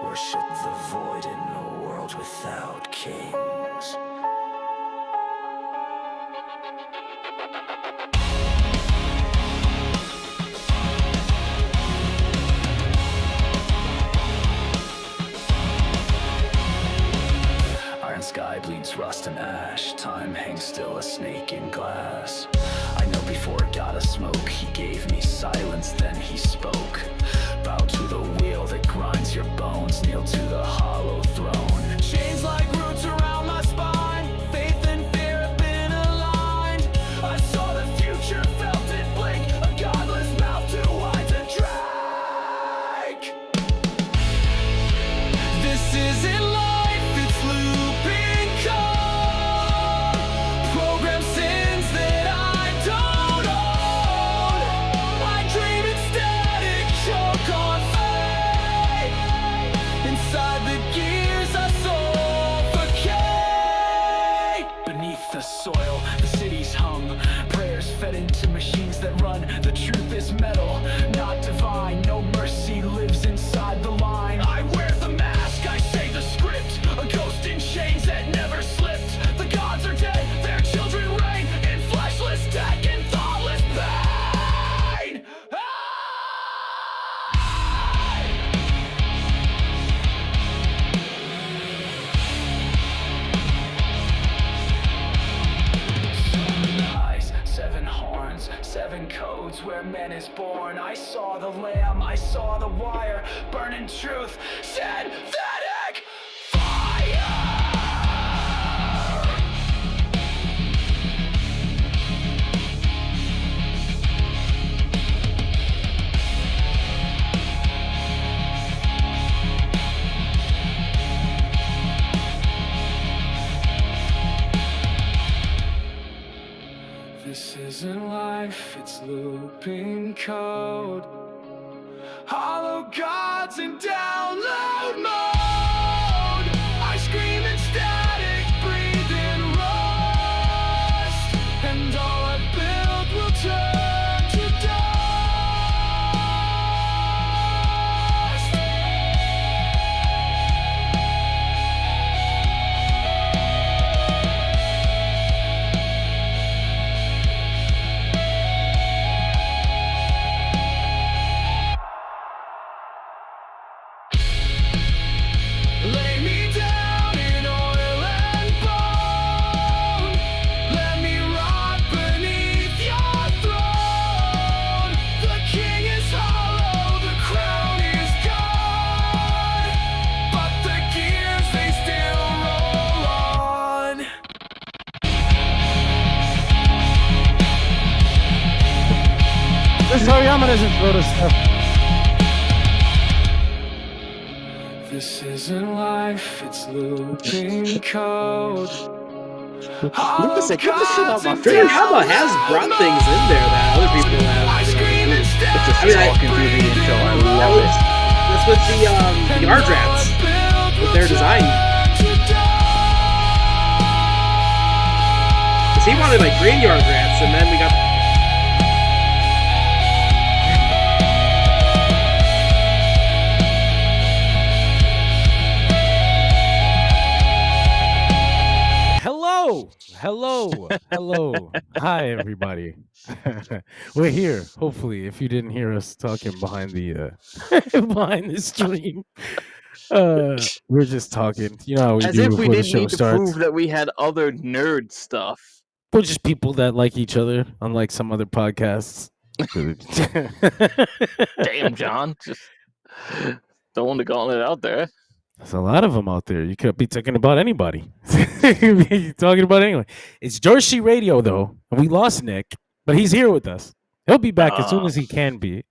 Worship the void in a world without kings. Iron sky bleeds rust and ash. Time hangs still, a snake in glass. I know before God a smoke, he gave me silence, then he spoke. Bow to the wheel that grinds your bones, kneel to the hollow throne. Chains like roots around my spine, faith and fear have been aligned. I saw the future, felt it blink, a godless mouth too wide to drag. This isn't life, it's looping code. Program sins that I don't own. I dream in static, choke on fate. Inside the gears I suffocate. Beneath the soil, the city's hung. Prayers fed into machines that run. The truth is metal, not divine. No mercy lives inside the line. I wear the mask, I say the script. A ghost in chains that never slipped. The gods are dead, their children reign in fleshless tech and thoughtless pain. Seven eyes, seven horns, seven codes where man is born. I saw the lamb, I saw the wire, burning truth, synthetic fire. This isn't life, it's looping code. Hollow gods in download mode. I scream in static, breathe in rust. And all I built will turn to dust. Lay me down in oil and bone. Let me rot beneath your throne. The king is hollow, the crown is gone. But the gears, they still roll on. This Toriyama doesn't throw this stuff. This isn't life, it's looping code. Get this shit out my face. Toriyama has brought things in there that other people have. It's just walking through the intro. I love it. That's with the art drafts, with their design. Cause he wanted like green art drafts, and then we got. Hello. Hi, everybody. We're here. Hopefully, if you didn't hear us talking behind the behind the stream, we're just talking. You know how we As do if we before the didn't show need to starts. prove that we had other nerd stuff. We're just people that like each other, unlike some other podcasts. Damn, John. Just throwing the gauntlet out there. There's a lot of them out there. You could be talking about anybody. You're talking about anyone. It's Dorshi Radio, though. We lost Nick, but he's here with us. He'll be back as soon as he can be.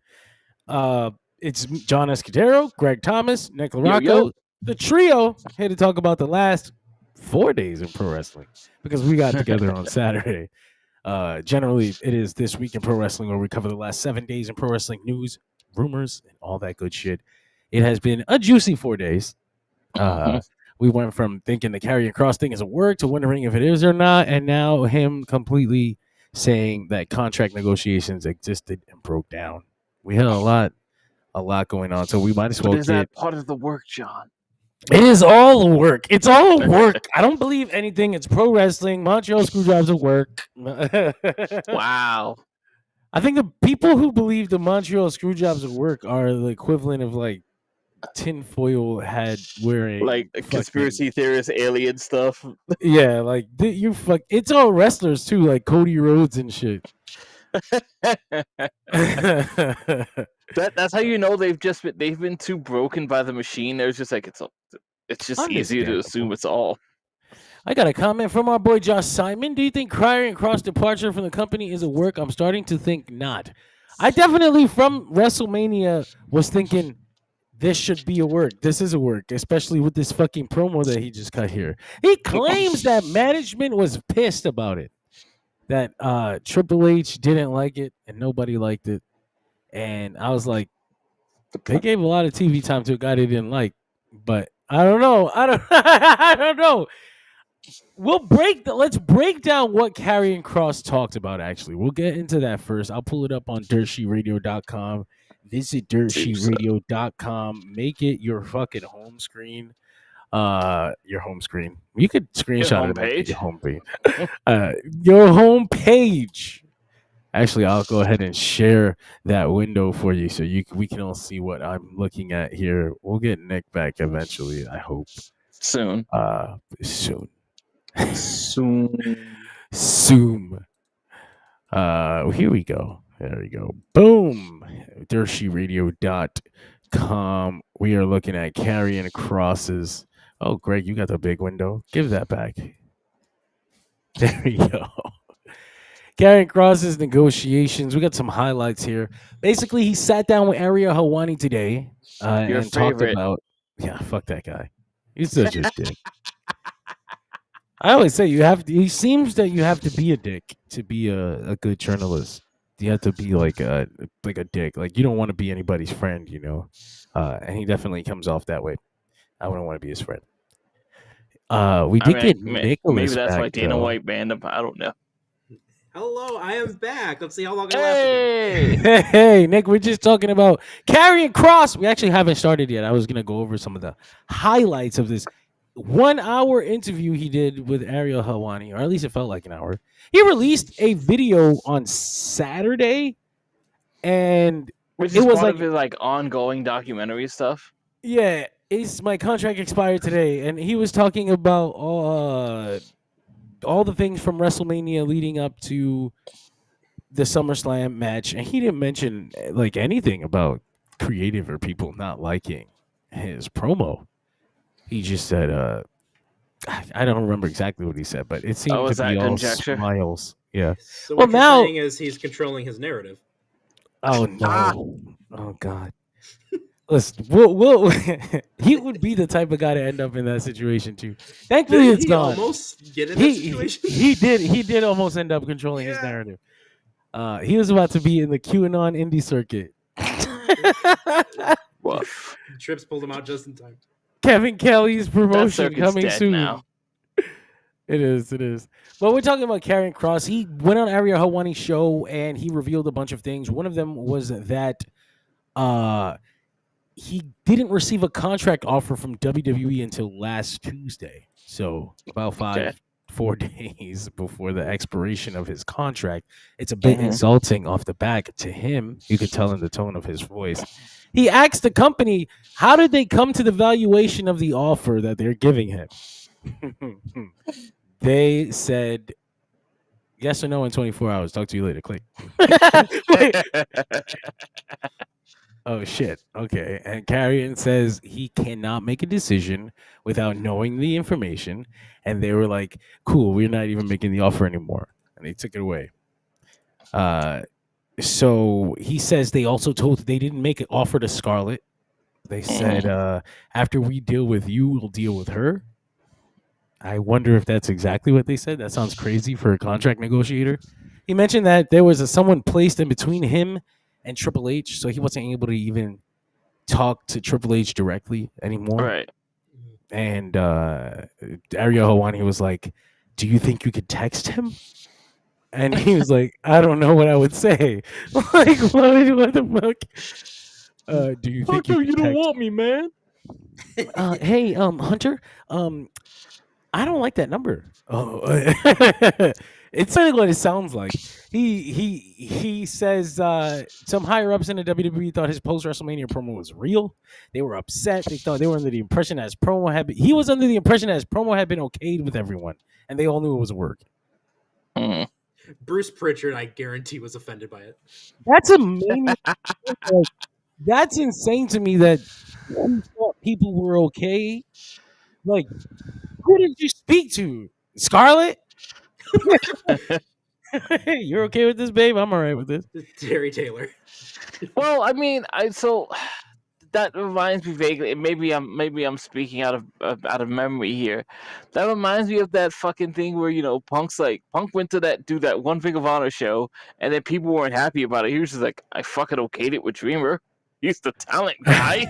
It's John Escudero, Greg Thomas, Nick LaRocco, yo. the trio here to talk about the last 4 days in pro wrestling because we got together on Saturday. Generally, it is This Week in Pro Wrestling where we cover the last 7 days in pro wrestling news, rumors, and all that good shit. It has been a juicy 4 days. We went from thinking the Karrion Kross thing is a work to wondering if it is or not, and now him completely saying that contract negotiations existed and broke down. We had a lot a lot going on. So we might as well But is that part of the work, John? It is all work. It's all work. I don't believe anything. It's pro wrestling. Montreal Screwdrives will work. Wow. I think the people who believe the Montreal Screwdrives will work are the equivalent of like tinfoil hat wearing, Like conspiracy theorist alien stuff. Yeah, like you fuck. It's all wrestlers too, like Cody Rhodes and shit. That's how you know they've been too broken by the machine. There's just like it's just easier to assume it's all. I got a comment from our boy Josh Simon. Do you think Karrion Kross' departure from the company is a work? I'm starting to think not. I definitely from WrestleMania was thinking this should be a work. This is a work, especially with this fucking promo that he just cut here. He claims that management was pissed about it. That Triple H didn't like it and nobody liked it. And I was like, they gave a lot of TV time to a guy they didn't like. But I don't know. I don't know. Let's break down what Karrion Kross talked about, actually. We'll get into that first. I'll pull it up on dirtsheetradio.com. Visit dirtsheetradio.com. Make it your fucking home screen. Your home screen. You could screenshot it and make it your homepage. Your homepage. Actually, I'll go ahead and share that window for you so we can all see what I'm looking at here. We'll get Nick back eventually, I hope. Soon. Soon. Soon. Here we go. There we go. Boom. dirtsheetradio.com. We are looking at Karrion Kross's. Oh, Greg, you got the big window. Give that back. There we go. Karrion Kross's negotiations. We got some highlights here. Basically, he sat down with Ariel Helwani today and talked about. Yeah, fuck that guy. He's such a dick. I always say he seems that you have to be a dick to be a good journalist. You have to be like a dick. Like you don't want to be anybody's friend, you know. And he definitely comes off that way. I wouldn't want to be his friend. Get Nicholas. Maybe that's back, why Dana White banned him. I don't know. Hello, I am back. Let's see how long it lasts. Hey, Nick, we're just talking about Karrion Kross. We actually haven't started yet. I was gonna go over some of the highlights of this 1 hour interview he did with Ariel Helwani, or at least it felt like an hour. He released a video on Saturday, and which is part of his like ongoing documentary stuff. Yeah, my contract expired today, and he was talking about all the things from WrestleMania leading up to the SummerSlam match, and he didn't mention like anything about creative or people not liking his promo. He just said, I don't remember exactly what he said, but it seemed to be all smiles. Yeah. So what you're saying is he's controlling his narrative. Oh no! Oh God! Listen, we'll he would be the type of guy to end up in that situation too. Thankfully, it's gone. Almost get in that situation. He did almost end up controlling his narrative. He was about to be in the QAnon indie circuit. Trips pulled him out just in time. Kevin Kelly's promotion coming soon. Now. It is. But we're talking about Karrion Kross. He went on Ariel Helwani's show and he revealed a bunch of things. One of them was that he didn't receive a contract offer from WWE until last Tuesday. So about 4 days before the expiration of his contract. It's a bit insulting off the back to him. You could tell in the tone of his voice. He asked the company, how did they come to the valuation of the offer that they're giving him? They said yes or no in 24 hours. Talk to you later. Click. Oh, shit. Okay. And Karrion says he cannot make a decision without knowing the information. And they were like, cool, we're not even making the offer anymore. And they took it away. So he says they didn't make an offer to Scarlett. They said, after we deal with you, we'll deal with her. I wonder if that's exactly what they said. That sounds crazy for a contract negotiator. He mentioned that there was someone placed in between him and Triple H, so he wasn't able to even talk to Triple H directly anymore. Right. And Ariel Helwani was like, do you think you could text him? And he was like, I don't know what I would say. Like, what the fuck? Do you think Hunter, you don't protect- want me, man. Hey, Hunter. I don't like that number. Oh, it's certainly what it sounds like. He says some higher ups in the WWE thought his post WrestleMania promo was real. They were upset. They thought they were under the impression that his promo had been. He was under the impression that his promo had been okayed with everyone, and they all knew it was a work. Mm. Bruce Pritchard, I guarantee, was offended by it. That's a maniac. Like, that's insane to me that you thought people were okay. Like, who did you speak to? Scarlett? You're okay with this, babe? I'm all right with this. Terry Taylor. Well, I mean, that reminds me vaguely. Maybe I'm speaking out of memory here. That reminds me of that fucking thing where Punk went to do that one Ring of Honor show, and then people weren't happy about it. He was just like, I fucking okayed it with Dreamer. He's the talent guy.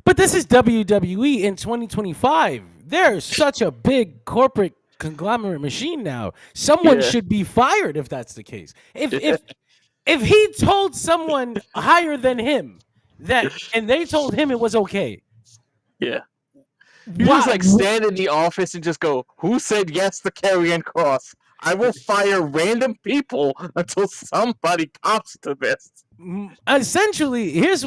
But this is WWE in 2025. They're such a big corporate conglomerate machine now. Someone should be fired if that's the case. If he told someone higher than him and they told him it was okay. Yeah. You just stand in the office and just go, who said yes to Karrion Kross? I will fire random people until somebody comes to this. Essentially, here's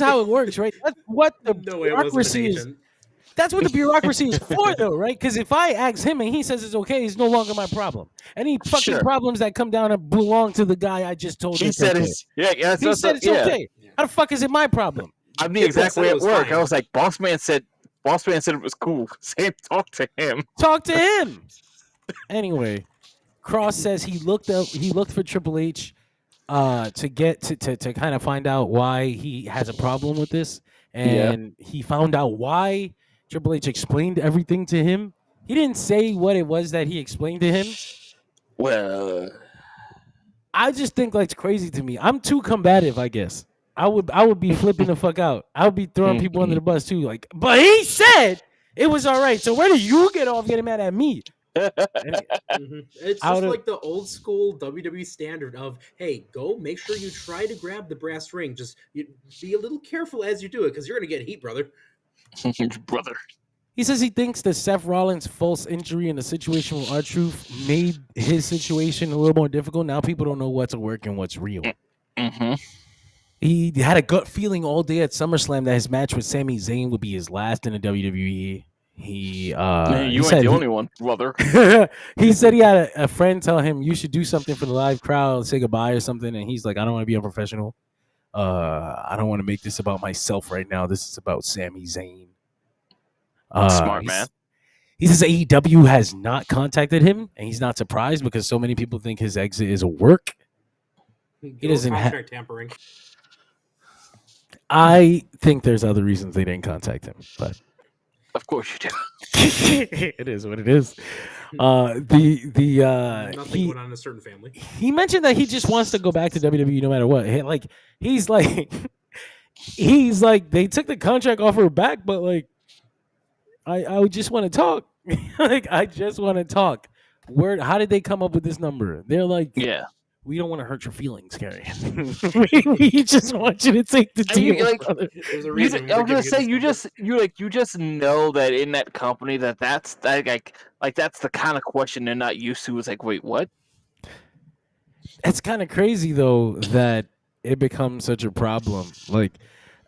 how it works, right? That's what the bureaucracy is. That's what the bureaucracy is for, though, right? Because if I ask him and he says it's okay, it's no longer my problem. Any fucking problems that come down and belong to the guy I just told. He said it's okay. How the fuck is it my problem? I'm the exact way at work. I was like, boss man said it was cool. Say, talk to him. Talk to him. Anyway, Kross says he looked for Triple H to get to kind of find out why he has a problem with this, and he found out why Triple H explained everything to him. He didn't say what it was that he explained to him. Well, I just think it's crazy to me. I'm too combative, I guess. I would be flipping the fuck out. I would be throwing people under the bus too. But he said it was all right. So where do you get off getting mad at me? It's just like the old school WWE standard of, hey, go make sure you try to grab the brass ring. Just be a little careful as you do it, because you're gonna get heat, brother. Brother. He says he thinks that Seth Rollins' false injury and the situation with R-Truth made his situation a little more difficult. Now people don't know what's a work and what's real. Mm-hmm. He had a gut feeling all day at SummerSlam that his match with Sami Zayn would be his last in the WWE. You ain't the only one, brother. He said he had a friend tell him you should do something for the live crowd, say goodbye or something, and he's like, I don't want to be unprofessional. I don't want to make this about myself right now. This is about Sami Zayn. Smart man. He says AEW has not contacted him, and he's not surprised because so many people think his exit is a work. He doesn't have tampering. I think there's other reasons they didn't contact him, but of course you do. It is what it is. Nothing went on in a certain family. He mentioned that he just wants to go back to WWE no matter what. He's like they took the contract offer back, but I would just want to talk. I just want to talk. How did they come up with this number? They're like, we don't want to hurt your feelings, Karrion. we just want you to take the deal. There's a reason. I was gonna say you just know that in that company that's that's the kind of question they're not used to. It's like, wait, what? It's kind of crazy though that it becomes such a problem.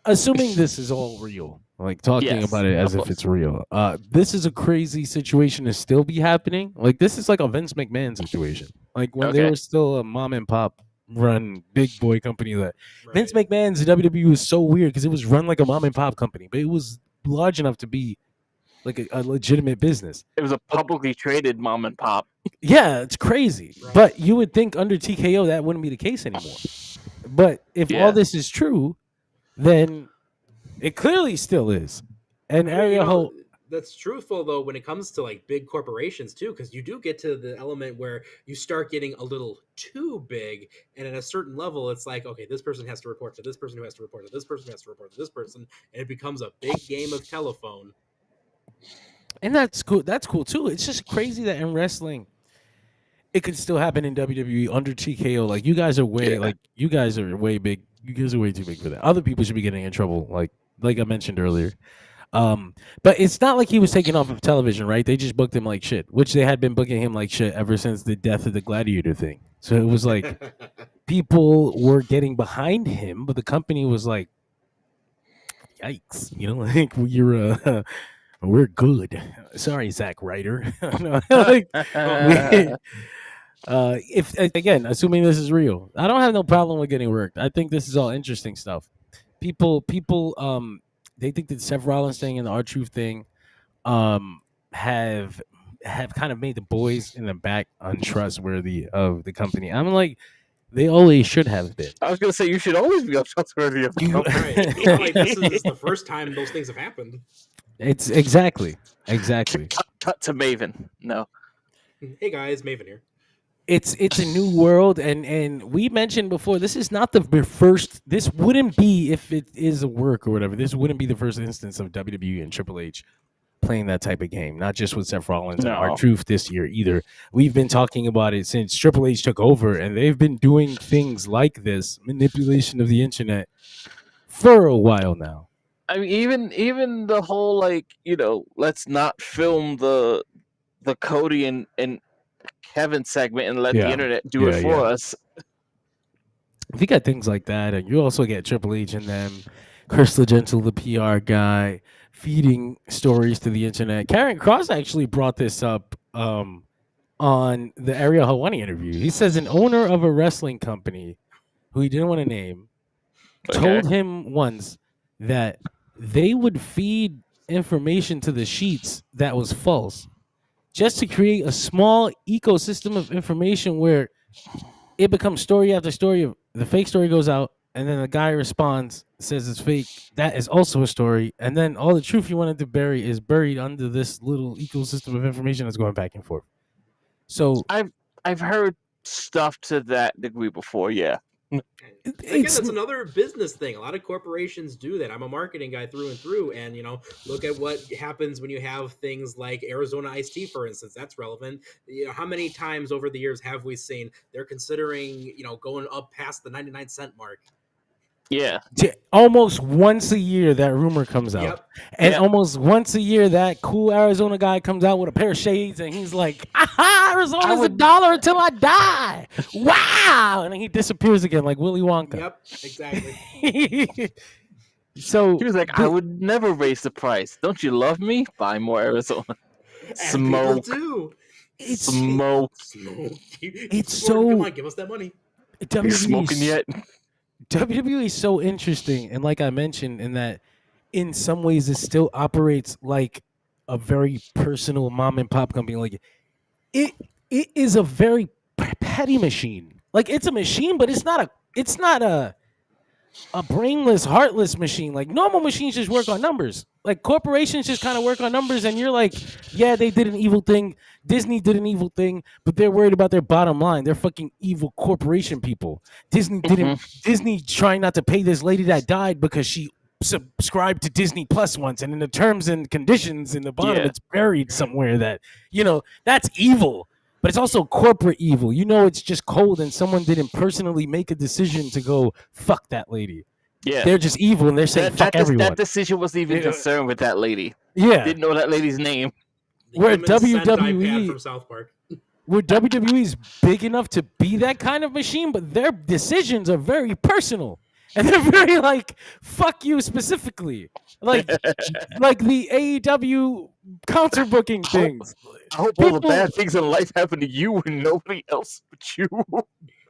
Assuming this is all real, talking about it as if it's real. This is a crazy situation to still be happening. This is like a Vince McMahon situation. When they were still a mom and pop run big boy company. Vince McMahon's WWE was so weird because it was run like a mom and pop company, but it was large enough to be a legitimate business. It was a publicly traded mom and pop. Yeah, it's crazy. Right. But you would think under TKO that wouldn't be the case anymore. But if all this is true, then it clearly still is. And Ariel that's truthful though when it comes to big corporations too, because you do get to the element where you start getting a little too big, and at a certain level it's like, okay, this person has to report to this person who has to report to this person who has to report to this person, and it becomes a big game of telephone. And that's cool. That's cool too. It's just crazy that in wrestling it could still happen in WWE under TKO. Like you guys are way you guys are way big. You guys are way too big for that. Other people should be getting in trouble, like I mentioned earlier. But it's not like he was taken off of television, right? They just booked him like shit, which they had been booking him like shit ever since the death of the Gladiator thing. So it was like people were getting behind him, but the company was like, "Yikes!" Like we're good. Sorry, Zack Ryder. Like, if again, assuming this is real, I don't have no problem with getting worked. I think this is all interesting stuff. People, they think that Seth Rollins thing and the R-Truth thing, have kind of made the boys in the back untrustworthy of the company. I'm like, they always should have been. I was gonna say you should always be untrustworthy of the company. Right. It's not like this is the first time those things have happened. It's exactly. Cut to Maven. No. Hey guys, Maven here. It's a new world, and we mentioned before, this is not the first. This wouldn't be, if it is a work or whatever. This wouldn't be the first instance of WWE and Triple H playing that type of game. Not just with Seth Rollins and R-Truth this year either. We've been talking about it since Triple H took over, and they've been doing things like this manipulation of the internet for a while now. I mean, even the whole let's not film the Cody and Kevin segment and let the internet do it for us. If you got things like that, and you also get Triple H and them, Chris LeGentil, the PR guy, feeding stories to the internet. Karrion Kross actually brought this up on the Ariel Helwani interview. He says an owner of a wrestling company, who he didn't want to name, told him once that they would feed information to the sheets that was false, just to create a small ecosystem of information where it becomes story after story. The fake story goes out, and then the guy responds, says it's fake. That is also a story. And then all the truth you wanted to bury is buried under this little ecosystem of information that's going back and forth. So I've heard stuff to that degree before, yeah. Again, that's another business thing. A lot of corporations do that. I'm a marketing guy through and through, and look at what happens when you have things like Arizona iced tea, for instance. That's relevant. How many times over the years have we seen they're considering, going up past the 99-cent mark? Yeah. Almost once a year that rumor comes out. Yep. And almost once a year that cool Arizona guy comes out with a pair of shades and he's like, aha, Arizona's $1 until I die. Wow. And then he disappears again like Willy Wonka. Yep, exactly. So he was like, I would never raise the price. Don't you love me? Buy more Arizona. Smoke. Too. Smoke. It's so, come on, give us that money. You smoking yet? WWE is so interesting, and like I mentioned, in that in some ways it still operates like a very personal mom and pop company. Like it is a very petty machine. Like it's a machine, but it's not a brainless, heartless machine. Like normal machines just work on numbers. Like corporations just kind of work on numbers, and you're like, yeah, they did an evil thing. Disney did an evil thing, but they're worried about their bottom line. They're fucking evil corporation people. Disney didn't. Disney trying not to pay this lady that died because she subscribed to Disney Plus once, and in the terms and conditions in the bottom, it's buried somewhere that that's evil. But it's also corporate evil. It's just cold, and someone didn't personally make a decision to go fuck that lady. Yeah, they're just evil, and they're saying fuck everyone. That decision wasn't even concerned with that lady. Yeah, didn't know that lady's name. Where WWE from South Park. Where WWE's big enough to be that kind of machine, but their decisions are very personal. And they're very like, fuck you specifically. Like the AEW counter booking things. I hope all the bad things in life happen to you and nobody else but you.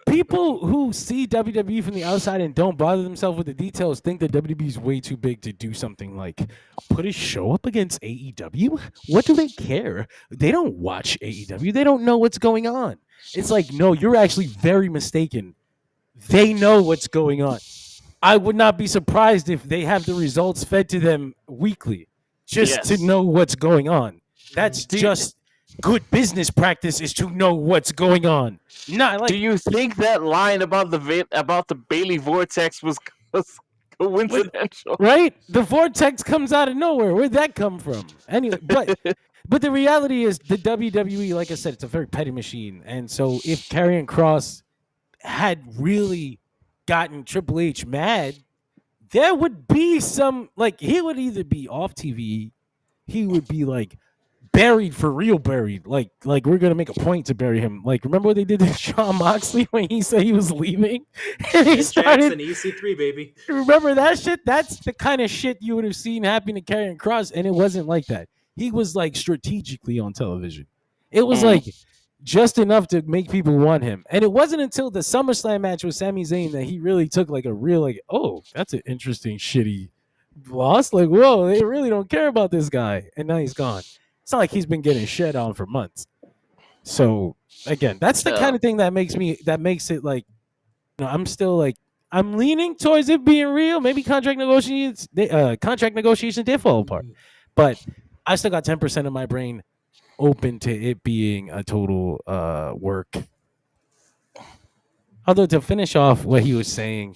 People who see WWE from the outside and don't bother themselves with the details think that WWE is way too big to do something like put a show up against AEW. What do they care? They don't watch AEW. They don't know what's going on. It's like, no, you're actually very mistaken. They know what's going on. I would not be surprised if they have the results fed to them weekly just to know what's going on. That's just good business practice, is to know what's going on. Do you think that line about the Bailey Vortex was coincidental? Right? The Vortex comes out of nowhere. Where'd that come from? Anyway, but But the reality is, the WWE, like I said, it's a very petty machine. And so if Karrion Kross had really gotten Triple H mad, there would be some, like, he would either be off TV, he would be like buried for real, buried. Like we're gonna make a point to bury him. Like, remember what they did to Shawn Moxley when he said he was leaving? And he started Jackson EC3, baby. Remember that shit? That's the kind of shit you would have seen happen to Karrion Kross, and it wasn't like that. He was like strategically on television. It was like just enough to make people want him. And it wasn't until the SummerSlam match with Sami Zayn that he really took like a real, like, oh, that's an interesting shitty loss. Like, whoa, they really don't care about this guy. And now he's gone. It's not like he's been getting shed on for months. So again, that's the kind of thing that makes it like, you know, I'm still like, I'm leaning towards it being real. Maybe contract negotiations did fall apart, but I still got 10% of my brain open to it being a total work. Although, to finish off what he was saying,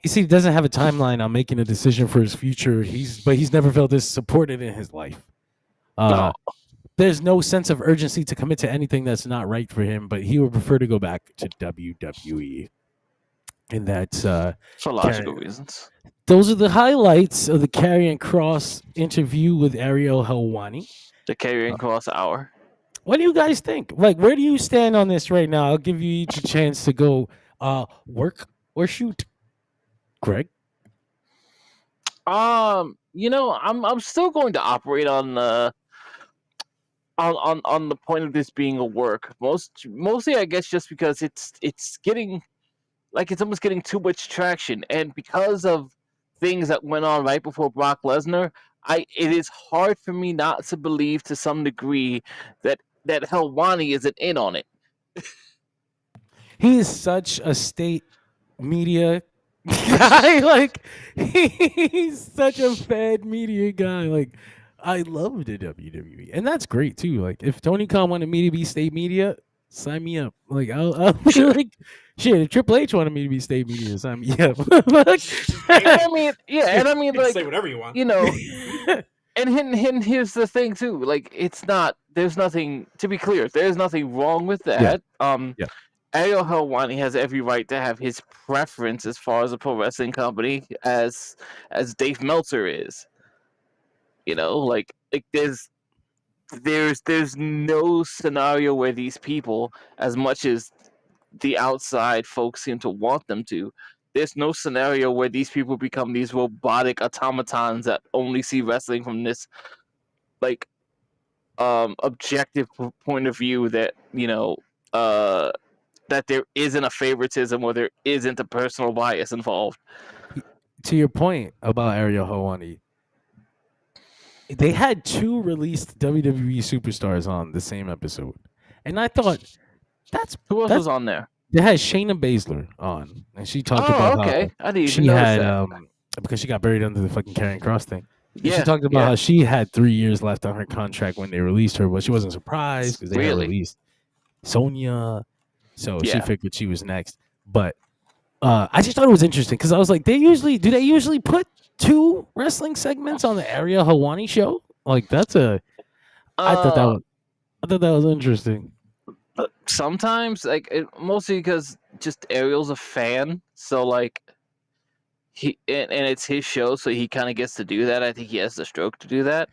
you see, he doesn't have a timeline on making a decision for his future. He's never felt this supported in his life. There's no sense of urgency to commit to anything that's not right for him, but he would prefer to go back to WWE. And that's for logical reasons. Those are the highlights of the Karrion Kross interview with Ariel Helwani. The Karrion Kross hour. What do you guys think? Like, where do you stand on this right now? I'll give you each a chance to go work or shoot. Greg? You know, I'm still going to operate on the point of this being a work. Mostly I guess just because it's getting, like, it's almost getting too much traction, and because of things that went on right before Brock Lesnar, it is hard for me not to believe to some degree that Helwani isn't in on it. He is such a state media guy. Like, he's such a fed media guy. Like, I love the WWE, and that's great too. Like, if Tony Khan wanted me to be state media, sign me up. Like, I'll be like, shit. If Triple H wanted me to be state media, sign me up. I mean, yeah, and I mean, like, say whatever you want, you know. And here's the thing too. Like, it's not. There's nothing. To be clear, there's nothing wrong with that. Yeah. Ariel Helwani has every right to have his preference as far as a pro wrestling company as Dave Meltzer is. You know, like there's no scenario where these people, as much as the outside folks seem to want them to, there's no scenario where these people become these robotic automatons that only see wrestling from this, like, objective point of view, that, you know, that there isn't a favoritism or there isn't a personal bias involved. To your point about Ariel Helwani, they had 2 released WWE superstars on the same episode, and I thought, who else was on there? They had Shayna Baszler on, and she talked about how I didn't even notice that. Because she got buried under the fucking Karrion Kross thing. Yeah, she talked about how she had 3 years left on her contract when they released her, but she wasn't surprised because they had released Sonya, so she figured she was next. But I just thought it was interesting because I was like, do they usually put 2 wrestling segments on the Ariel Helwani show? Like, that's I thought that was interesting. Sometimes, like, mostly because just Ariel's a fan, so like and it's his show, so he kind of gets to do that. I think he has the stroke to do that.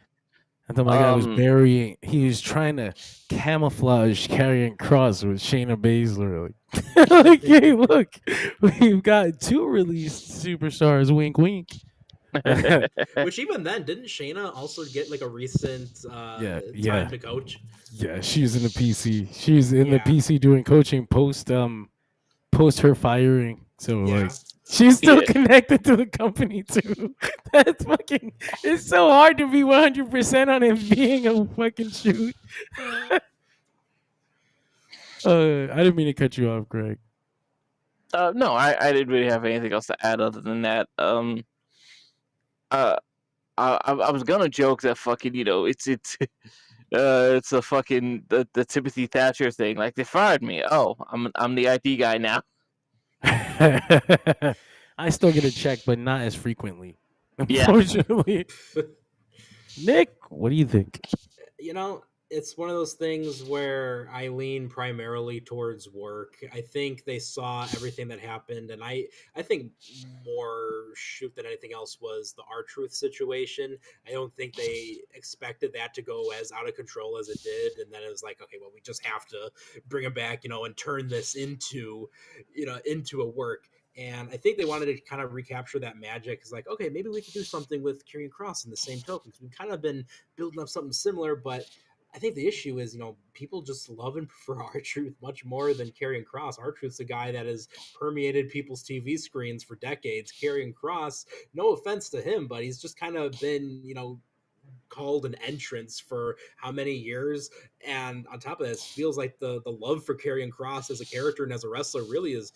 I thought my guy was burying. He was trying to camouflage Karrion Kross with Shayna Baszler. Like, hey, look, we've got 2 released superstars. Wink, wink. Which even then, didn't Shayna also get like a recent time to coach? Yeah, she's in the PC. She's in the PC doing coaching post her firing. So like, she's still connected to the company too. That's fucking. It's so hard to be 100% on it being a fucking shoot. I didn't mean to cut you off, Greg. No, I didn't really have anything else to add other than that. I was gonna joke that fucking, you know, it's a fucking the Timothy Thatcher thing. Like, they fired me. Oh, I'm the IT guy now. I still get a check, but not as frequently, unfortunately. Nick, what do you think? You know, it's one of those things where I lean primarily towards work. I think they saw everything that happened, and I think more shoot than anything else was the R-Truth situation. I don't think they expected that to go as out of control as it did, and then it was like, okay, well, we just have to bring him back, and turn this into a work. And I think they wanted to kind of recapture that magic. It's like, okay, maybe we could do something with Karrion Kross in the same token, because we've kind of been building up something similar, but I think the issue is, people just love and prefer R-Truth much more than Karrion Kross. R-Truth's a guy that has permeated people's TV screens for decades. Karrion Kross, no offense to him, but he's just kind of been, called an entrance for how many years. And on top of this, feels like the love for Karrion Kross as a character and as a wrestler really is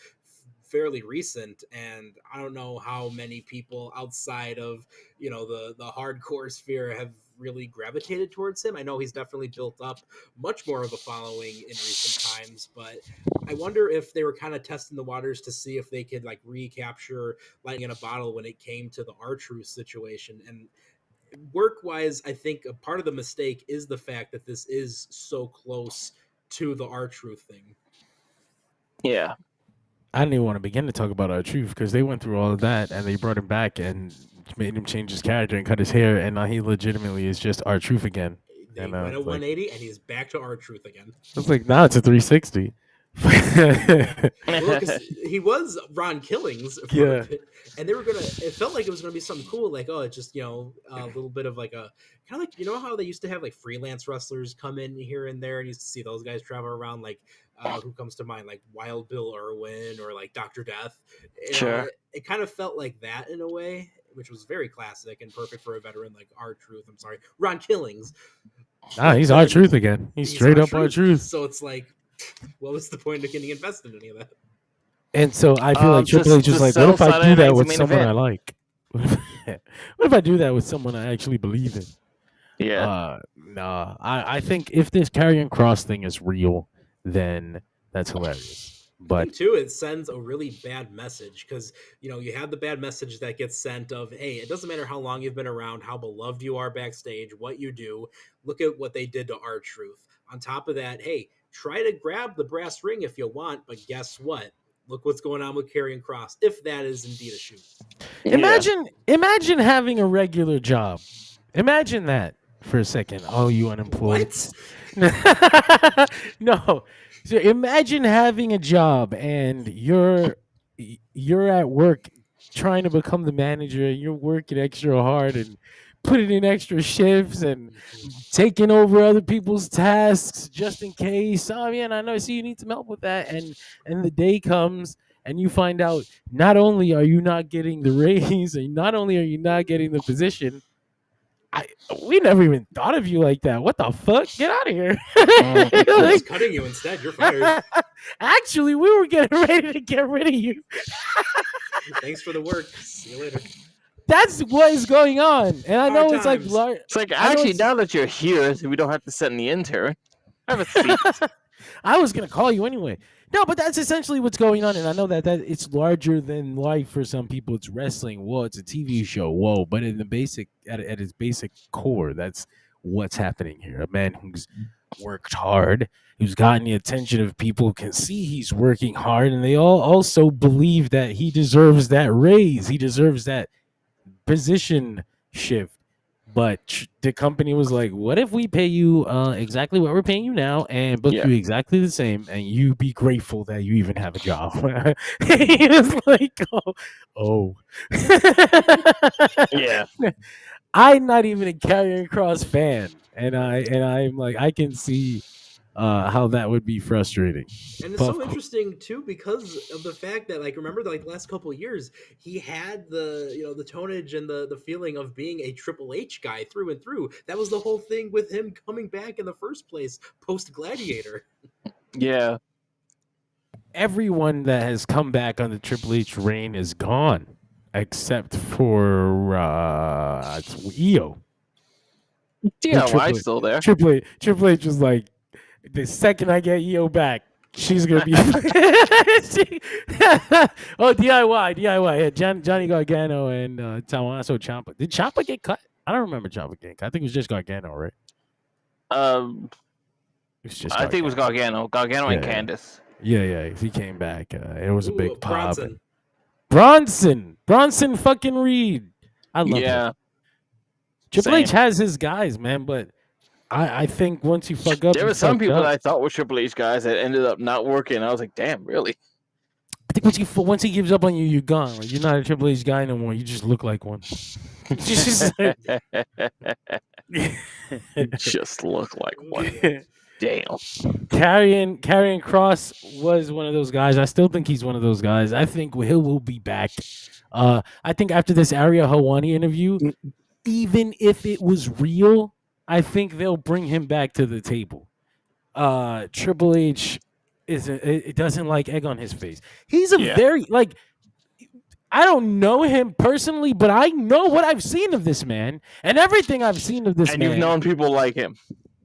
fairly recent, and I don't know how many people outside of the hardcore sphere have really gravitated towards him. I know he's definitely built up much more of a following in recent times, but I wonder if they were kind of testing the waters to see if they could like recapture lightning in a bottle when it came to the R-Truth situation. And work wise, I think a part of the mistake is the fact that this is so close to the R-Truth thing. Yeah. I didn't even want to begin to talk about R-Truth because they went through all of that and they brought him back and made him change his character and cut his hair, and now he legitimately is just R-Truth again. They And went a it's like, 180 and he's back to R-Truth again. it's like, now it's a 360. Well, 'cause he was Ron Killings for Yeah. a bit, and they were it felt like it was gonna be something cool, like, oh, it's just a little bit of like a kind of like, how they used to have like freelance wrestlers come in here and there, and you used to see those guys travel around, like who comes to mind, like Wild Bill Irwin or like Dr. Death. Sure. It kind of felt like that in a way, which was very classic and perfect for a veteran like R-Truth. I'm sorry, Ron Killings. Nah, he's R-Truth again. He's straight up R-Truth. So it's like, what was the point of getting invested in any of that? And so I feel like Triple H was like, what if I do that with someone I like? What if I do that with someone I actually believe in? Yeah. Nah. I think if this Karrion Kross thing is real, then that's hilarious. I But think too, it sends a really bad message because you have the bad message that gets sent of, hey, it doesn't matter how long you've been around, how beloved you are backstage, what you do. Look at what they did to R-Truth. On top of that, hey, try to grab the brass ring if you want, but guess what? Look what's going on with Karrion Kross, if that is indeed a shoot. imagine having a regular job. Imagine that for a second. Oh, you unemployed. What? No. So imagine having a job and you're at work trying to become the manager and you're working extra hard and putting in extra shifts and taking over other people's tasks just in case. Oh man, I know. See, you need some help with that, and the day comes and you find out not only are you not getting the raise, and not only are you not getting the position. We never even thought of you like that. What the fuck? Get out of here. I was cutting you instead. You're fired. Actually, we were getting ready to get rid of you. Thanks for the work. See you later. That's what is going on. And I know it's like... It's like, actually, now that you're here, we don't have to send the intern. Have a seat. I was going to call you anyway. No, but that's essentially what's going on. And I know that it's larger than life for some people. It's wrestling. Whoa, it's a TV show. Whoa. But in the basic, at its basic core, that's what's happening here. A man who's worked hard, who's gotten the attention of people, can see he's working hard. And they all also believe that he deserves that raise. He deserves that position shift. But the company was like, what if we pay you exactly what we're paying you now and book you exactly the same, and you be grateful that you even have a job? He was like, oh. Yeah. I'm not even a Karrion Kross fan. And I'm like, I can see how that would be frustrating. And it's so interesting too because of the fact that, like, remember, like, the last couple of years he had the the tonnage and the feeling of being a Triple H guy through and through. That was the whole thing with him coming back in the first place post Gladiator. Yeah. Everyone that has come back on the Triple H reign is gone except for EO. DIY still there. Triple H was like, the second I get EO back, she's gonna be. Oh, DIY. Yeah, Johnny Gargano and Tommaso Ciampa. Did Ciampa get cut? I don't remember Ciampa getting cut. I think it was just Gargano, right? Um, It's just I think it was Gargano. Gargano and Candice. Yeah. He came back. It was a big pop. Bronson fucking Reed. I love him. Triple H has his guys, man, but I think once you fuck up, there were some people that I thought were Triple H guys that ended up not working. I was like, damn, really? I think once he gives up on you, you're gone. Like, you're not a Triple H guy no more. You just look like one. Just look like one. Damn. Karrion Kross was one of those guys. I still think he's one of those guys. I think he will be back. I think after this Ariel Helwani interview, even if it was real, I think they'll bring him back to the table. Triple H it doesn't like egg on his face. He's a very I don't know him personally, but I know what I've seen of this man, and everything I've seen of this man. And you've known people like him.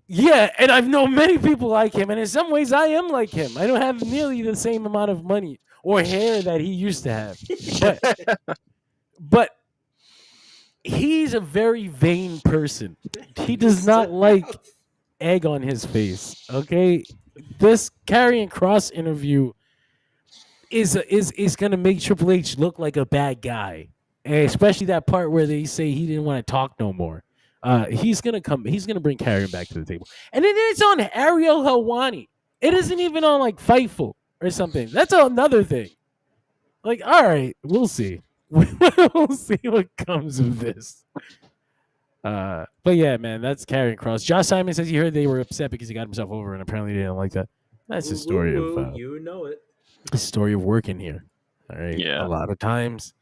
Yeah, and I've known many people like him, and in some ways I am like him. I don't have nearly the same amount of money or hair that he used to have. But he's a very vain person. He does not like egg on his face. Okay, this Karrion Kross interview is gonna make Triple H look like a bad guy, and especially that part where they say he didn't want to talk no more. He's gonna bring Karrion back to the table, and then it's on Ariel Helwani. It isn't even on like Fightful or something. That's another thing. Like, all right, we'll see. We'll see what comes of this. But yeah, man, that's Karrion Kross. Josh Simon says he heard they were upset because he got himself over, and apparently they didn't like that. That's the story of you know it. The story of working here. All right. Yeah. A lot of times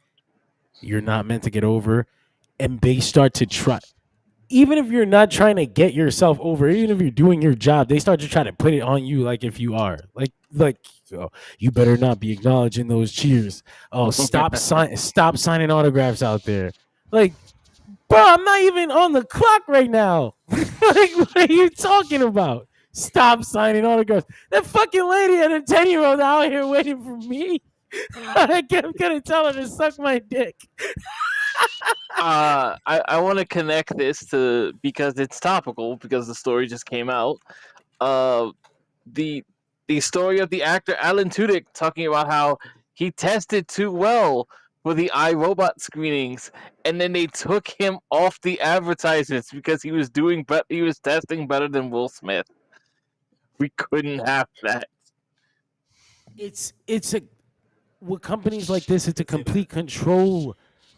you're not meant to get over, and they start to try. Even if you're not trying to get yourself over, even if you're doing your job, they start to try to put it on you like if you are. Like oh, you better not be acknowledging those cheers. Oh, stop signing autographs out there. Like, bro, I'm not even on the clock right now. Like, what are you talking about? Stop signing autographs. That fucking lady and a 10-year-old out here waiting for me. I'm gonna tell her to suck my dick. I want to connect this to, because it's topical, because the story just came out. The story of the actor Alan Tudyk talking about how he tested too well for the iRobot screenings, and then they took him off the advertisements because he was testing better than Will Smith. We couldn't have that. It's with companies like this, it's a complete control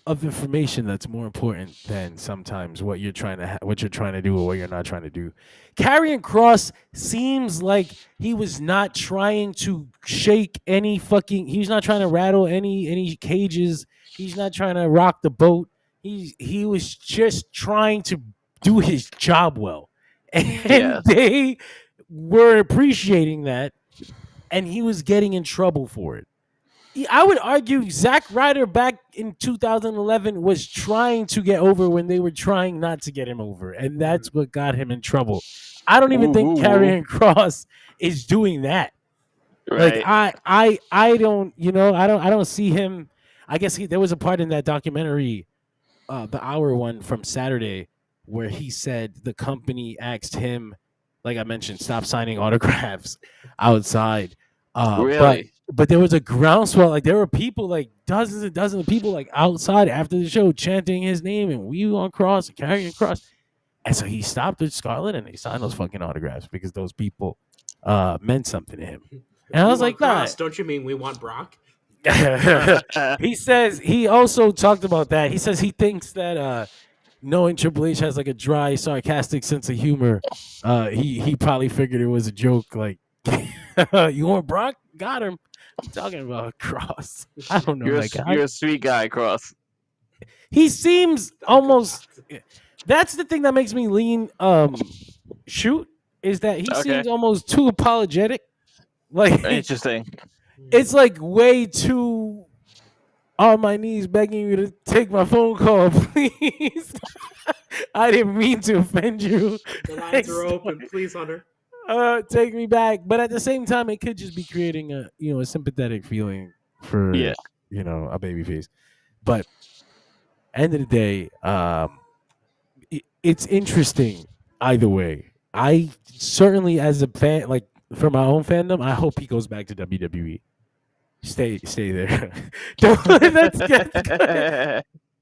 of information that's more important than sometimes what you're trying to do or what you're not trying to do. Karrion Kross seems like he was not trying to shake any he's not trying to rattle any cages. He's not trying to rock the boat. He was just trying to do his job well. And they were appreciating that, and he was getting in trouble for it. I would argue Zack Ryder back in 2011 was trying to get over when they were trying not to get him over, and that's what got him in trouble. I don't even think Karrion Kross is doing that. Right. Like I don't, I don't see him. I guess there was a part in that documentary, the Hour one from Saturday, where he said the company asked him, like I mentioned, stop signing autographs outside. Really? But there was a groundswell. Like, there were people, like dozens and dozens of people, like outside after the show chanting his name and "We on Cross" and Karrion Kross. And so he stopped at Scarlett and he signed those fucking autographs because those people meant something to him. And I was like, nah. Don't you mean we want Brock? He says he also talked about that. He says he thinks that knowing Triple H has like a dry, sarcastic sense of humor, he probably figured it was a joke. Like, you want Brock? Got him. I'm talking about Kross. I don't know. You're a sweet guy, Kross. He seems almost. That's the thing that makes me lean. Shoot, is that he seems almost too apologetic. Like, interesting. It's like way too on my knees begging you to take my phone call, please. I didn't mean to offend you. The lines are open. Please, Hunter. Take me back. But at the same time, it could just be creating a sympathetic feeling for a baby face. But end of the day, it's interesting either way. I certainly, as a fan, like for my own fandom, I hope he goes back to WWE. Stay there.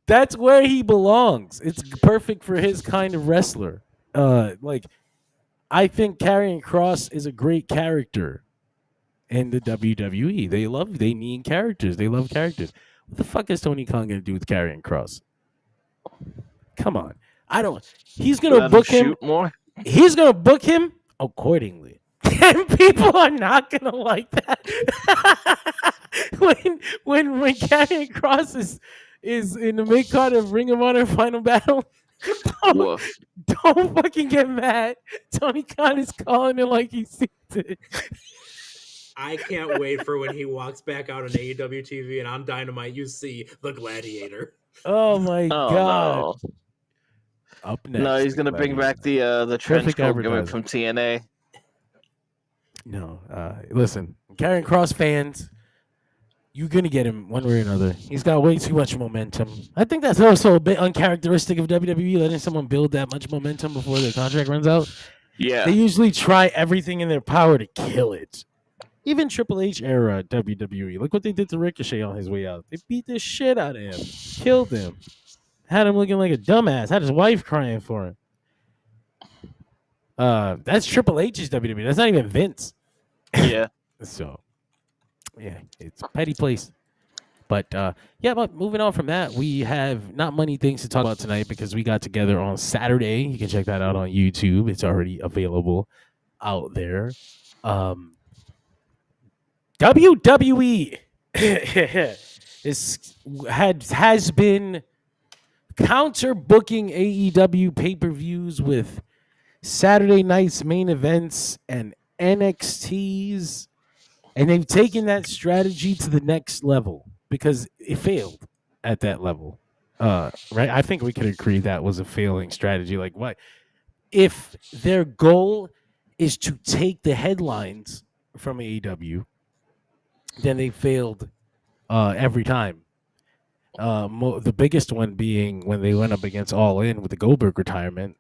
That's where he belongs. It's perfect for his kind of wrestler. Like I think Karrion Kross is a great character in the WWE. They need characters. They love characters. What the fuck is Tony Khan gonna do with Karrion Kross? Come on. I don't. He's gonna Let book him. shoot more. He's gonna book him accordingly. And people are not gonna like that. when Karrion Kross is in the mid card of Ring of Honor Final Battle, don't, Woof. don't fucking get mad. Tony Khan is calling it like he sees it. I can't wait for when he walks back out on AEW TV and on Dynamite you see the Gladiator. Oh my Oh god! no. Up next, No, he's gonna bring back the trench Perfect coat gimmick advertising. from TNA. No, listen, Karrion Kross fans, you're gonna get him one way or another. He's got way too much momentum. I think that's also a bit uncharacteristic of WWE, letting someone build that much momentum before their contract runs out. Yeah. They usually try everything in their power to kill it. Even Triple H era WWE, look what they did to Ricochet on his way out. They beat the shit out of him, killed him, had him looking like a dumbass, had his wife crying for him. That's Triple H's WWE. That's not even Vince. Yeah. So, yeah, it's a petty place. But but moving on from that, we have not many things to talk about tonight because we got together on Saturday. You can check that out on YouTube. It's already available out there. WWE has been counter booking AEW pay-per-views with Saturday night's main events and NXTs, and they've taken that strategy to the next level because it failed at that level. Right? I think we could agree that was a failing strategy. Like, what if their goal is to take the headlines from AEW? Then they failed every time. The biggest one being when they went up against All In with the Goldberg retirement,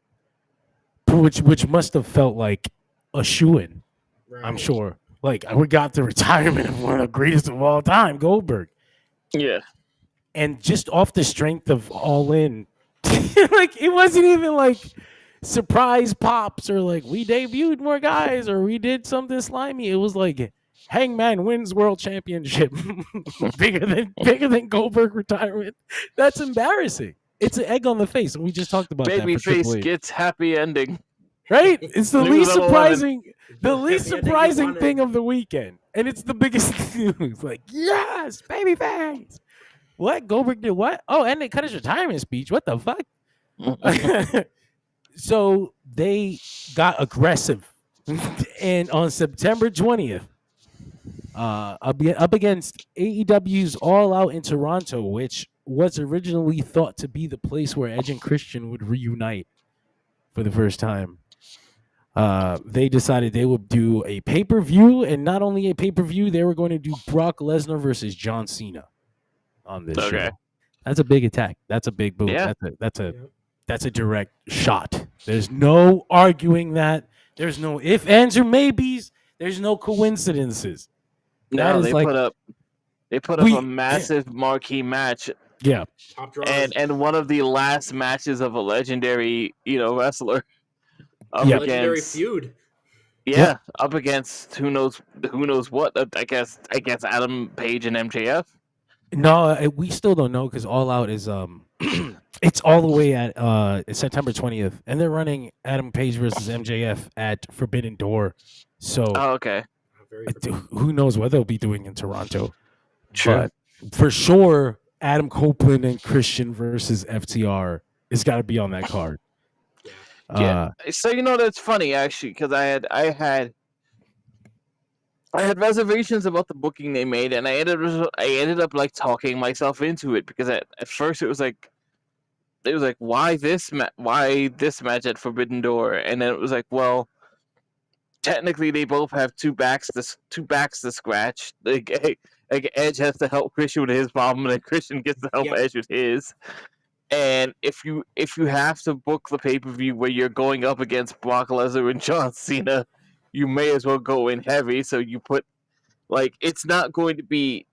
which must have felt like a shoo-in. Right. I'm sure. Like, we got the retirement of one of the greatest of all time, Goldberg. Yeah. And just off the strength of All In, like, it wasn't even like surprise pops or like we debuted more guys or we did something slimy. It was like Hangman wins world championship. bigger than Goldberg retirement. That's embarrassing. It's an egg on the face, and we just talked about that. Babyface gets happy ending. Right? It's the News least number surprising, the Happy least ending you surprising wanted. thing of the weekend, and it's the biggest news. Like, yes, babyface. What Goldberg did? What? Oh, and they cut his retirement speech. What the fuck? So they got aggressive, and on September 20th, up against AEW's All Out in Toronto, which was originally thought to be the place where Edge and Christian would reunite for the first time. They decided they would do a pay-per-view, and not only a pay-per-view, they were going to do Brock Lesnar versus John Cena on this show. That's a big attack. That's a big boom. Yeah. That's a direct shot. There's no arguing that. There's no if, ands, or maybes. There's no coincidences. No, they like- put up a massive marquee match Yeah. Top drawers. and one of the last matches of a legendary, wrestler. Up Yeah. Legendary against feud. Yeah, up against who knows what. I guess Adam Page and MJF. No, we still don't know because All Out is it's all the way at September 20th, and they're running Adam Page versus MJF at Forbidden Door. So Oh, okay. Very who knows what they'll be doing in Toronto? Sure. But for sure, Adam Copeland and Christian versus FTR has got to be on that card. Yeah. So that's funny actually, because I had reservations about the booking they made, and I ended up like talking myself into it because at first it was like why this match at Forbidden Door, and then it was like, well, technically they both have two backs to scratch. Like Edge has to help Christian with his problem, and then Christian gets to help Yep. Edge with his. And if you have to book the pay-per-view where you're going up against Brock Lesnar and John Cena, you may as well go in heavy. So you put it's not going to be,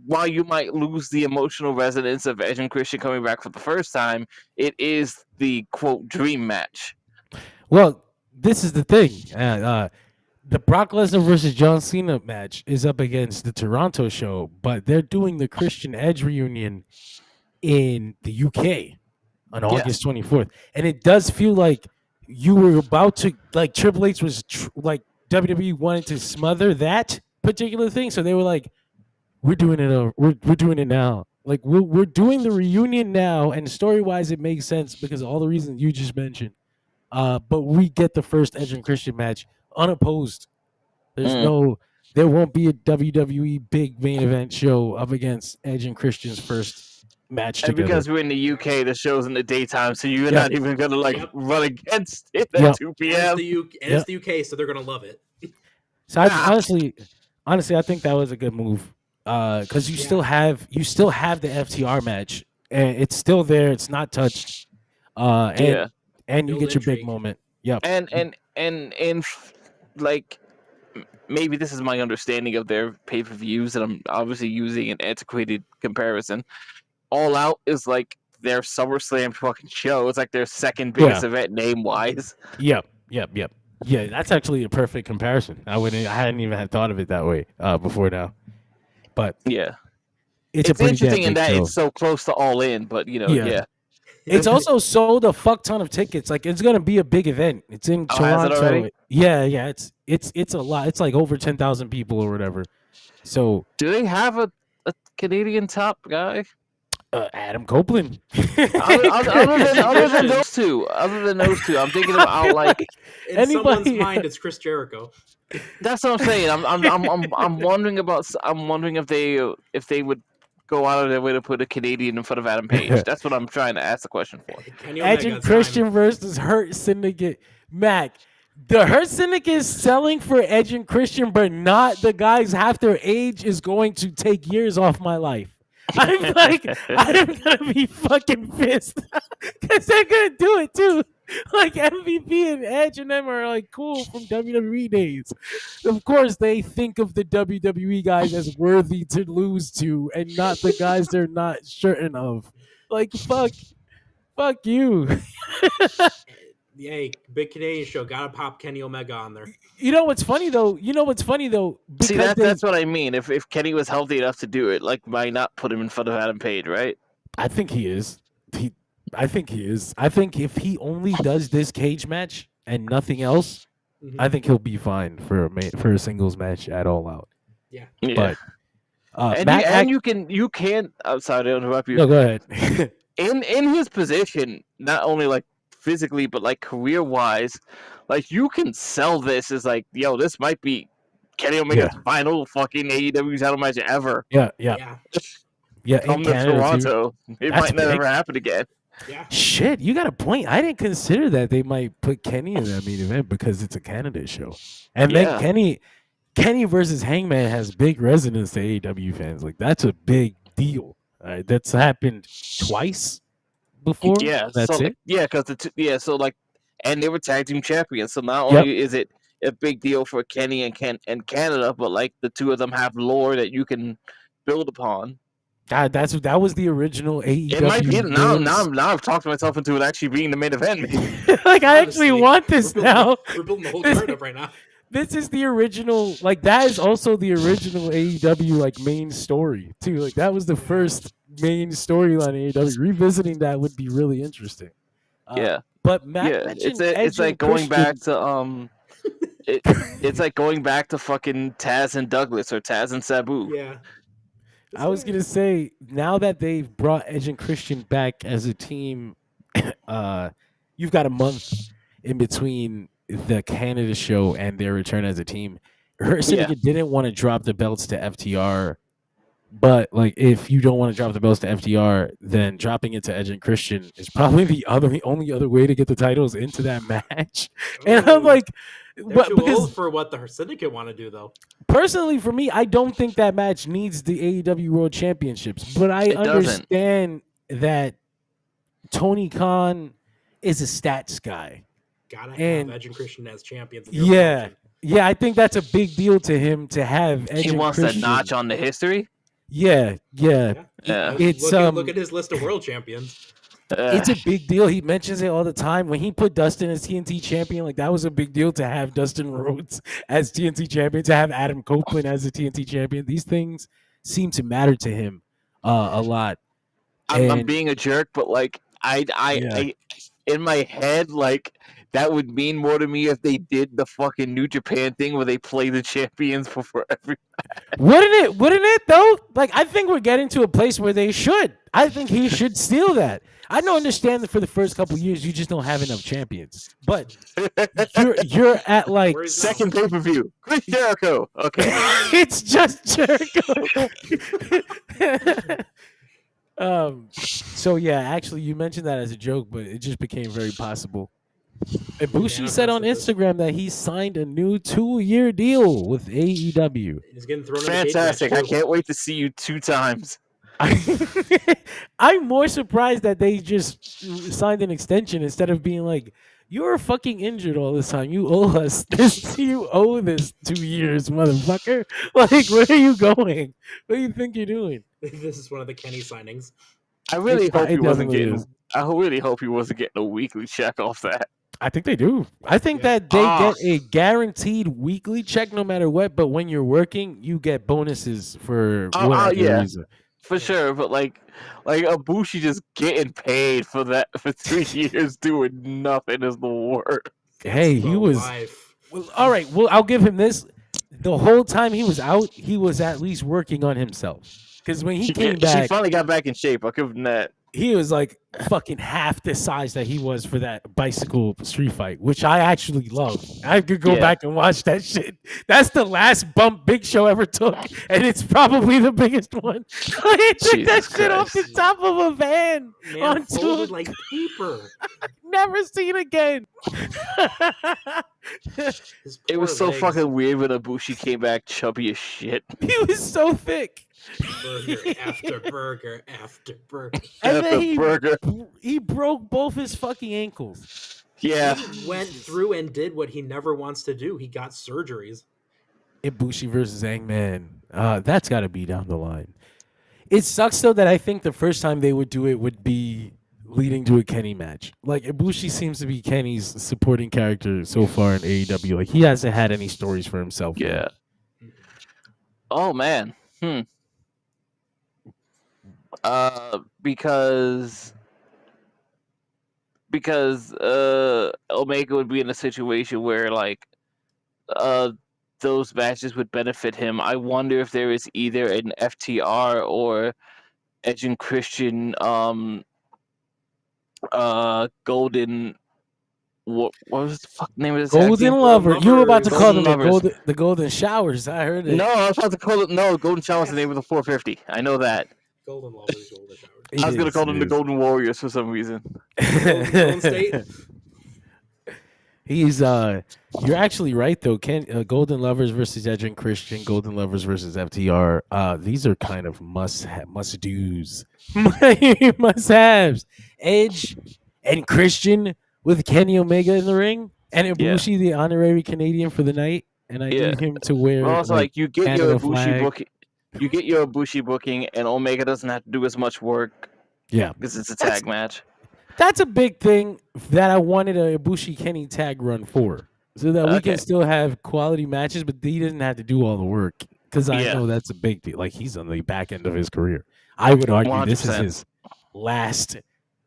while you might lose the emotional resonance of Edge and Christian coming back for the first time, it is the quote dream match. Well, this is the thing. The Brock Lesnar versus John Cena match is up against the Toronto show, but they're doing the Christian Edge reunion in the UK on August 24th. And it does feel like you were about to, like, Triple H was, WWE wanted to smother that particular thing. So they were like, we're doing it. We're doing it now. Like, we're doing the reunion now. And story-wise, it makes sense because of all the reasons you just mentioned. But we get the first Edge and Christian match unopposed. There won't be a WWE big main event show up against Edge and Christian's first match And together. because we're in the UK, the show's in the daytime, so you're not even gonna run against it at Yep. 2 p.m. It's the UK, so they're gonna love it. So honestly, I think that was a good move. Because you still have the FTR match, and it's still there. It's not touched. And you Build get your big intrigue. moment. Yep. And like, maybe this is my understanding of their pay-per-views, and I'm obviously using an antiquated comparison. All Out is like their SummerSlam fucking show. It's like their second biggest event name-wise. Yep. Yeah, that's actually a perfect comparison. I hadn't even had thought of it that way before now. But yeah, it's a interesting pretty in that show. it's so close to All In, but It's also sold a fuck ton of tickets. Like, it's gonna be a big event. It's in Toronto. Has it already? Yeah. It's a lot. It's like over 10,000 people or whatever. So do they have a Canadian top guy? Adam Copeland. other than those two, I'm thinking about like In someone's mind, it's Chris Jericho. That's what I'm saying. I'm wondering if they would go out of their way to put a Canadian in front of Adam Page. That's what I'm trying to ask the question for. Edge and Christian versus Hurt Syndicate. Mac, the Hurt Syndicate is selling for Edge and Christian, but not the guys half their age is going to take years off my life. I'm gonna be fucking pissed because they're gonna do it too. Like, MVP and Edge and them are like cool from WWE days. Of course, they think of the WWE guys as worthy to lose to, and not the guys they're not certain of. Like, fuck you. Yay, big Canadian show. Gotta pop Kenny Omega on there. You know what's funny though? See, that's what I mean. If Kenny was healthy enough to do it, like, why not put him in front of Adam Page, right? I think he is. I think he is. I think if he only does this cage match and nothing else, I think he'll be fine for a singles match at All Out. Yeah. But you can. I'm sorry to interrupt you. No, go ahead. in his position, not only like physically, but like career wise, like, you can sell this as like, yo, this might be Kenny Omega's final fucking AEW title match ever. Yeah. Come to Toronto. It might never happen again. Yeah. Shit, you got a point. I didn't consider that they might put Kenny in that main event because it's a Canada show, and then Kenny versus Hangman has big resonance to AEW fans. Like, that's a big deal. That's happened twice before. Yeah, that's it. Yeah, because and they were tag team champions. So not only is it a big deal for Kenny and Canada, but like, the two of them have lore that you can build upon. God, that was the original AEW. It might be now. I've talked myself into it actually being the main event. Like, I actually want this now. We're building the whole card up right now. This is the original. Like, that is also the original AEW like main story too. Like, that was the first main storyline in AEW. Revisiting that would be really interesting. But Matt, it's like going back to it's like going back to fucking Taz and Douglas or Taz and Sabu. Yeah. I was gonna say, now that they've brought Edge and Christian back as a team, you've got a month in between the Canada show and their return as a team. Hurt Syndicate didn't want to drop the belts to FTR, but like, if you don't want to drop the belts to FTR, then dropping it to Edge and Christian is probably the only other way to get the titles into that match. And I'm like, they're too old for what the Syndicate want to do, though. Personally, for me, I don't think that match needs the AEW World Championships, but I understand that Tony Khan is a stats guy. Gotta have And Edge and Christian as champions. In your yeah, promotion. yeah, I think that's a big deal to him to have Edge He and wants Christian. that notch on the history. Yeah. Yeah. It's look at his list of world champions. it's a big deal. He mentions it all the time. When he put Dustin as TNT champion, like that was a big deal to have Dustin Rhodes as TNT champion, to have Adam Copeland as the TNT champion. These things seem to matter to him a lot. I'm And- being a jerk, but like I in my head, like that would mean more to me if they did the fucking New Japan thing where they play the champions before every. Wouldn't it though? Like I think we're getting to a place where they should. I think he should steal that. I don't understand that for the first couple years you just don't have enough champions. But you're at like Where's Second pay-per-view, Chris Jericho. Okay. it's just Jericho. So yeah, actually you mentioned that as a joke, but it just became very possible. Ibushi said on Instagram that he signed a new 2-year deal with AEW. He's getting thrown in the cage Fantastic. match, I too. can't wait to see you 2 times. I'm more surprised that they just signed an extension instead of being like, you were fucking injured all this time. You owe us this. You owe this 2 years, motherfucker. Like, where are you going? What do you think you're doing? This is one of the Kenny signings. I really hope he it wasn't definitely getting. is. I really hope he wasn't getting a weekly check off that. I think they do. I think Yeah. that they get a guaranteed weekly check no matter what. But when you're working, you get bonuses for whatever yeah. reason. For sure, but like Ibushi just getting paid for that for 3 years doing nothing is the worst. Hey, he The was. life. Well, all right. Well, I'll give him this. The whole time he was out, he was at least working on himself. Because when he came She back, finally got back in shape. I'll give him that. he was like fucking half the size that he was for that bicycle street fight, which I actually love. I could go Yeah. back and watch that shit. That's the last bump Big Show ever took, and it's probably the biggest one. He took that Jesus shit off the Christ. top of a van. Man, On folded tour. like paper. Never seen again. His It was poor so legs. fucking weird when Ibushi came back chubby as shit. He was so thick. Burger after burger after burger. And After then burger. he broke both his fucking ankles. Yeah. He went through and did what he never wants to do. He got surgeries. Ibushi versus Hangman. That's got to be down the line. It sucks though that I think the first time they would do it would be leading to a Kenny match. Like Ibushi seems to be Kenny's supporting character so far in AEW. Like he hasn't had any stories for himself. Yeah. Oh man. Because Omega would be in a situation where like those matches would benefit him. I wonder if there is either an FTR or Edge and Christian golden what was the fuck name of this tag Golden team? Lover. You were about to call them Golden Lovers. the Golden Showers. I heard it. No, I was about to call it Golden Shower is the name of the 450. I know that. Golden Lovers, Golden Showers. I was gonna call them the Golden Warriors for some reason. Golden State. He's you're actually right though. Golden Lovers versus Edge and Christian, Golden Lovers versus FTR. These are kind of must do's, must haves. Edge and Christian with Kenny Omega in the ring, and Ibushi the honorary Canadian for the night. And I need him to wear. Well, it's like you get Canada your Ibushi flag. booking, you get your Ibushi booking, and Omega doesn't have to do as much work Yeah, because it's a tag match. that's a big thing that I wanted a Ibushi Kenny tag run for, so that we can Okay. still have quality matches, but he doesn't have to do all the work. Because I Yeah. know that's a big deal. Like he's on the back end of his career. I would argue this is 100%. his last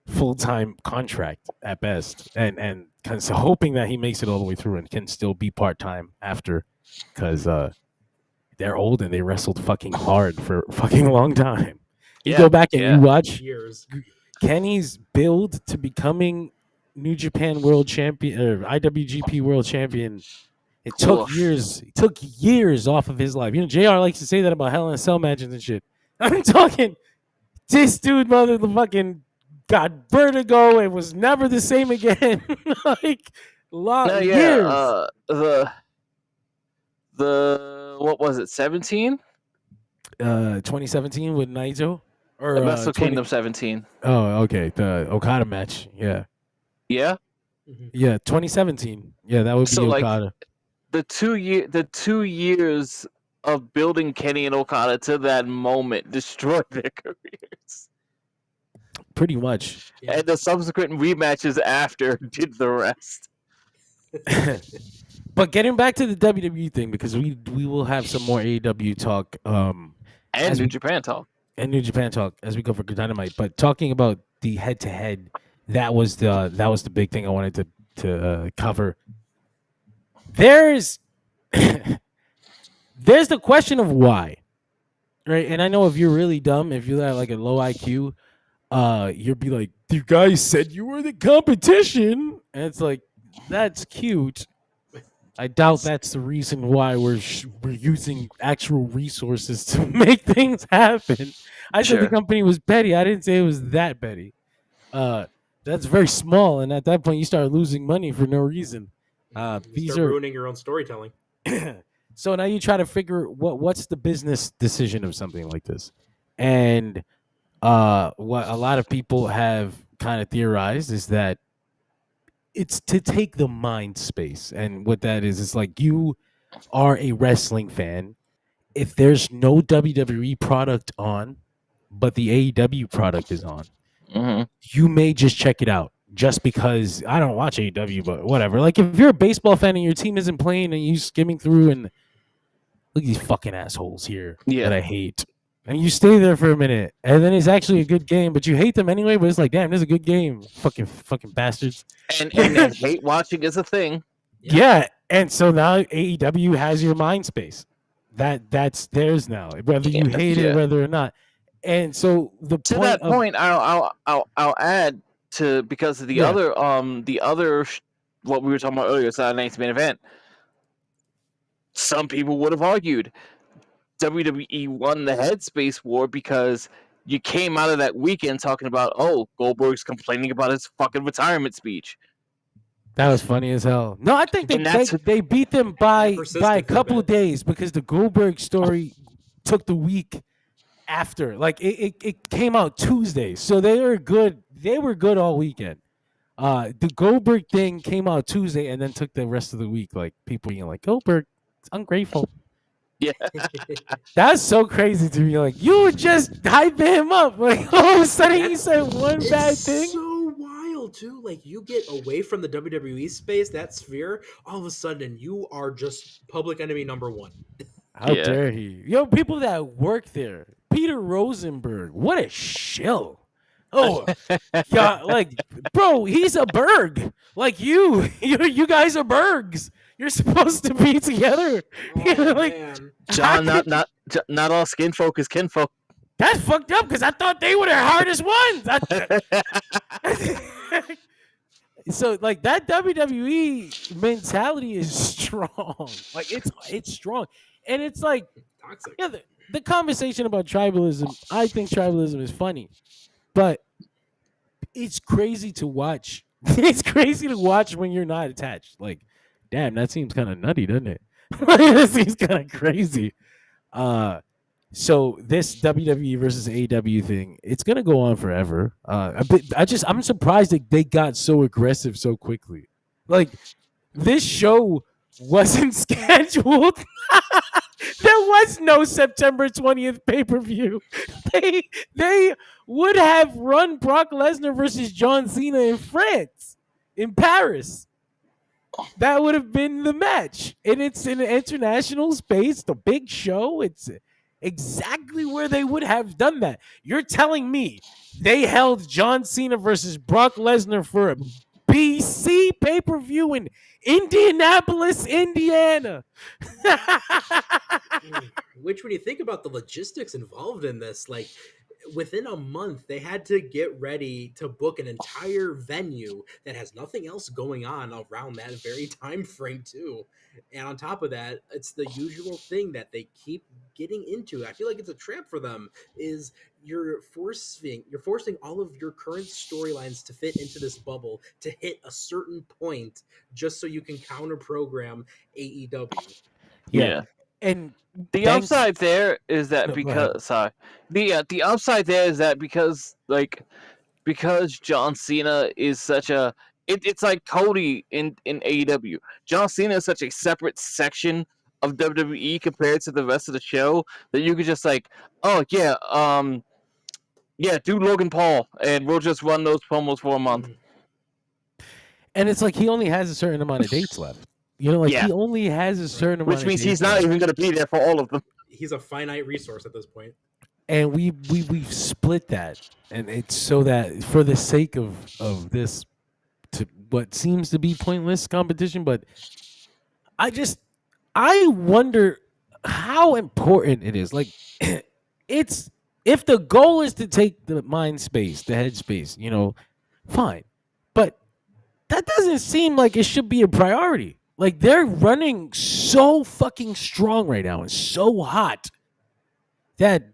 full-time contract at best, and so hoping that he makes it all the way through and can still be part-time after, because they're old and they wrestled fucking hard for a fucking long time. You Yeah, go back and you watch Years. Kenny's build to becoming New Japan World Champion or IWGP World Champion. It took Oof. years. It took years off of his life. You know, JR likes to say that about Hell in a Cell matches and shit. I'm talking. This dude, motherfucking, got vertigo and was never the same again. Like No, years. The what was it? 17? 2017 with Naito. or Wrestle 20. Kingdom 17. Oh, okay, the Okada match. Yeah, Yeah. Mhm. yeah, 2017. Yeah, that would be So like Okada. the 2 years of building Kenny and Okada to that moment destroyed their careers, Pretty much. Yeah. and the subsequent rematches after did the rest. But getting back to the WWE thing, because we will have some more AEW talk And as New we Japan talk. and New Japan talk as we go for Dynamite. But talking about the head to head, that was the big thing I wanted to cover. There's there's the question of why, right? And I know if you're really dumb, if you have like a low IQ, you'll be like, "You guys said you were the competition," and it's like, that's cute. I doubt that's the reason why we're using actual resources to make things happen. I said the Sure. company was petty. I didn't say it was that petty. Uh, that's very small, and at that point, you start losing money for no reason. You These start are ruining your own storytelling. so now you try to figure what's the business decision of something like this, and what a lot of people have kind of theorized is that it's to take the mind space, and what that is like you are a wrestling fan. If there's no WWE product on, but the AEW product is on, Hmm. you may just check it out just because I don't watch AEW, but whatever. Like if you're a baseball fan and your team isn't playing and you skimming through and look at these fucking assholes here that Yeah. I hate. And you stay there for a minute, and then it's actually a good game, but you hate them anyway. But it's like, damn, this is a good game, fucking bastards. And hate watching is a thing. Yeah, and so now AEW has your mind space. That's theirs now, whether you hate it, Yeah. whether or not. And so the To point that of point, I'll add to, because of the Yeah. other what we were talking about earlier, Saturday Night's Main Event. Some people would have argued WWE won the headspace war because you came out of that weekend talking about, oh, Goldberg's complaining about his fucking retirement speech. that was funny as hell. No, I think And that's they beat them by persisted a for a couple of bit. days because the Goldberg story took the week after. Like it came out Tuesday, so they were good. They were good all weekend. The Goldberg thing came out Tuesday and then took the rest of the week. Like people being like, Goldberg, it's ungrateful. yeah. That's so crazy to me. Like you were just hyping him up. Like all of a sudden he said one bad It's thing. so wild too. Like you get away from the WWE space, that sphere, all of a sudden you are just public enemy number one. How Yeah. dare he? Yo, people that work there. Peter Rosenberg. What a shill. Oh, yeah, like, bro, he's a Berg. Like you guys are Bergs. You're supposed to be together. Oh, Like, man. John, I not all skin folk is kinfolk. that's fucked up because I thought they were the hardest ones. So like that WWE mentality is strong. Like it's strong, and it's like Toxic. yeah, the conversation about tribalism. I think tribalism is funny, but it's crazy to watch. It's crazy to watch when you're not attached. Like, damn, that seems kind of nutty, doesn't it? That seems kind of crazy. So this WWE versus AEW thing, it's gonna go on forever. I'm surprised that they got so aggressive so quickly. Like this show wasn't scheduled. There was no September 20th pay-per-view. They would have run Brock Lesnar versus John Cena in France, in Paris. That would have been the match. And it's in an international space, the big show. It's exactly where they would have done that. You're telling me they held John Cena versus Brock Lesnar for a BC pay-per-view in Indianapolis, Indiana. Which, when you think about the logistics involved in this, like within a month, they had to get ready to book an entire venue that has nothing else going on around that very time frame too. And on top of that, it's the usual thing that they keep getting into. I feel like it's a trap for them. Is you're forcing all of your current storylines to fit into this bubble to hit a certain point just so you can counter program AEW. Yeah. Yeah. And The Banks, upside there is that no, go ahead. the upside there is that because John Cena is such a it's like Cody in AEW. John Cena is such a separate section of WWE compared to the rest of the show that you could just like, oh yeah, do Logan Paul and we'll just run those promos for a month. And it's like he only has a certain amount of dates left. You know, like Yeah. he only has a certain amount Which of means dates he's not left. even going to be there for all of them. He's a finite resource at this point. And we've split that, and it's so that for the sake of this, to what seems to be pointless competition, but I wonder how important it is. Like, it's if the goal is to take the mind space, the head space, you know, fine, but that doesn't seem like it should be a priority. Like, they're running so fucking strong right now and so hot that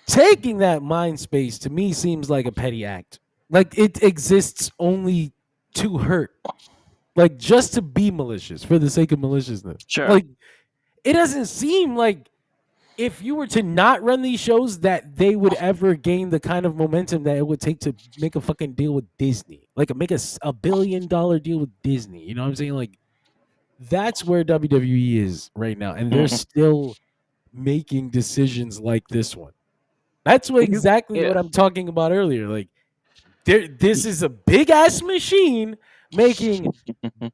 taking that mind space to me seems like a petty act. Like, it exists only to hurt. Like, just to be malicious for the sake of maliciousness. Sure. Like, it doesn't seem like if you were to not run these shows that they would ever gain the kind of momentum that it would take to make a fucking deal with Disney. Like, make a $1 billion deal with Disney. You know what I'm saying? Like, that's where WWE is right now. And they're still making decisions like this one. That's exactly what I'm talking about earlier. Like, this is a big ass machine making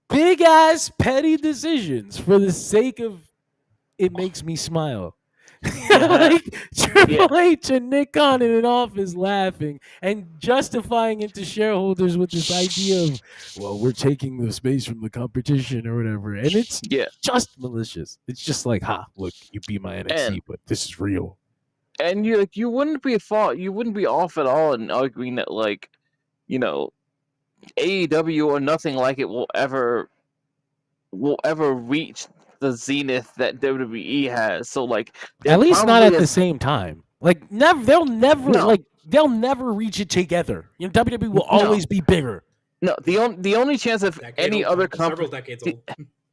big ass petty decisions for the sake of it makes me smile. Like Triple H and Nick Khan in an office laughing and justifying it to shareholders with this idea of, well, we're taking the space from the competition or whatever. And it's just malicious. It's just like, look, you be my NXT, but this is real. And you wouldn't be off at all in arguing that, like, you know, AEW or nothing like it will ever reach the zenith that WWE has. So, like, at least not at the same time. Like, they'll never reach it together. You know, WWE will always be bigger. No, the only chance of any other company, several decades old.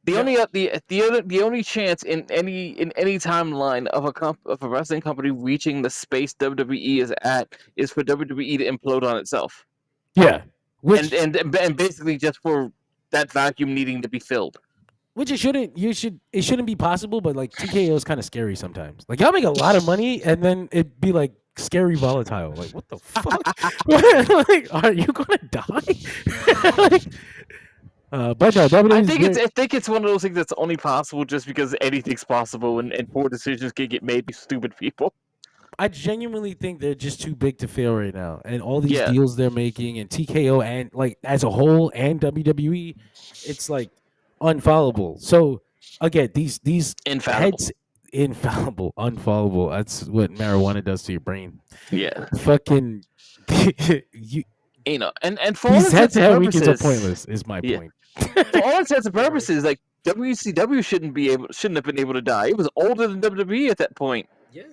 The only chance in any timeline of a wrestling company reaching the space WWE is for WWE to implode on itself. Yeah, and basically just for that vacuum needing to be filled. Which it shouldn't be possible, but like TKO is kind of scary sometimes. Like, y'all make a lot of money and then it'd be like scary volatile. Like, what the fuck? Like, are you gonna die? Like, but no, I think it's one of those things that's only possible just because anything's possible and poor decisions can get made by stupid people. I genuinely think they're just too big to fail right now, and all these deals they're making, and TKO and like as a whole, and WWE, it's like unfollowable. So again, these infallible, unfollowable. That's what marijuana does to your brain. Yeah, fucking you know, and for these all head-to-head weekends are pointless. Is my point. For all intents and purposes, like WCW shouldn't have been able to die. It was older than WWE at that point. Yeah.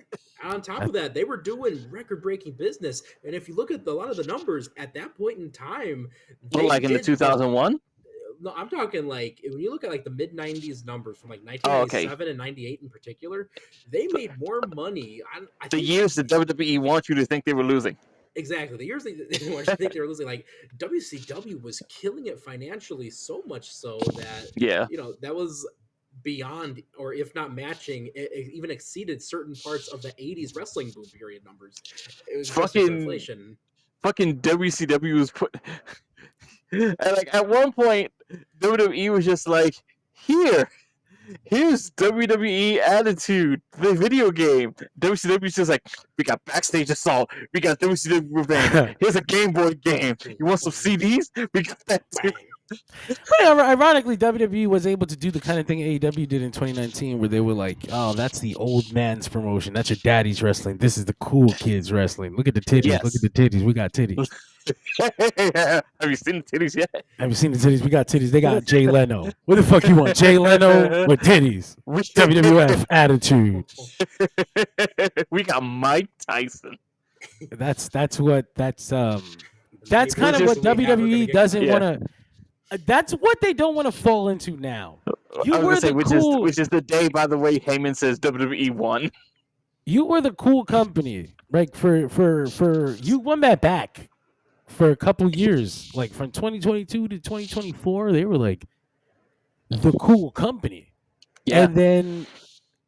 On top of that, they were doing record-breaking business, and if you look at a lot of the numbers at that point in time, like in the 2001. No, I'm talking like when you look at like the mid '90s numbers from like 1997 and '98 in particular, they made more money. I think, the years that WWE wants you to think they were losing. Exactly. The years they want you to think they were losing, like WCW was killing it financially so much so that you know that was beyond, or if not matching, it even exceeded certain parts of the 80s wrestling boom period numbers. It was fucking inflation. Fucking WCW was put and like at one point WWE was just like, here's WWE Attitude, the video game. WCW's just like, we got Backstage Assault, we got WCW Revenge, here's a Game Boy game. You want some CDs? We got that too. But ironically, WWE was able to do the kind of thing AEW did in 2019, where they were like, "Oh, that's the old man's promotion. That's your daddy's wrestling. This is the cool kids wrestling. Look at the titties. Look at the titties. We got titties. Have you seen the titties yet? Have you seen the titties? We got titties. They got Jay Leno. What the fuck you want? Jay Leno with titties? WWF Attitude. We got Mike Tyson. That's kind of what WWE doesn't want to. That's what they don't want to fall into now. You I was were gonna say, the cool. which is the day, by the way, Heyman says WWE won. You were the cool company, like for you won that back for a couple years, like from 2022 to 2024. They were like the cool company, Yeah, and then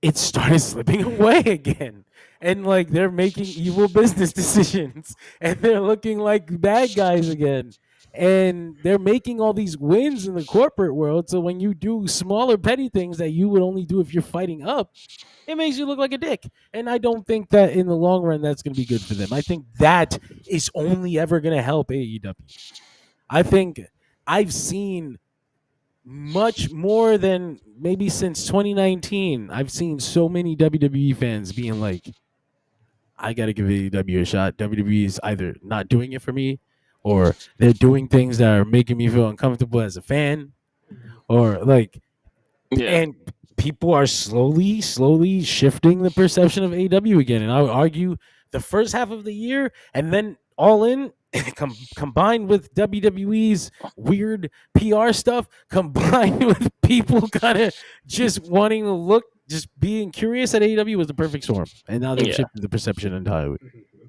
it started slipping away again. And like they're making evil business decisions and they're looking like bad guys again. And they're making all these wins in the corporate world. So when you do smaller petty things that you would only do if you're fighting up, it makes you look like a dick. And I don't think that in the long run that's going to be good for them. I think that is only ever going to help AEW. I think I've seen much more than maybe since 2019. I've seen so many WWE fans being like, I got to give AEW a shot. WWE is either not doing it for me or they're doing things that are making me feel uncomfortable as a fan or like, yeah, and people are slowly shifting the perception of AEW again. And I would argue the first half of the year and then All In combined with WWE's weird PR stuff, combined with people kind of just wanting to look, just being curious at AEW was the perfect storm. And now they've Yeah. shifted the perception entirely.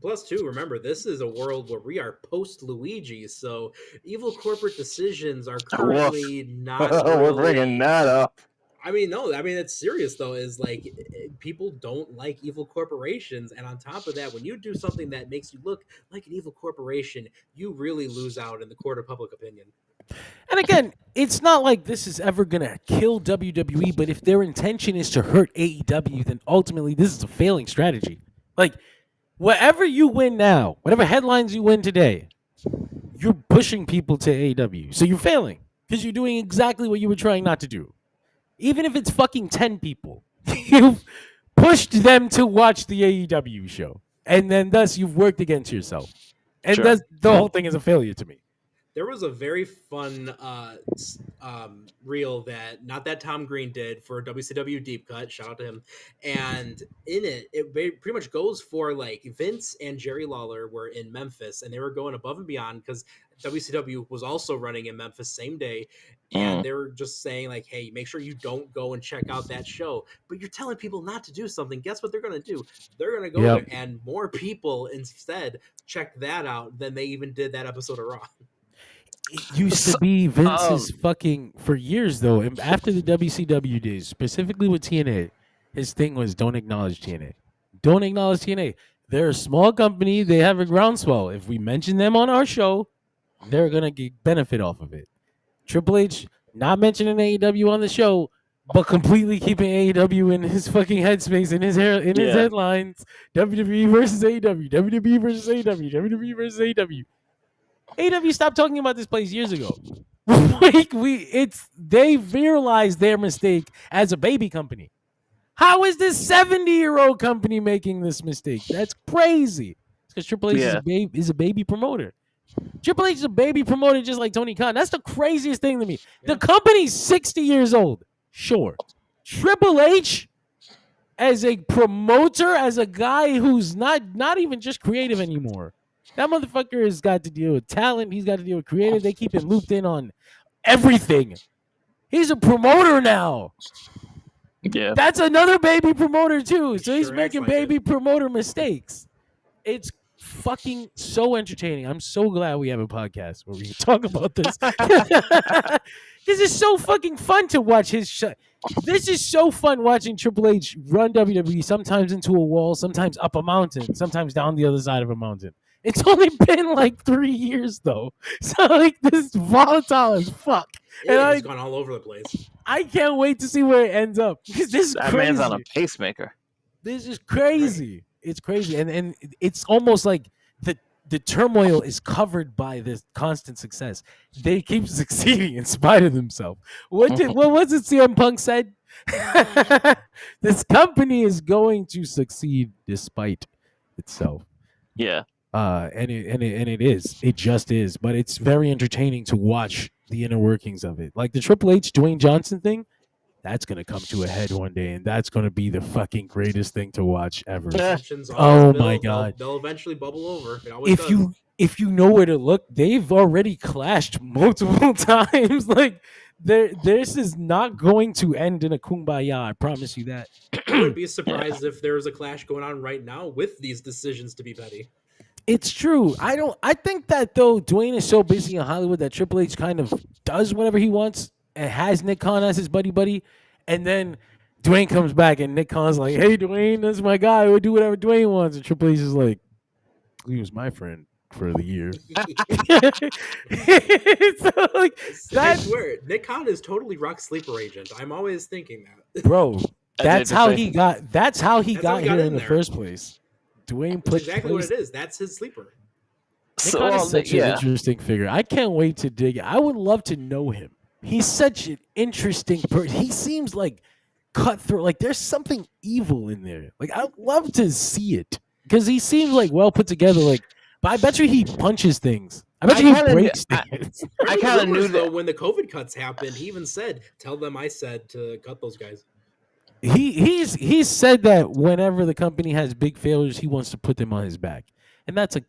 Plus, too, remember, this is a world where we are post Luigi, so evil corporate decisions are currently not. We're bringing that up. I mean, no, I mean, it's serious, though, is like people don't like evil corporations. And on top of that, when you do something that makes you look like an evil corporation, you really lose out in the court of public opinion. And again, it's not like this is ever going to kill WWE, but if their intention is to hurt AEW, then ultimately this is a failing strategy. Like, whatever you win now, whatever headlines you win today, you're pushing people to AEW. So you're failing because you're doing exactly what you were trying not to do. Even if it's fucking 10 people, you've pushed them to watch the AEW show. And then thus you've worked against yourself. And Sure. that's the whole thing is a failure to me. There was a very fun reel that Tom Green did for WCW Deep Cut. Shout out to him. And in it pretty much goes for like Vince and Jerry Lawler were in Memphis, and they were going above and beyond because WCW was also running in Memphis same day. And they were just saying like, hey, make sure you don't go and check out that show. But you're telling people not to do something. Guess what they're going to do? They're going to go there, and more people instead checked that out than they even did that episode of Raw. It used to be Vince's fucking for years though. And after the WCW days, specifically with TNA, his thing was don't acknowledge TNA. Don't acknowledge TNA. They're a small company. They have a groundswell. If we mention them on our show, they're gonna get benefit off of it. Triple H not mentioning AEW on the show, but completely keeping AEW in his fucking headspace, in his his headlines. WWE versus AEW. WWE versus AEW. WWE versus AEW. AEW stopped talking about this place years ago. They realized their mistake as a baby company. How is this 70-year-old company making this mistake? That's crazy. It's because Triple H is a baby promoter. Triple H is a baby promoter just like Tony Khan. That's the craziest thing to me. Yeah. The company's 60 years old. Sure. Triple H as a promoter, as a guy who's not even just creative anymore. That motherfucker has got to deal with talent. He's got to deal with creative. They keep him looped in on everything. He's a promoter now. Yeah. That's another baby promoter too. So he's making baby promoter mistakes. It's fucking so entertaining. I'm so glad we have a podcast where we can talk about this. This is so fucking fun to watch This is so fun watching Triple H run WWE, sometimes into a wall, sometimes up a mountain, sometimes down the other side of a mountain. It's only been like 3 years though, so like this is volatile as fuck. Yeah, and it's gone all over the place. I can't wait to see where it ends up because this is crazy. Man's on a pacemaker. This is crazy. Right. It's crazy, and it's almost like the turmoil is covered by this constant success. They keep succeeding in spite of themselves. What was it CM Punk said? This company is going to succeed despite itself. Yeah. And it is. It just is. But it's very entertaining to watch the inner workings of it. Like the Triple H Dwayne Johnson thing, that's gonna come to a head one day, and that's gonna be the fucking greatest thing to watch ever. Oh my god! They'll eventually bubble over. If you know where to look, they've already clashed multiple times. Like This is not going to end in a kumbaya. I promise you that. I wouldn't be surprised if there was a clash going on right now with these decisions to be petty. It's true. I think that though Dwayne is so busy in Hollywood that Triple H kind of does whatever he wants and has Nick Khan as his buddy, and then Dwayne comes back and Nick Khan's like, "Hey, Dwayne, that's my guy. We'll do whatever Dwayne wants." And Triple H is like, "He was my friend for the year." So, like, I swear, Nick Khan is totally Rock's sleeper agent. I'm always thinking that. bro, that's how he got. That's how he That's how got he got here in in the there. first place. Dwayne That's put exactly what it is. That's his sleeper. Nick Khan is such an interesting figure. I can't wait to dig it. I would love to know him. He's such an interesting person. He seems like cutthroat. Like there's something evil in there. Like I'd love to see it because he seems like well put together. Like, but I bet you he punches things. I bet you he breaks things. I kind of knew though when the COVID cuts happened. He even said, "Tell them I said to cut those guys." He's said that whenever the company has big failures, he wants to put them on his back, and that's a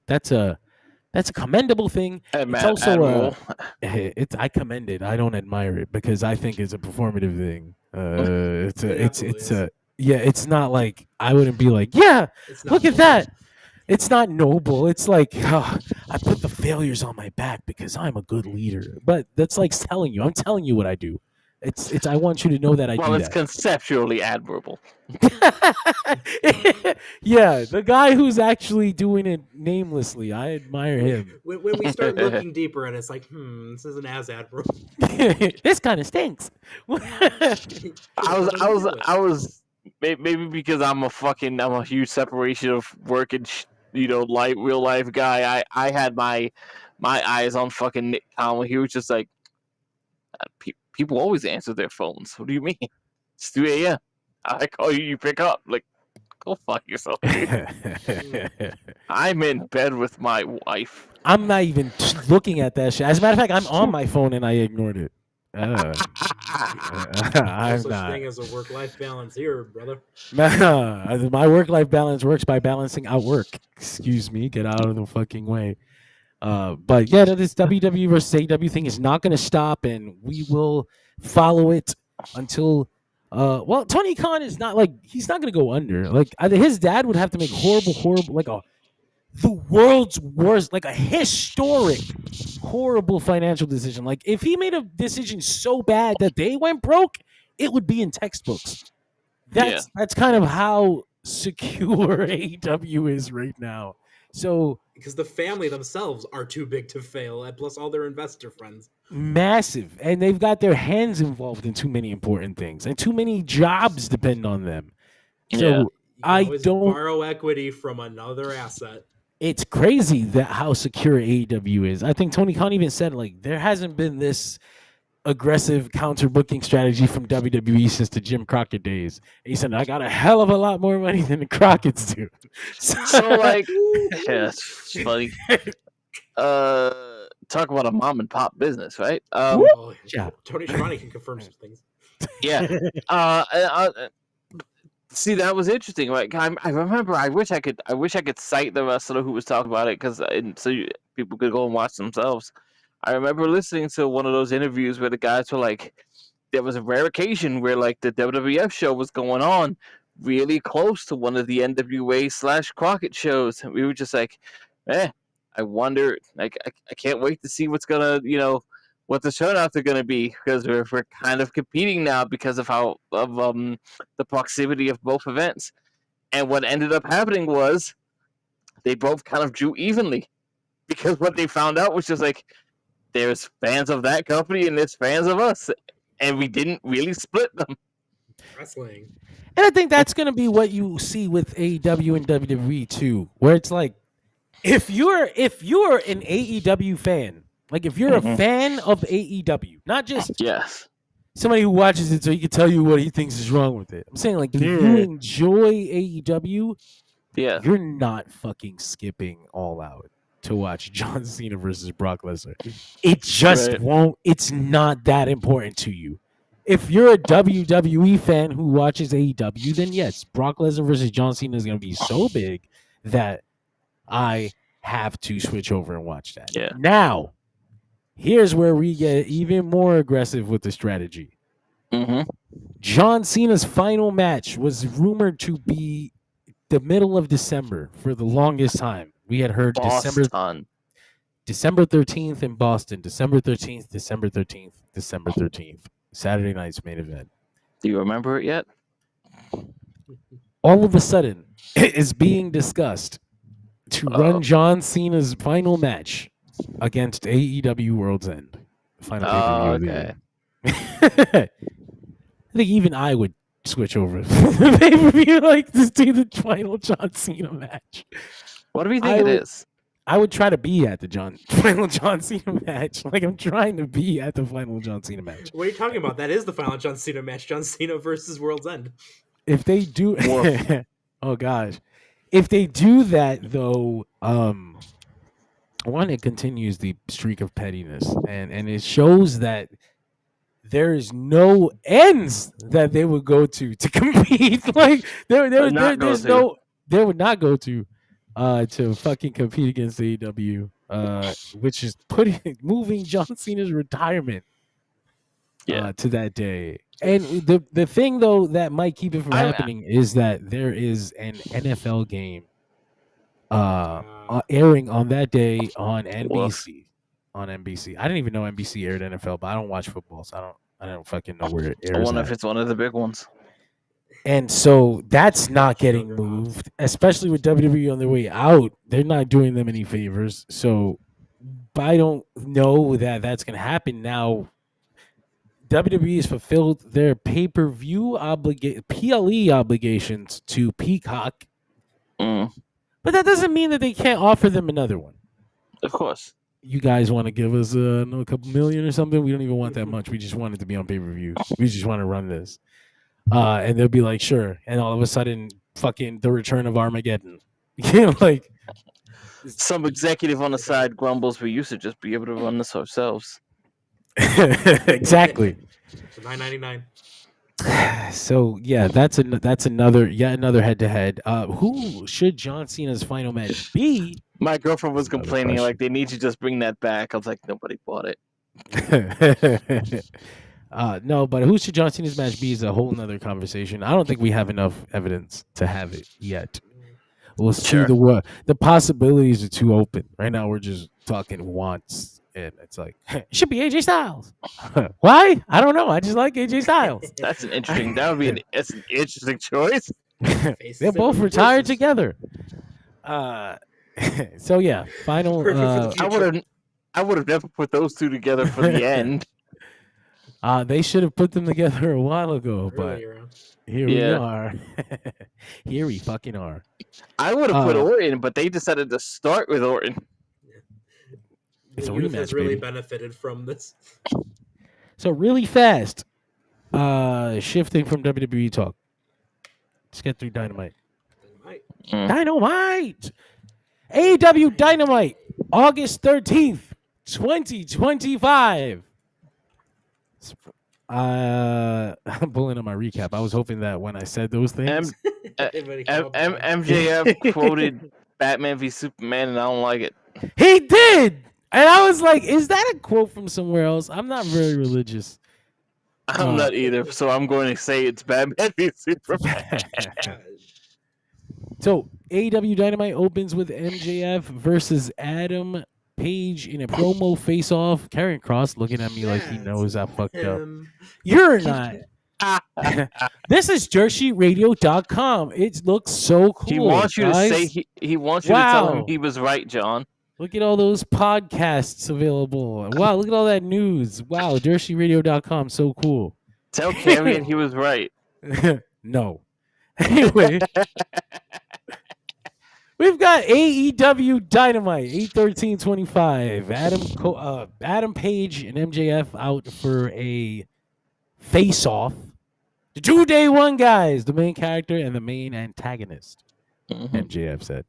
commendable thing. It's also I commend it. I don't admire it because I think it's a performative thing. It's not like I wouldn't be like, yeah, look at that. It's not noble. It's like I put the failures on my back because I'm a good leader. But that's like I'm telling you what I do. It's I want you to know that I do that. Well, it's conceptually admirable. Yeah, the guy who's actually doing it namelessly, I admire him. When we start looking deeper, and it's like, this isn't as admirable. This kind of stinks. I was maybe because I'm a huge separation of work and real life guy. I had my eyes on fucking Nick Khan. He was just like, people always answer their phones. What do you mean? It's 2 a.m. I call you, you pick up. Like, go fuck yourself. I'm in bed with my wife. I'm not even looking at that shit. As a matter of fact, I'm on my phone and I ignored it. No I'm such not. thing as a work-life balance here, brother. My work-life balance works by balancing out work. Excuse me, get out of the fucking way. But yeah, this WWE versus AEW thing is not going to stop, and we will follow it until. Tony Khan is not he's not going to go under. Like his dad would have to make horrible, the world's worst, like a historic, horrible financial decision. Like if he made a decision so bad that they went broke, it would be in textbooks. That's kind of how secure AEW is right now. So because the family themselves are too big to fail, and plus all their investor friends. Massive, and they've got their hands involved in too many important things, and too many jobs depend on them. So I don't borrow equity from another asset. It's crazy that how secure AEW is. I think Tony Khan even said there hasn't been this aggressive counter booking strategy from WWE since the Jim Crockett days. And he said, I got a hell of a lot more money than the Crockett's do. So it's funny. Talk about a mom and pop business, right? Tony Schiavone can confirm some things. Yeah. See, that was interesting. Like I remember, I wish I could cite the wrestler who was talking about it people could go and watch themselves. I remember listening to one of those interviews where the guys were like, there was a rare occasion where the WWF show was going on really close to one of the NWA/Crockett shows, and we were just like, I wonder, I can't wait to see what's gonna, what the turnouts are going to be, because we're kind of competing now because of the proximity of both events. And what ended up happening was they both kind of drew evenly, because what they found out was just there's fans of that company and there's fans of us, and we didn't really split them. Wrestling. And I think that's going to be what you see with AEW and WWE too, where it's if you're an AEW fan, if you're a fan of AEW, not just somebody who watches it so he can tell you what he thinks is wrong with it. I'm saying if you enjoy AEW, you're not fucking skipping All Out to watch John Cena versus Brock Lesnar. It just won't. It's not that important to you. If you're a WWE fan who watches AEW, then yes, Brock Lesnar versus John Cena is going to be so big that I have to switch over and watch that. Yeah. Now, Here's where we get even more aggressive with the strategy. Mm-hmm. John Cena's final match was rumored to be the middle of December for the longest time. We had heard Boston. December 13th in Boston, December 13th, December 13th, December 13th. Saturday night's main event. Do you remember it yet? All of a sudden, it is being discussed to run John Cena's final match against AEW World's End. Final pay-per-view of the year. I think even I would switch over the pay-per-view like to see the final John Cena match. What do we think it is? I would try to be at the final John Cena match. Like, I'm trying to be at the final John Cena match. What are you talking about? That is the final John Cena match. John Cena versus World's End. If they do, oh gosh, if they do that though, one, it continues the streak of pettiness, and it shows that there is no ends that they would go to compete. Like they would not go to fucking compete against AEW, which is moving John Cena's retirement to that day. And the thing though that might keep it from happening is that there is an NFL game airing on that day on NBC. On NBC. I didn't even know NBC aired NFL, but I don't watch football, so I don't fucking know where it airs. I wonder if it's one of the big ones. And so that's not getting moved, especially with WWE on their way out. They're not doing them any favors. So I don't know that that's going to happen now. WWE has fulfilled their pay-per-view PLE obligations to Peacock. But that doesn't mean that they can't offer them another one. Of course. You guys want to give us a couple million or something? We don't even want that much. We just want it to be on pay-per-view. We just want to run this. And they'll be like, sure. And all of a sudden, fucking the return of Armageddon. Like some executive on the side grumbles, we used to just be able to run this ourselves. Exactly. $9.99. So yeah, that's another head-to-head. Who should John Cena's final match be? My girlfriend was complaining like they need to just bring that back. I was like, nobody bought it. No, but who should John Cena's match be is a whole nother conversation. I don't think we have enough evidence to have it yet. We'll see the possibilities are too open. Right now we're just talking wants, and it's like it should be AJ Styles. Why? I don't know. I just like AJ Styles. That's an interesting. That would be an interesting choice. They're both retired together. So yeah, final. I would have never put those two together for the end. They should have put them together a while ago, but here we are. Here we fucking are. I would have put Orton, but they decided to start with Orton. It's a rematch. Has really benefited from this. So really fast, shifting from WWE talk. Let's get through Dynamite. Dynamite. AEW Dynamite, August 13th, 2025. I'm pulling up my recap. I was hoping that when I said those things, MJF quoted Batman v Superman, and I don't like it. He did, and I was like, "Is that a quote from somewhere else?" I'm not very religious. I'm not either, so I'm going to say it's Batman v Superman. So AEW Dynamite opens with MJF versus Adam Page in a promo face-off. Karrion Kross looking at me like he knows I fucked up. You're not. This is DirtSheetRadio.com. It looks so cool. He wants you guys. to say he wants you to tell him he was right, John. Look at all those podcasts available. Wow, look at all that news. Wow, DirtSheetRadio.com, so cool. Tell Karrion he was right. No. Anyway. We've got AEW Dynamite, 8/13/25. Adam Page and MJF out for a face-off. The 2-day one, guys. The main character and the main antagonist, MJF said.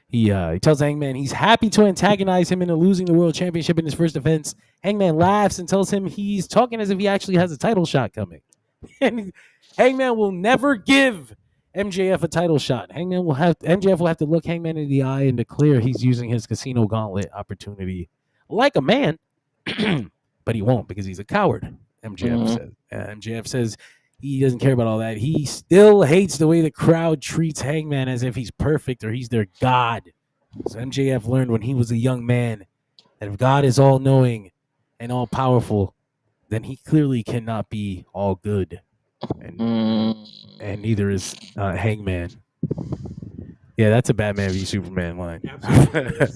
He tells Hangman he's happy to antagonize him into losing the World Championship in his first defense. Hangman laughs and tells him he's talking as if he actually has a title shot coming. And Hangman will never give MJF a title shot. MJF will have to look Hangman in the eye and declare he's using his casino gauntlet opportunity like a man but he won't because he's a coward. MJF says. MJF says he doesn't care about all that. He still hates the way the crowd treats Hangman as if he's perfect or he's their god. So MJF learned when he was a young man that if God is all knowing and all powerful, then he clearly cannot be all good. And neither is Hangman. Yeah, that's a Batman v Superman line. Absolutely.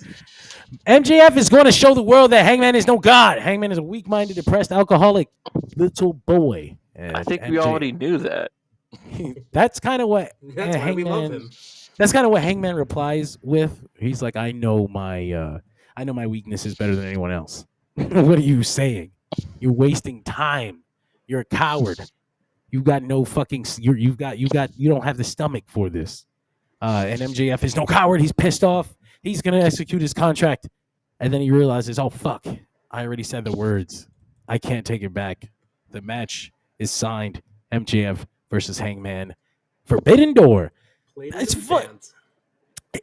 MJF is going to show the world that Hangman is no god. Hangman is a weak-minded, depressed, alcoholic little boy. And I think we already knew that. That's kind of what That's why we love him. That's kind of what Hangman replies with. He's like, I know my weaknesses better than anyone else. What are you saying? You're wasting time. You're a coward. You got no fucking. You don't have the stomach for this. And MJF is no coward. He's pissed off. He's gonna execute his contract, and then he realizes, oh fuck, I already said the words. I can't take it back. The match is signed. MJF versus Hangman. Forbidden Door. It's fun.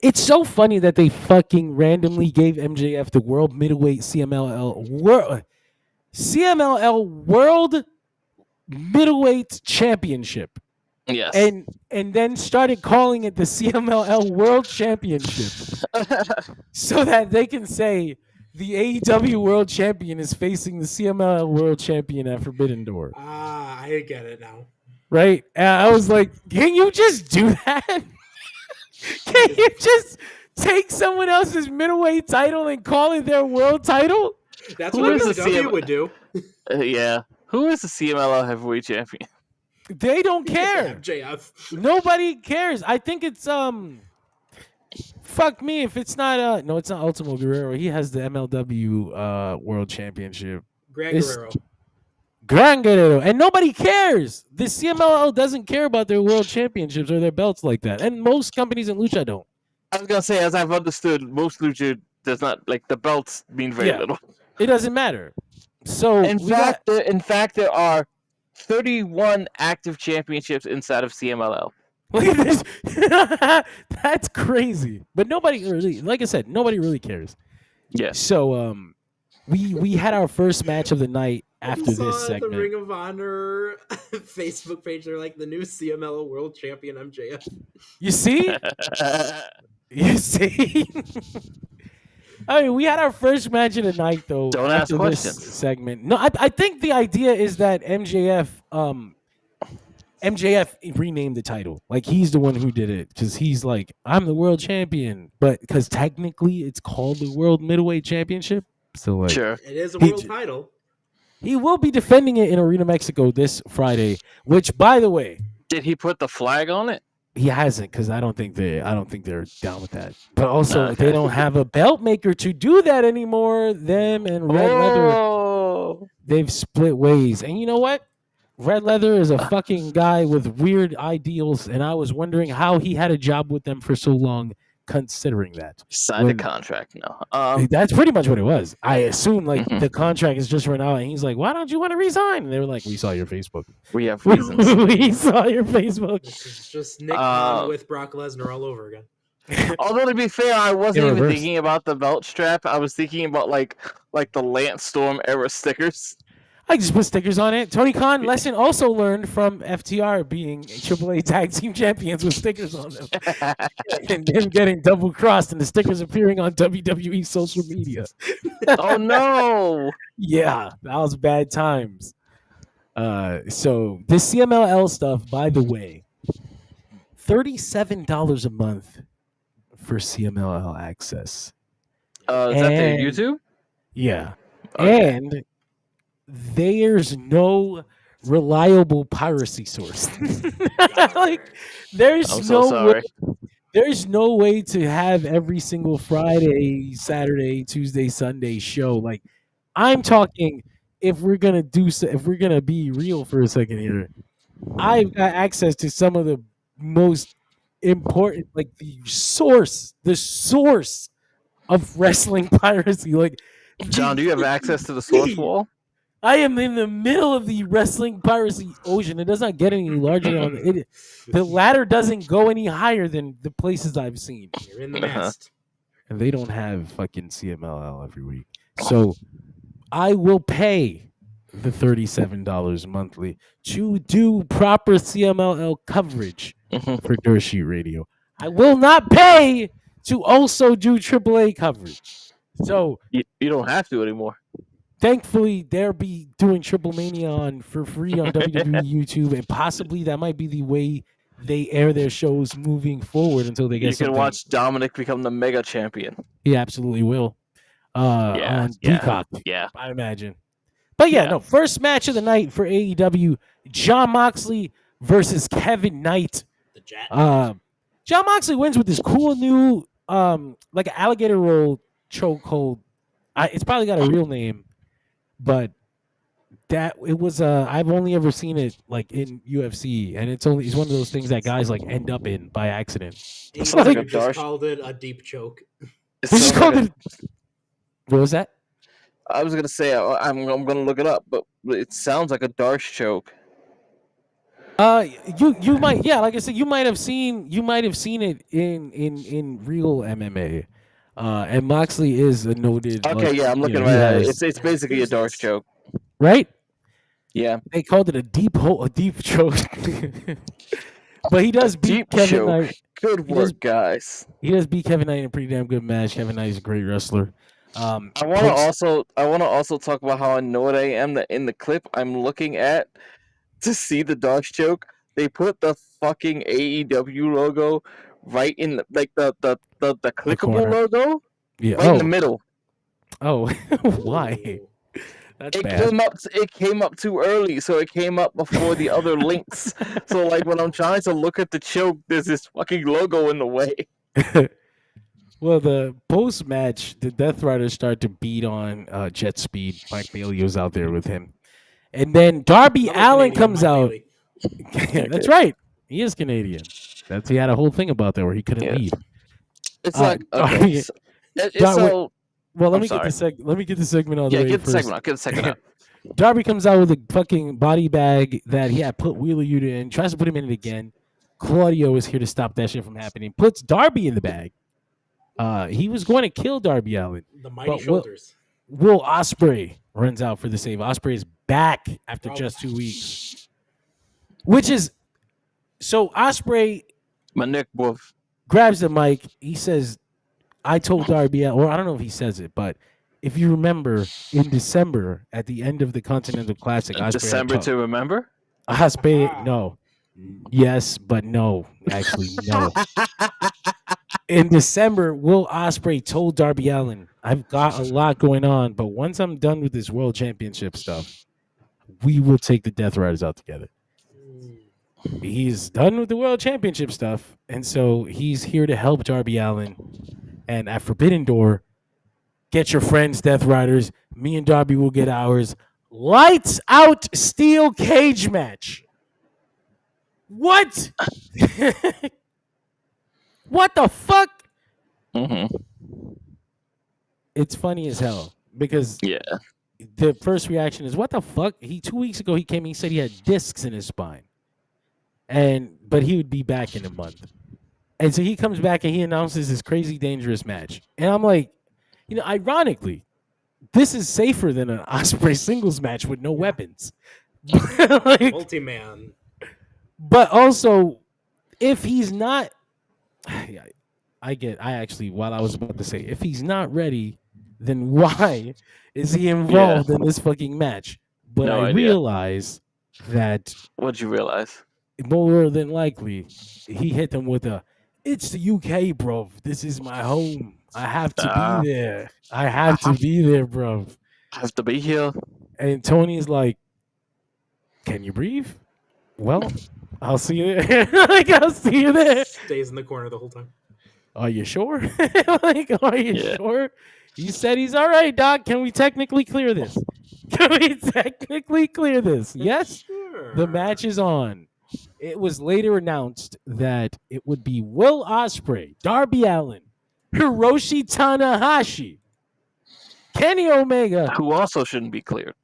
It's so funny that they fucking randomly gave MJF the World Middleweight CMLL World Middleweight Championship. Yes. And then started calling it the CMLL World Championship. So that they can say the AEW World Champion is facing the CMLL World Champion at Forbidden Door. I get it now. Right? I was like, can you just do that? Can you just take someone else's middleweight title and call it their world title? That's what AEW would do. Yeah. Who is the CMLL Heavyweight Champion? They don't care. MJF. Nobody cares. I think it's fuck me if it's not no, it's not Ultimo Guerrero. He has the MLW World Championship. Gran Guerrero. And nobody cares. The CMLL doesn't care about their world championships or their belts like that. And most companies in Lucha don't. I was gonna say, as I've understood, most Lucha does not like the belts mean very little. It doesn't matter. So in fact, there are 31 active championships inside of CMLL. Look at this. That's crazy. But nobody really, like I said, nobody really cares. Yeah. So we had our first match of the night after this segment. The Ring of Honor Facebook page, they're like the new CMLL World Champion MJF. You see? You see? I mean, we had our first match of the night, though. Don't ask questions. Segment. No, I think the idea is that MJF renamed the title. Like, he's the one who did it because he's like, I'm the world champion. But because technically it's called the World Middleweight Championship. So, like, sure. It is a world title. He will be defending it in Arena Mexico this Friday, which, by the way, did he put the flag on it? He hasn't, because I don't think they're down with that. But also, they don't have a belt maker to do that anymore. Them and Red Leather, they've split ways. And you know what? Red Leather is a fucking guy with weird ideals, and I was wondering how he had a job with them for so long, considering that. Signed a contract, no. That's pretty much what it was. I assume, like, the contract is just run out, and he's like, why don't you want to resign? And they were like, we saw your Facebook. We have reasons. We saw your Facebook. It's just Nick Khan with Brock Lesnar all over again. Although, to be fair, I wasn't even thinking about the belt strap. I was thinking about, like the Lance Storm era stickers. I just put stickers on it. Tony Khan lesson also learned from FTR being AAA tag team champions with stickers on them. And them getting double crossed and the stickers appearing on WWE social media. Oh no. Yeah, that was bad times. So this CMLL stuff, by the way, $37 a month for CMLL access. Is that their YouTube? Yeah. Okay. And there's no reliable piracy source. Like, there's no way to have every single Friday, Saturday, Tuesday, Sunday show. Like, I'm talking, if we're gonna be real for a second here, I've got access to some of the most important, like the source of wrestling piracy. Like, John, do you have access to the source wall? I am in the middle of the wrestling piracy ocean. It does not get any larger on it. The ladder doesn't go any higher than the places I've seen. You're in the nest. And they don't have fucking CMLL every week. So I will pay the $37 monthly to do proper CMLL coverage for Dirt Sheet Radio. I will not pay to also do AAA coverage. So You don't have to anymore. thankfully, they'll be doing Triple Mania on for free on WWE YouTube, and possibly that might be the way they air their shows moving forward until they get You something. can watch Dominic become the mega champion. He absolutely will. On Peacock, yeah. I imagine. But yeah, no. First match of the night for AEW: Jon Moxley versus Kevin Knight. The Jet. Jon Moxley wins with this cool new, like an alligator roll chokehold. It's probably got a real name, but that it was. I've only ever seen it like in UFC, and it's one of those things that guys like end up in by accident. It's like a just Darsh. called it a deep choke. It They just sounds called like it. What was that? I was gonna say I'm gonna look it up, but it sounds like a Darsh choke. You might, yeah, like I said, you might have seen it in real MMA. And Moxley is a noted. Okay, like, yeah, I'm looking he at it. has- It's basically a Darsh choke. right. Yeah, They called it a deep hole, a deep choke. But he does beat deep Kevin choke. Knight. Good He does- work, guys. He does beat Kevin Knight in a pretty damn good match. Kevin Knight is a great wrestler. I want to also talk about how annoyed I am that in the clip I'm looking at to see the Darsh choke, they put the fucking AEW logo right in the clickable corner. logo Yeah. right in the middle. Oh, why? That's It bad. came up too early, so it came up before the other links. So like when I'm trying to look at the choke, there's this fucking logo in the way. Well, the post match, the Death Riders start to beat on Jet Speed. Mike Bailey was out there with him, and then Darby Another Allin Canadian, comes Mike out. Bailey. That's right. He is Canadian. He had a whole thing about that where he couldn't Yeah. leave. It's Uh, like okay, Darby- so, it's Darby- so Well, let I'm me get sorry. let me get the segment on the yeah. way Get the first. segment out. Get the segment out. Darby comes out with a fucking body bag that he had put Wheeler Yuta in, tries to put him in it again. Claudio is here to stop that shit from happening. Puts Darby in the bag. He was going to kill Darby Allin. The mighty But shoulders. Will Ospreay runs out for the save. Ospreay is back after Oh. just 2 weeks. Which is so Ospreay My neck wolf. grabs the mic. He says, I told Darby, or I don't know if he says it, but if you remember in December at the end of the Continental Classic, Ospreay had December to remember. Ospreay, no. Yes, but no. Actually, no. In December, Will Ospreay told Darby Allin, I've got a lot going on, but once I'm done with this World Championship stuff, we will take the Death Riders out together. He's done with the World Championship stuff, and so he's here to help Darby Allin. And at Forbidden Door, get your friends, Death Riders. Me and Darby will get ours. Lights out steel cage match. What? What the fuck? Mm-hmm. It's funny as hell because Yeah. the first reaction is, what the fuck? 2 weeks ago he came, he said he had discs in his spine. But he would be back in a month. And so he comes back and he announces this crazy dangerous match. And I'm like, ironically, this is safer than an Ospreay singles match with no weapons. Like, Multi-man. but also, if he's not, while I was about to say, if he's not ready, then why is he involved in this fucking match? But No I idea. realize that What'd you realize? more than likely, he hit them with it's the UK, bro. This is my home. I have to be there. I have to be there, bro. I have to be here. And Tony's like, can you breathe? Well, I'll see you there. Like, I'll see you there. Stays in the corner the whole time. Are you sure? Are you Yeah. sure? He said he's all right, Doc. Can we technically clear this? Can we technically clear this? Yes? Sure. The match is on. It was later announced that it would be Will Ospreay, Darby Allin, Hiroshi Tanahashi, Kenny Omega, Who also shouldn't be cleared.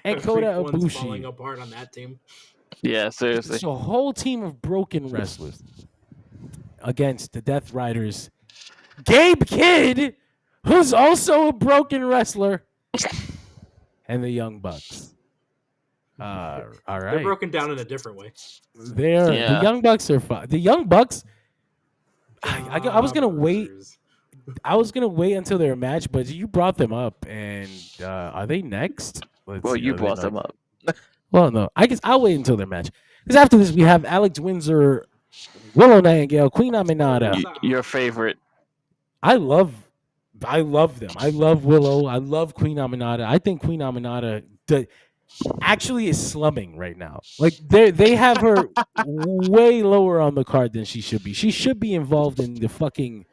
and Kota Everyone's falling Ibushi. apart on that team. Yeah, seriously. It's a whole team of broken wrestlers against the Death Riders. Gabe Kidd, who's also a broken wrestler, and the Young Bucks. All right. They're broken down in a different way. The Young Bucks are fine. The Young Bucks. I was gonna wait. Jobbers. I was gonna wait until their match, but you brought them up, and are they next? Well, you brought them up. Well, no, I guess I'll wait until their match. Because after this, we have Alex Windsor, Willow Nightingale, Queen Aminata. Your favorite. I love them. I love Willow. I love Queen Aminata. I think Queen Aminata actually is slumming right now. Like they have her way lower on the card than she should be. She should be involved in the fucking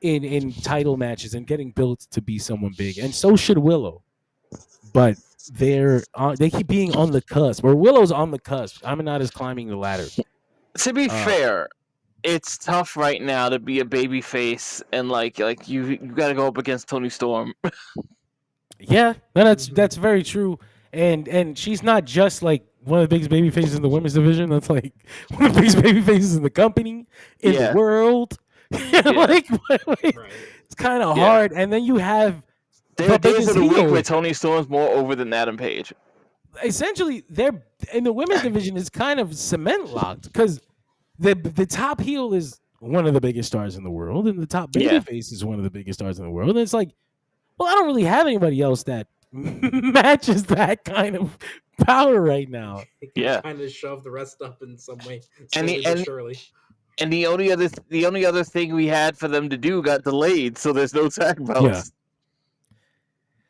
in title matches and getting built to be someone big. And so should Willow. But they keep being on the cusp. Or Willow's on the cusp. Aminata's climbing the ladder. To be fair, it's tough right now to be a baby face and like you got to go up against Tony Storm. Yeah, that's very true. And she's not just like one of the biggest baby faces in the women's division. That's like one of the biggest baby faces in the company, in the world. Like, it's kind of hard. And then you have there are days of the week where Tony Storm's more over than Adam Page. Essentially, they're in the women's division is kind of cement locked because the top heel is one of the biggest stars in the world, and the top babyface is one of the biggest stars in the world. And it's like, well, I don't really have anybody else that matches that kind of power right now. Yeah, kind of shove the rest up in some way, surely. And the only other thing we had for them to do got delayed, so there's no tag belts. Yeah.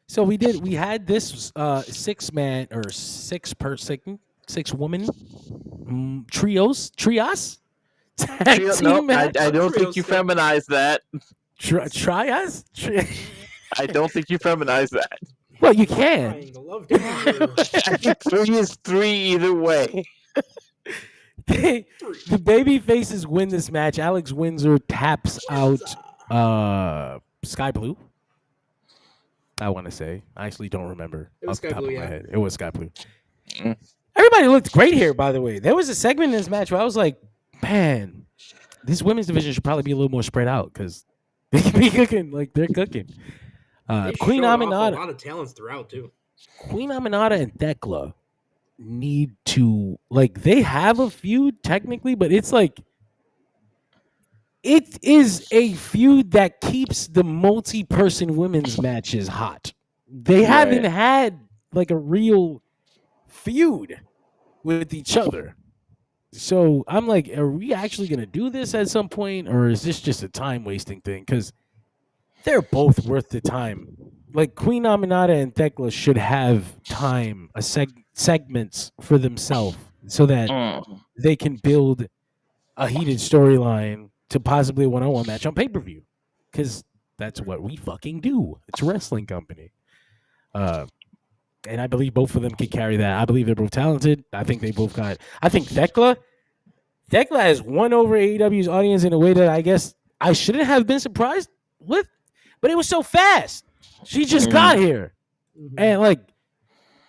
So we had this 6-man or 6-woman trios tag team match. I don't think you feminized that. Trios? I don't think you feminized that. Well, you can. I think 3 is 3 either way. The baby faces win this match. Alex Windsor taps out Sky Blue. I want to say. I actually don't remember. It was Sky Blue, yeah. It was Sky Blue. Everybody looked great here, by the way. There was a segment in this match where I was like, man, this women's division should probably be a little more spread out because they can be cooking like they're cooking. Queen Aminata. A lot of talents throughout, too. Queen Aminata and Thekla need to, like, they have a feud technically, but it's like, it is a feud that keeps the multi-person women's matches hot. They haven't had like a real feud with each other. So I'm like, are we actually going to do this at some point? Or is this just a time wasting thing? Because they're both worth the time. Like Queen Aminata and Thekla should have time, segments for themselves so that they can build a heated storyline to possibly a one-on-one match on pay-per-view, because that's what we fucking do. It's a wrestling company, and I believe both of them can carry that. I believe they're both talented. I think they both got. I think Thekla has won over AEW's audience in a way that I guess I shouldn't have been surprised with, but it was so fast. She just got here, and like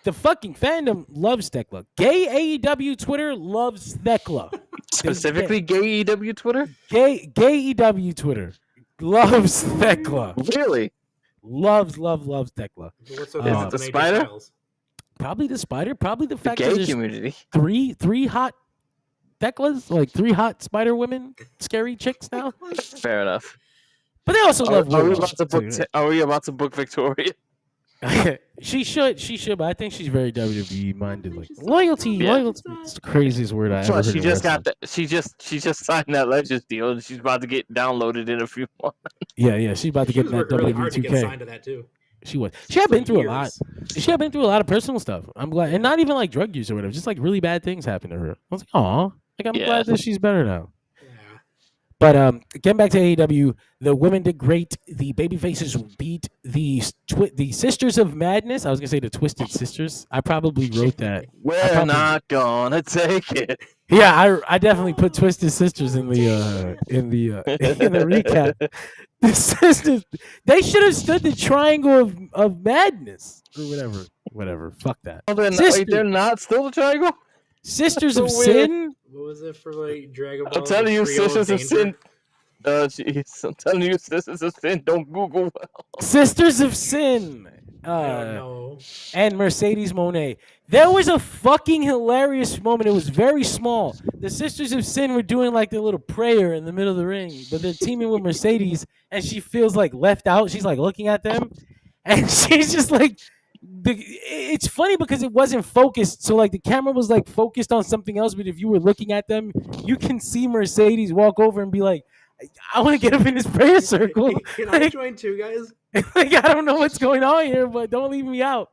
the fucking fandom loves Thekla. Gay AEW Twitter loves Thekla. Specifically, gay AEW Twitter? Gay AEW Twitter loves Thekla. Really? Loves Thekla. What's the spider? Probably the spider. Probably the fact gay that there's community. Three hot Theklas, like 3 hot spider women, scary chicks now. Fair enough. But they also love. Are we about to book Victoria? She should, but I think she's very WWE minded. Like loyalty. It's the craziest word I ever heard. She just got that. She just signed that Legends deal, and she's about to get downloaded in a few months. Yeah, she's about to get in that really WWE hard 2K. To get signed to that too. She was. She had been through a lot. She had been through a lot of personal stuff. I'm glad, and not even like drug use or whatever. Just like really bad things happened to her. I was like, aw, like I'm glad that she's better now. But getting back to AEW, the women did great. The babyfaces beat the Sisters of Madness. I was gonna say the Twisted Sisters. I probably wrote that. We're not gonna take it. Yeah, I definitely put Twisted Sisters in the recap. The Sisters, they should have stood the Triangle of Madness or whatever. Fuck that. Oh, they're not still the Triangle. Sisters of Sin. What was it for like Dragon Ball? I'm telling you, Sisters of Sin. Jeez, I'm telling you, Sisters of Sin. Don't Google. Sisters of Sin. I don't know. and Mercedes Moné. There was a fucking hilarious moment. It was very small. The Sisters of Sin were doing like their little prayer in the middle of the ring, but they're teaming with Mercedes, and she feels like left out. She's like looking at them, and she's just like, it's funny because it wasn't focused. So like the camera was like focused on something else, but if you were looking at them, you can see Mercedes walk over and be like, I want to get up in this prayer circle. Can I join too, guys? Like, I don't know what's going on here, but don't leave me out.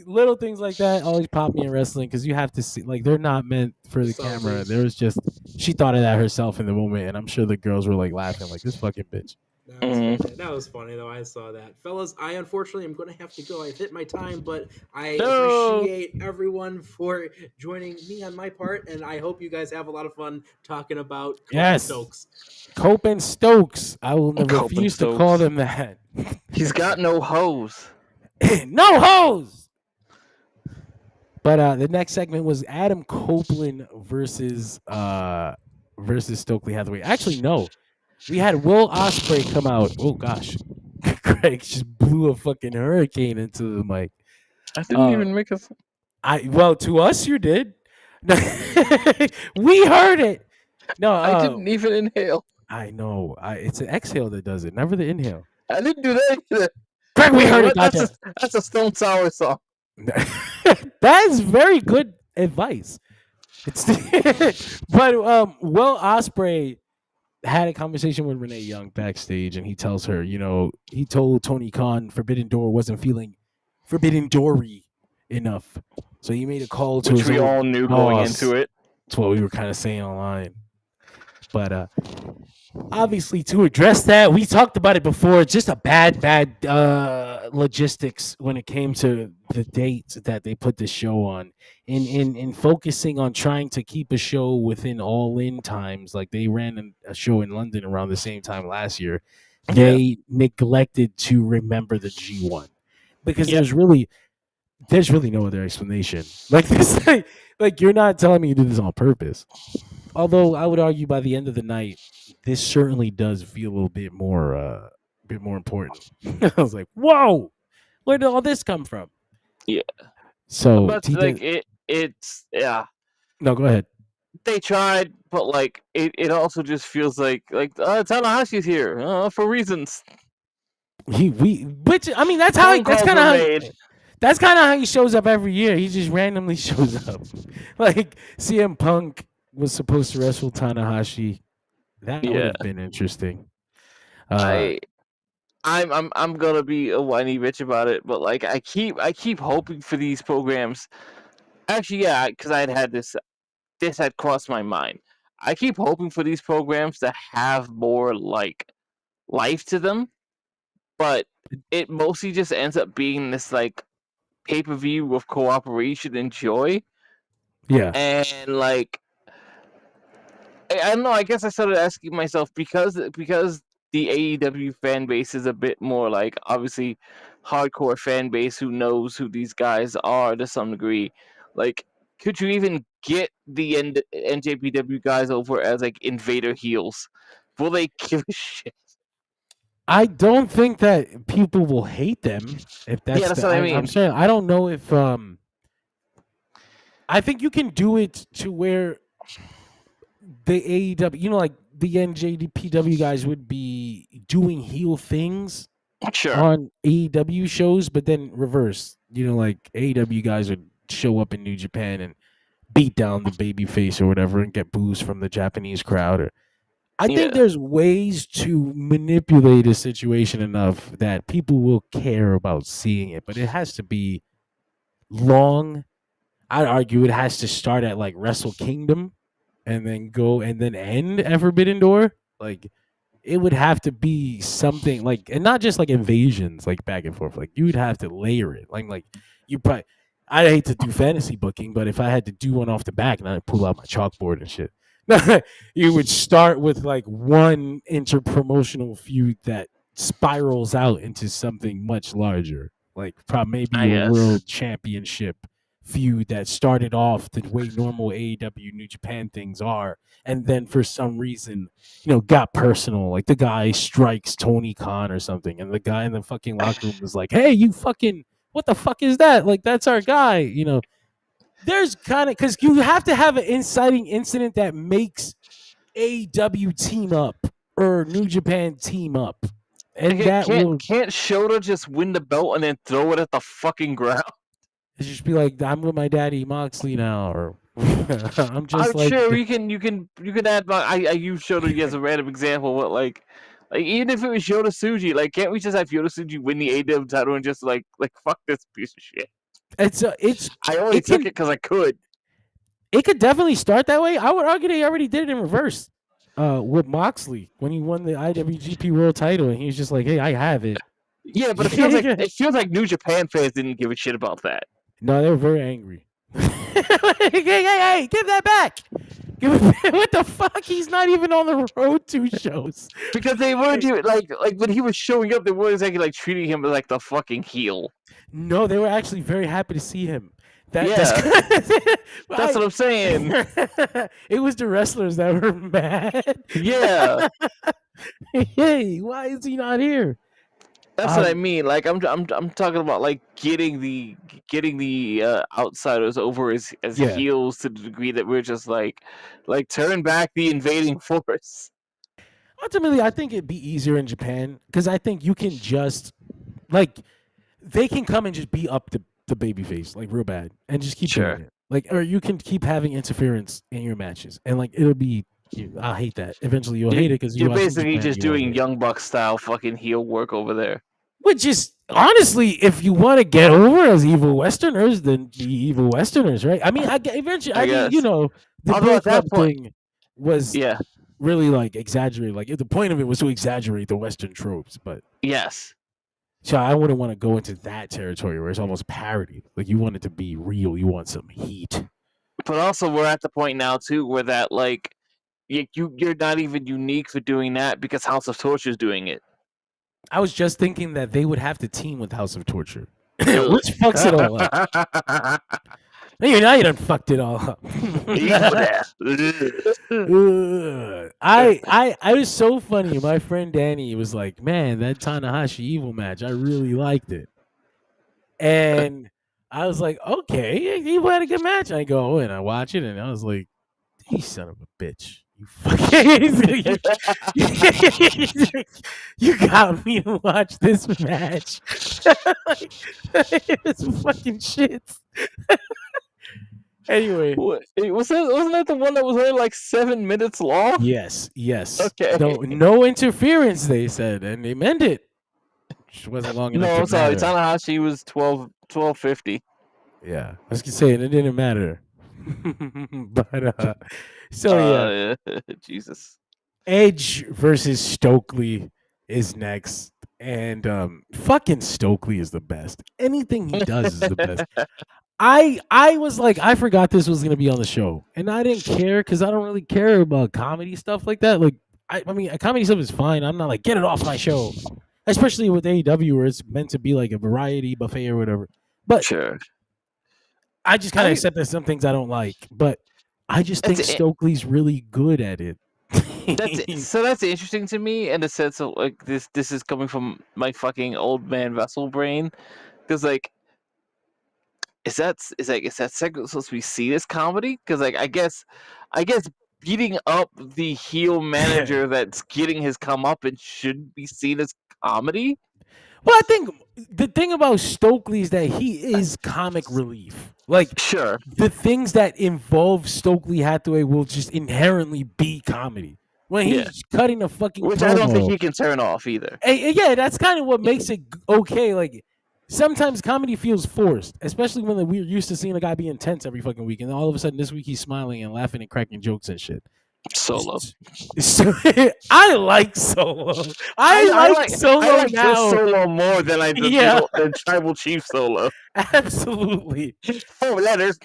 Little things like that always pop me in wrestling because you have to see, like, they're not meant for the camera. There was just, she thought of that herself in the moment, and I'm sure the girls were like laughing, like, this fucking bitch. That was funny though. I saw that, fellas. I unfortunately am going to have to go. I've hit my time, but I appreciate everyone for joining me on my part, and I hope you guys have a lot of fun talking about Stokes. Cope and Stokes. I will refuse to call them that. He's got no hose. No hose. But the next segment was Adam Copeland versus Stokely Hathaway. Actually, no. We had Will Ospreay come out. Oh gosh, Greg just blew a fucking hurricane into the mic. I didn't even make a. Well, to us you did. We heard it. No, I didn't even inhale. I know. It's an exhale that does it, never the inhale. I didn't do that either. Greg, we heard it. That's a Stone Sour song. That is very good advice. But Will Ospreay had a conversation with Renee Young backstage, and he tells her, he told Tony Khan Forbidden Door wasn't feeling Forbidden Door-y enough, so he made a call to which we all knew going into it. That's what we were kind of saying online. But obviously, to address that, we talked about it before. It's just a bad logistics when it came to the dates that they put the show on. In focusing on trying to keep a show within all-in times, like they ran a show in London around the same time last year, they neglected to remember the G1 because there's really no other explanation. Like this, like you're not telling me you did this on purpose. Although I would argue by the end of the night, this certainly does feel a little bit more important. I was like, whoa, where did all this come from? Yeah. So but it's No, go ahead. They tried, but like it also just feels like Tanahashi's here for reasons. Which I mean that's kind of how he shows up every year. He just randomly shows up. Like CM Punk was supposed to wrestle Tanahashi. That would have been interesting. I'm gonna be a whiny bitch about it, but like I keep hoping for these programs. Actually, because I had this had crossed my mind. I keep hoping for these programs to have more like life to them, but it mostly just ends up being this like pay-per-view with cooperation and joy. Yeah, and like I don't know. I guess I started asking myself because the AEW fan base is a bit more like obviously hardcore fan base who knows who these guys are to some degree. Like, could you even get the NJPW guys over as like invader heels? Will they give a shit? I don't think that people will hate them if that's. That's what I mean. I'm saying I don't know if I think you can do it to where the AEW, like the NJPW guys would be doing heel things on AEW shows, but then reverse. Like AEW guys would show up in New Japan and beat down the babyface or whatever and get boos from the Japanese crowd. I think there's ways to manipulate a situation enough that people will care about seeing it, but it has to be long. I'd argue it has to start at like Wrestle Kingdom and then go and then end at Forbidden Door. Like it would have to be something like, and not just like invasions, like back and forth. Like you would have to layer it. Like you probably, I hate to do fantasy booking, but if I had to do one off the back and I'd pull out my chalkboard and shit, you would start with like one interpromotional feud that spirals out into something much larger, like probably maybe a world championship feud that started off the way normal AEW New Japan things are, and then for some reason, got personal. Like the guy strikes Tony Khan or something, and the guy in the fucking locker room was like, "Hey, you fucking, what the fuck is that? Like that's our guy." There's kind of, because you have to have an inciting incident that makes AEW team up or New Japan team up, and that will Can't Shota just win the belt and then throw it at the fucking ground? just be like, "I'm with my daddy Moxley now," or I'm just I'm like, sure you can add. I use Shota as a random example, but like even if it was Yota Tsuji, like can't we just have Yota Tsuji win the AEW title and just like fuck this piece of shit? it's I only took it because I could. It could definitely start that way. I would argue they already did it in reverse. With Moxley when he won the IWGP World Title, and he was just like, "Hey, I have it." Yeah, but it feels like New Japan fans didn't give a shit about that. No, they were very angry. hey, give that back! What the fuck? He's not even on the road 2 shows. Because they weren't even like when he was showing up, they weren't exactly like treating him as like the fucking heel. No, they were actually very happy to see him. That's what I'm saying. It was the wrestlers that were mad. Yeah. Hey, why is he not here? That's what I mean. Like I'm talking about like getting the outsiders over as heels to the degree that we're just like turn back the invading force. Ultimately, I think it'd be easier in Japan because I think you can just like they can come and just beat up the babyface like real bad and just keep doing it. Like, or you can keep having interference in your matches and like it'll be. I hate that. Eventually, you'll hate it because you're basically just doing Young Buck style fucking heel work over there. Which is honestly, if you want to get over as evil Westerners, then be evil Westerners, right? I mean, eventually, I mean, the Bullet Club thing was really like exaggerated. Like the point of it was to exaggerate the Western tropes, but yes. So I wouldn't want to go into that territory where it's almost parody. Like you want it to be real. You want some heat. But also, we're at the point now too where that like. You're not even unique for doing that because House of Torture is doing it. I was just thinking that they would have to team with House of Torture, which fucks it all up. Now you done fucked it all up. I was so funny. My friend Danny was like, "Man, that Tanahashi Evil match, I really liked it," and I was like, "Okay, Evil had a good match." I go and I watch it, and I was like, "You son of a bitch." You fucking you got me to watch this match. It's fucking shit. Anyway, wasn't that the one that was only like 7 minutes long? Yes. Okay. No interference, they said, and they meant it. Which wasn't long enough. No, I'm sorry. Tanahashi was 12:50. Yeah, I was gonna say it didn't matter. But so Jesus. Edge versus Stokely is next, and fucking Stokely is the best. Anything he does is the best. I was like, I forgot this was gonna be on the show, and I didn't care because I don't really care about comedy stuff like that. Like, I mean, comedy stuff is fine. I'm not like get it off my show, especially with AEW where it's meant to be like a variety buffet or whatever. But sure. I just kind of accept that some things I don't like, but I just think Stokely's really good at it. That's interesting to me in the sense of like this is coming from my fucking old man vessel brain, because like is that segment supposed to be seen as comedy? Because like I guess beating up the heel manager that's getting his comeuppance shouldn't be seen as comedy. Well, I think the thing about Stokely is that he is comic relief. Like, sure, the things that involve Stokely Hathaway will just inherently be comedy. When he's cutting a fucking which promo, I don't think he can turn off either. Yeah, that's kind of what makes it okay. Like, sometimes comedy feels forced, especially when we're used to seeing a guy be intense every fucking week, and all of a sudden this week he's smiling and laughing and cracking jokes and shit. Solo. I like Solo. I like Solo now. Solo more than I did than Tribal Chief Solo. Absolutely. 4 letters,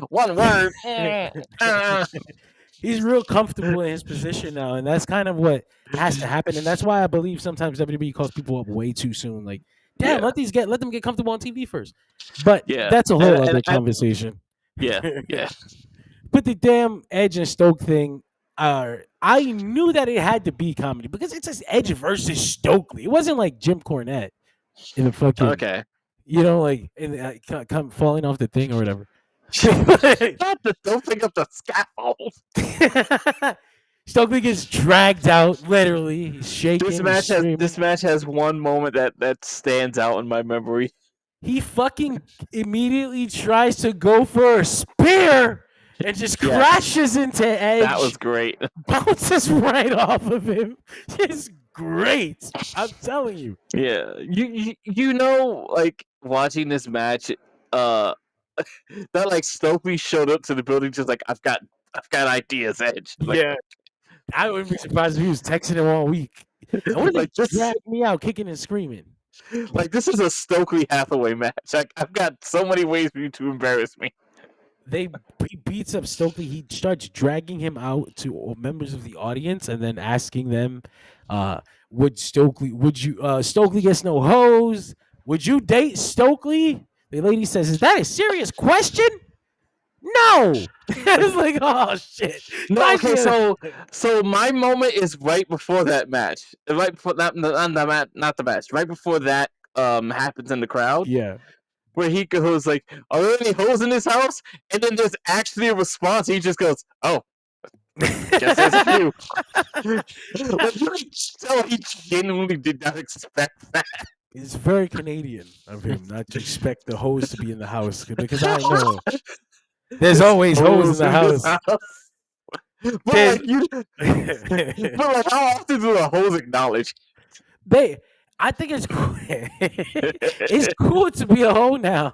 1 word. He's real comfortable in his position now, and that's kind of what has to happen. And that's why I believe sometimes WWE calls people up way too soon. Like, damn, Yeah. let them get comfortable on TV first. But Yeah. that's a whole And other conversation. yeah. But the damn Edge and Stoke thing, I knew that it had to be comedy because it's just Edge versus Stokely. It wasn't like Jim Cornette in the fucking, Okay. like in come falling off the thing or whatever. Don't pick up the scaffold. Stokely gets dragged out, literally. He's shaking. This match has one moment that stands out in my memory. He fucking immediately tries to go for a spear and just crashes into Edge. That was great. Bounces right off of him. It's great. I'm telling you. Yeah, you know, like watching this match, that like Stokely showed up to the building just like I've got ideas, Edge. Like, Yeah. I wouldn't be surprised if he was texting him all week. I would like this, drag me out kicking and screaming. like this is a Stokely Hathaway match. Like, I've got so many ways for you to embarrass me. He beats up Stokely. He starts dragging him out to members of the audience and then asking them, Stokely gets no hose? Would you date Stokely? The lady says, is that a serious question? No. It's like, oh shit. No, okay, so my moment is right before that match. Right before not the match. Right before that happens in the crowd. Yeah. Where he goes like, "Are there any holes in this house?" And then there's actually a response. He just goes, "Oh, guess there's a few." Like, you can tell he genuinely did not expect that. It's very Canadian of him not to expect the hose to be in the house because I know there's always hose in the house. But like, how often do the hoes acknowledge? I think it's cool. It's cool to be a hoe now.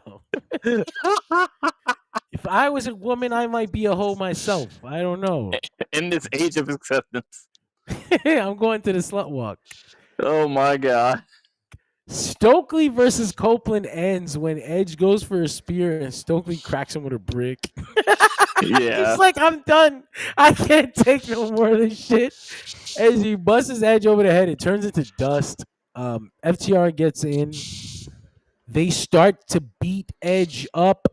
If I was a woman, I might be a hoe myself. I don't know. In this age of acceptance. I'm going to the slut walk. Oh my god. Stokely versus Copeland ends when Edge goes for a spear and Stokely cracks him with a brick. Yeah. He's like, I'm done. I can't take no more of this shit. As he busts his Edge over the head, it turns into dust. FTR gets in. They start to beat Edge up,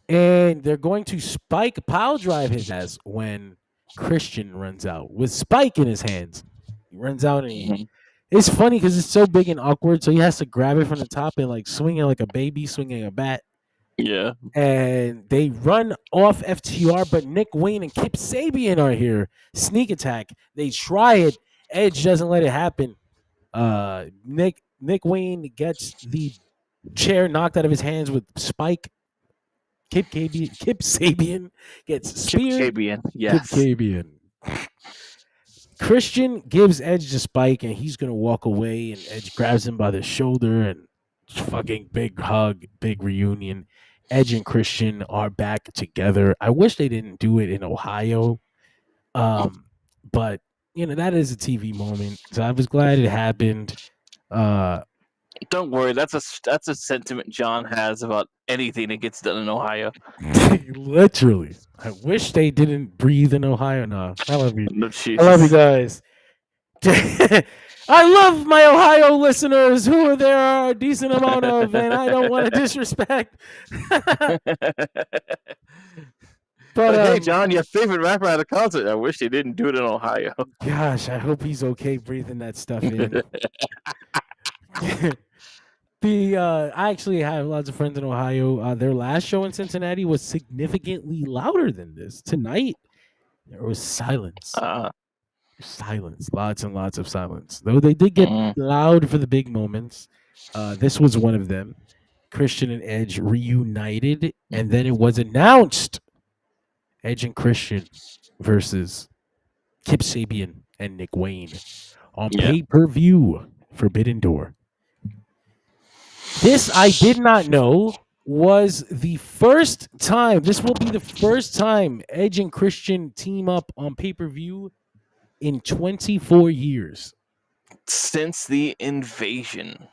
and they're going to Spike pile drive his ass when Christian runs out with Spike in his hands. He runs out and it's funny because it's so big and awkward, so he has to grab it from the top and like swing it like a baby swinging a bat. Yeah. And they run off FTR, but Nick Wayne and Kip Sabian are here. Sneak attack. They try it. Edge doesn't let it happen. Nick Wayne gets the chair knocked out of his hands with Spike. Kip Sabian gets speared. Kip Sabian, yes. Kip Sabian. Christian gives Edge the Spike, and he's gonna walk away. And Edge grabs him by the shoulder, and fucking big hug, big reunion. Edge and Christian are back together. I wish they didn't do it in Ohio, but that is a TV moment. So I was glad it happened. Don't worry, that's a sentiment John has about anything that gets done in Ohio. Literally, I wish they didn't breathe in Ohio. No, I love you. No, I love you guys. I love my Ohio listeners, who there are a decent amount of, and I don't want to disrespect. But hey, John, your favorite rapper at a concert. I wish they didn't do it in Ohio. Gosh, I hope he's okay breathing that stuff in. I actually have lots of friends in Ohio. Their last show in Cincinnati was significantly louder than this. Tonight, there was silence. Silence. Lots and lots of silence. Though they did get loud for the big moments. This was one of them. Christian and Edge reunited, and then it was announced Edge and Christian versus Kip Sabian and Nick Wayne on pay-per-view Forbidden Door. This I did not know was the first time. This will be the first time Edge and Christian team up on pay-per-view in 24 years. Since the invasion.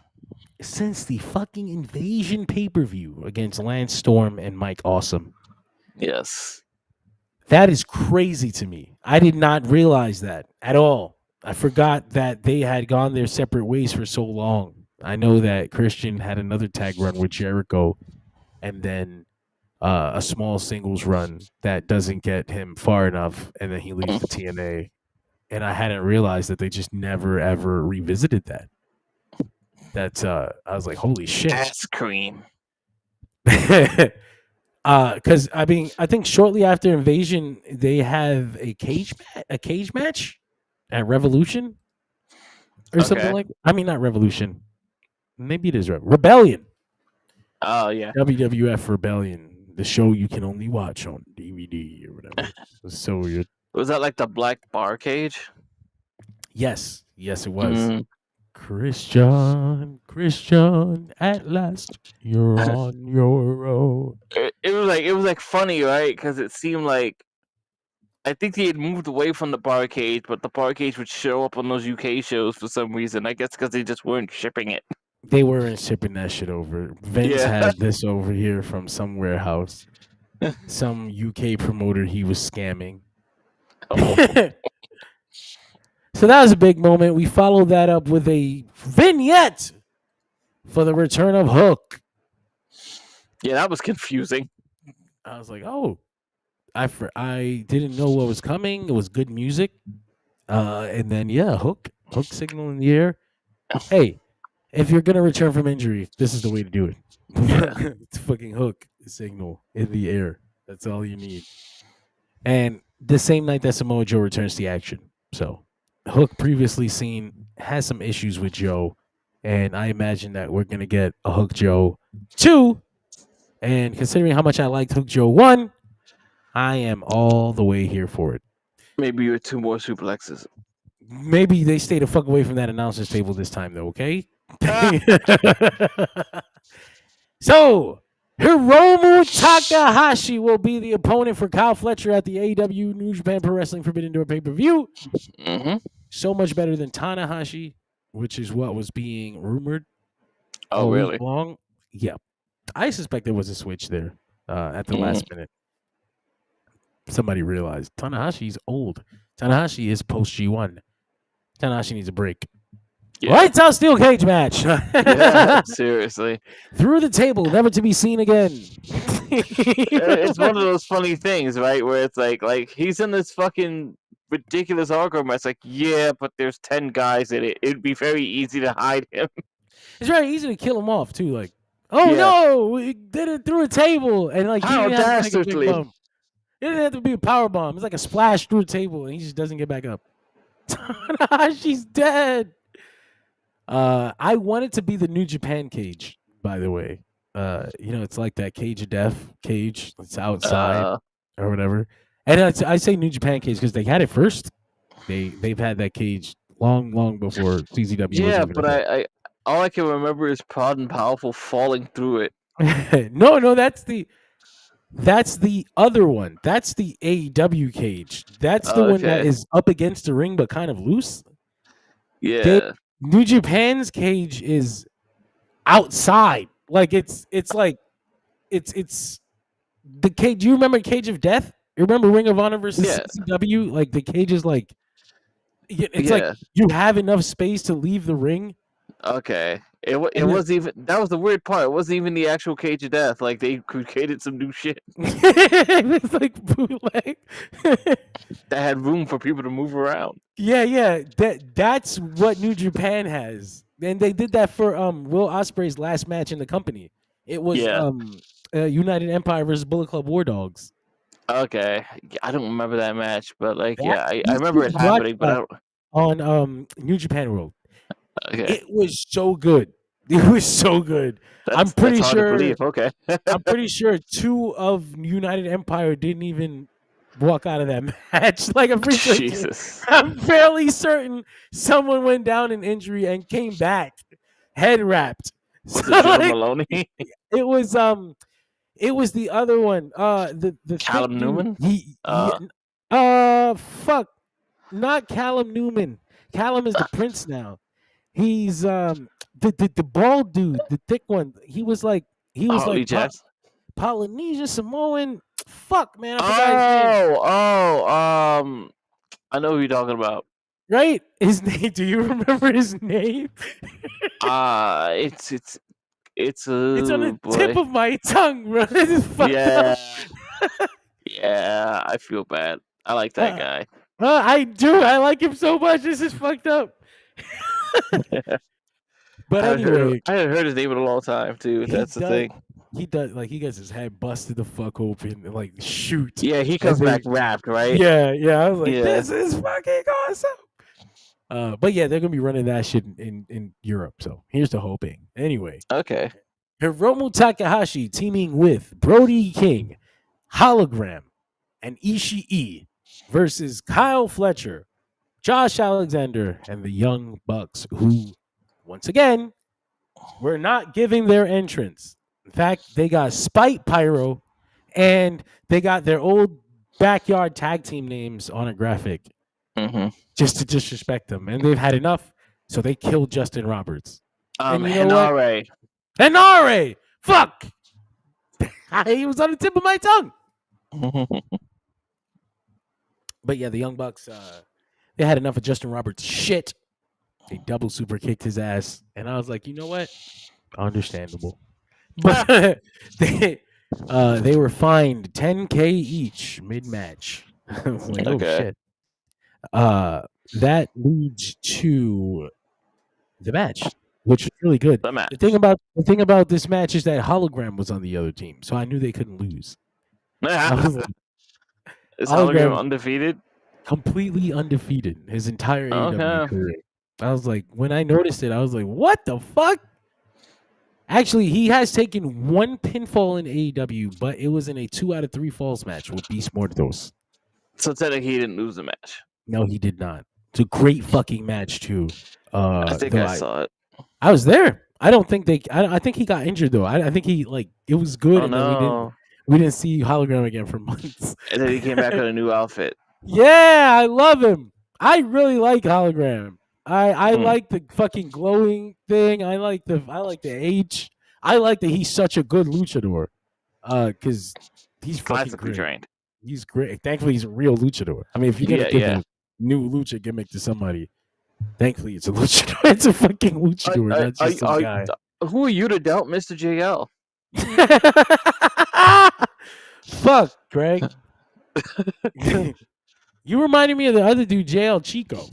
Since the fucking invasion pay-per-view against Lance Storm and Mike Awesome. Yes. That is crazy to me. I did not realize that at all. I forgot that they had gone their separate ways for so long. I know that Christian had another tag run with Jericho, and then a small singles run that doesn't get him far enough, and then he leaves the TNA. And I hadn't realized that they just never ever revisited that. That's I was like, holy shit. Ass cream. Because I mean, I think shortly after Invasion, they have a cage match at Revolution or something Okay. like. I mean, not Revolution. Maybe it is Rebellion. Oh yeah. WWF Rebellion, the show you can only watch on DVD or whatever. So weird. Was that like the black bar cage? Yes, it was. Mm. Christian, at last you're on your own. It was like funny, right? Because it seemed like I think he had moved away from the bar cage, but the bar cage would show up on those UK shows for some reason. I guess because they just weren't shipping it. They weren't shipping that shit over. Vince Yeah. had this over here from some warehouse. Some UK promoter he was scamming. Oh. So that was a big moment. We followed that up with a vignette for the return of Hook. Yeah, that was confusing. I was like, oh, I didn't know what was coming. It was good music. And then, yeah, Hook signal in the air. Hey, if you're going to return from injury, this is the way to do it. It's fucking Hook signal in the air. That's all you need. And the same night that Samoa Joe returns to action. So Hook, previously seen, has some issues with Joe. And I imagine that we're going to get a Hook Joe 2. And considering how much I liked Hook Joe 1, I am all the way here for it. Maybe you're 2 more suplexes. Maybe they stay the fuck away from that announcer's table this time, though, okay? So, Hiromu Takahashi will be the opponent for Kyle Fletcher at the AEW New Japan Pro Wrestling Forbidden Door pay-per-view. Mm-hmm. So much better than Tanahashi, which is what was being rumored. Oh, really? Long. Yeah. I suspect there was a switch there at the last minute. Somebody realized Tanahashi's old. Tanahashi is post G1. Tanahashi needs a break. Yeah. Lights out steel cage match. Yeah, seriously. Through the table, never to be seen again. It's one of those funny things, right? Where it's like he's in this fucking ridiculous hardcore match. Like, yeah, but there's 10 guys in it. It'd be very easy to hide him. It's very easy to kill him off too. Like, oh no, we did it through a table, and like how dastardly. It didn't have to be a power bomb. It's like a splash through a table, and he just doesn't get back up. She's dead. I want it to be the New Japan cage, by the way. It's like that Cage of Death cage. It's outside or whatever. And I say New Japan cage because they had it first. They've had that cage long before CZW. Yeah, but I all I can remember is Proud and Powerful falling through it. No, that's the other one. That's the AEW cage. That's the one that is up against the ring but kind of loose. Yeah. New Japan's cage is outside. Like it's the cage. Do you remember Cage of Death? You remember Ring of Honor versus CZW? Like the cage is like like you have enough space to leave the ring. Okay. It wasn't even, that was the weird part. It wasn't even the actual Cage of Death. Like they created some new shit. It's like bootleg. That had room for people to move around. Yeah. That's what New Japan has. And they did that for Will Ospreay's last match in the company. It was United Empire versus Bullet Club War Dogs. Okay. I don't remember that match, but I remember it happening, but I don't... on New Japan World. Okay. It was so good. It was so good. I'm pretty sure. Okay. I'm pretty sure 2 of United Empire didn't even walk out of that match. Like I'm pretty sure. Jesus. I'm fairly certain someone went down in injury and came back head wrapped. Was it Joe Maloney? It was the other one. The Callum Newman. Fuck, not Callum Newman. Callum is the Prince now. He's the bald dude, the thick one. He was like Polynesian Samoan. Fuck, man. I forgot his name. I know who you're talking about. Right? His name. Do you remember his name? It's It's on the boy. tip of my tongue, bro. This is fucked Yeah, up. yeah. I feel bad. I like that guy. I do. I like him so much. This is fucked up. But anyway, I haven't heard his name in a long time too. he That's the does. thing. He does like he gets his head busted the fuck open and like shoot. Yeah, he comes And back then- wrapped, right? Yeah. I was like, Yeah. this is fucking awesome. But yeah, they're gonna be running that shit in Europe. So here's the hoping. Anyway, Okay. Hiromu Takahashi teaming with Brody King, Hologram, and Ishii versus Kyle Fletcher, Josh Alexander, and the Young Bucks, who, once again, were not giving their entrance. In fact, they got Spite Pyro, and they got their old backyard tag team names on a graphic Mm-hmm. just to disrespect them. And they've had enough, so they killed Justin Roberts. And you know what? Henare. Henare! Fuck! He was on the tip of my tongue. But yeah, the Young Bucks, they had enough of Justin Roberts' shit. They double super kicked his ass. And I was like, you know what? Understandable. But they were fined $10K each mid-match. Like, oh Okay. shit. That leads to the match, which was really good. The match. The thing about this match is that Hologram was on the other team, so I knew they couldn't lose. I was like, Is Hologram Hologram- undefeated? completely undefeated his entire AEW Okay. career. I was like, when I noticed it, I was like, what the fuck? Actually, he has taken one pinfall in AEW, but it was in a 2 out of 3 falls match with Beast Mortos. So technically, he didn't lose the match. No, he did not. It's a great fucking match too. I think though I saw it. I was there. I don't think they. I think he got injured though. I think he like it was good. Oh and then no! we didn't see Hologram again for months. And then he came back with a new outfit. Yeah, I love him. I really like Hologram. I Hmm. like the fucking glowing thing. I like the H. I like that he's such a good luchador. Because he's fucking Classically great. trained. He's great. Thankfully, he's a real luchador. I mean, if you're gonna Yeah, give yeah. a new lucha gimmick to somebody, thankfully it's a luchador. It's a fucking luchador. Not just some guy. Who are you to doubt Mr. JL? Fuck, Greg. You reminded me of the other dude, JL Chico.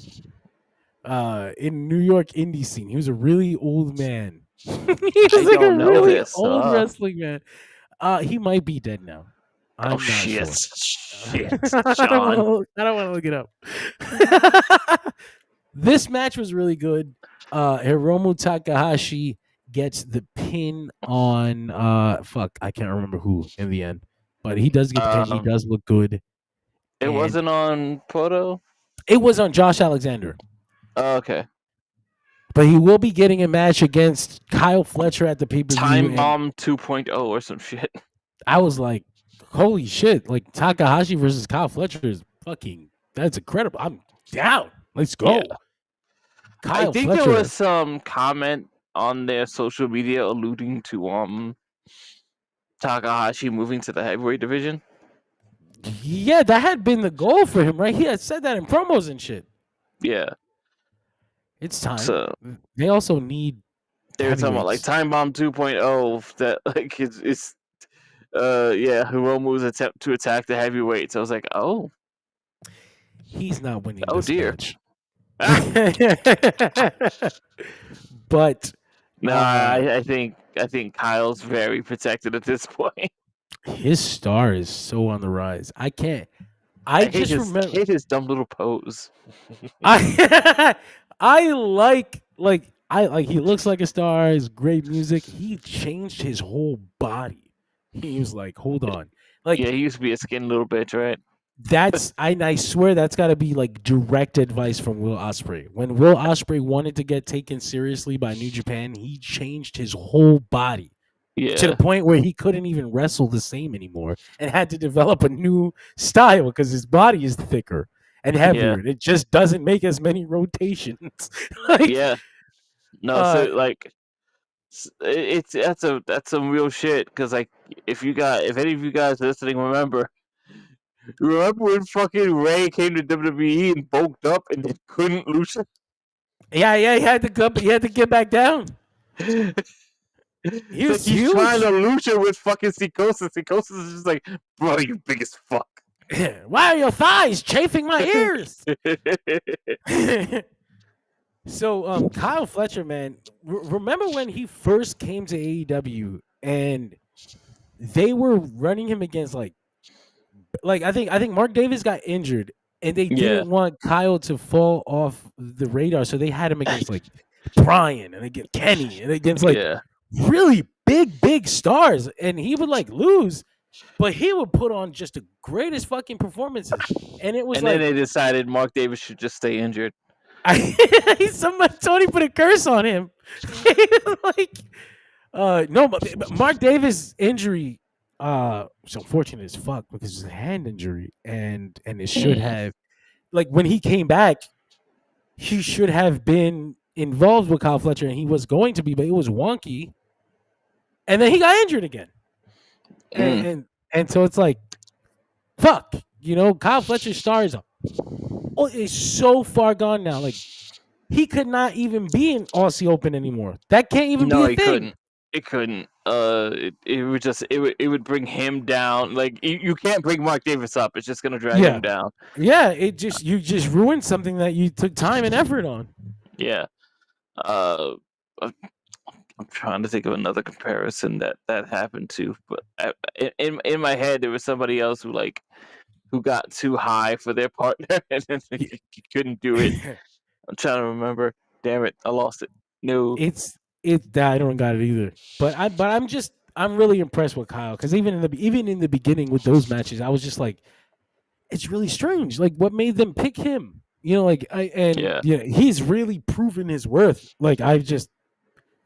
In New York indie scene. He was a really old man. He was like a don't know really this, old wrestling man. He might be dead now. I'm not shit. sure. Shit, I John. don't want to look it up. This match was really good. Hiromu Takahashi gets the pin on I can't remember who in the end. But he does get the pin. He does look good. It And wasn't on Poto? It was on Josh Alexander. Oh, okay. But he will be getting a match against Kyle Fletcher at the pay-per-view. Time Bomb 2.0 or some shit. I was like, holy shit. Like, Takahashi versus Kyle Fletcher is that's incredible. I'm down. Let's go. Yeah. Kyle I think Fletcher. there was some comment on their social media alluding to Takahashi moving to the heavyweight division. Yeah, that had been the goal for him, right? He had said that in promos and shit. Yeah. It's time. So They also need they were talking about like heavyweights. Time Bomb 2.0 that like it's Hiromu's attempt to attack the heavyweights. I was like, oh. He's not winning Oh, this dear. match. But No, I think Kyle's very protected at this point. his star is so on the rise. I can't. I hate just his, remember. hate his dumb little pose. I like he looks like a star. His great music. He changed his whole body. He was like, hold on, like Yeah, he used to be a skinny little bitch, right? that's I swear that's got to be like direct advice from Will Ospreay. When Will Ospreay wanted to get taken seriously by New Japan, he changed his whole body Yeah. to the point where he couldn't even wrestle the same anymore and had to develop a new style because his body is thicker and heavier and it just doesn't make as many rotations. Like, Yeah. No, so like that's some real shit because like if any of you guys listening remember when fucking Ray came to WWE and bulked up and they couldn't lose it? Yeah, he had to go. He had to get back down. He was He's huge. trying to lucha with fucking Psychosis. Psychosis is just like, bro, you big as fuck. Why are your thighs chafing my ears? So, Kyle Fletcher, man, remember when he first came to AEW and they were running him against like I think Mark Davis got injured and they didn't want Kyle to fall off the radar, so they had him against like Brian and against Kenny and against like really big stars, and he would like lose, but he would put on just the greatest fucking performances, and it was and like then they decided Mark Davis should just stay injured. Tony put a curse on him. Like, no, but Mark Davis injury, was unfortunate as fuck because it's a hand injury, and it should have, like, when he came back, he should have been involved with Kyle Fletcher, and he was going to be, but it was wonky, and then he got injured again, and so it's like, fuck, Kyle Fletcher's stars is so far gone now, like. He could not even be in Aussie Open anymore. That can't even be a thing. Couldn't. It couldn't. It would just it would bring him down. Like you can't bring Mark Davis up. It's just gonna drag him down. Yeah, you just ruined something that you took time and effort on. Yeah. I'm trying to think of another comparison that happened to, but in my head there was somebody else who got too high for their partner and then he couldn't do it. I'm trying to remember. Damn it, I lost it. No, I don't got it either. But I'm really impressed with Kyle because even in the beginning with those matches, I was just like, it's really strange. Like, what made them pick him? He's really proven his worth. Like,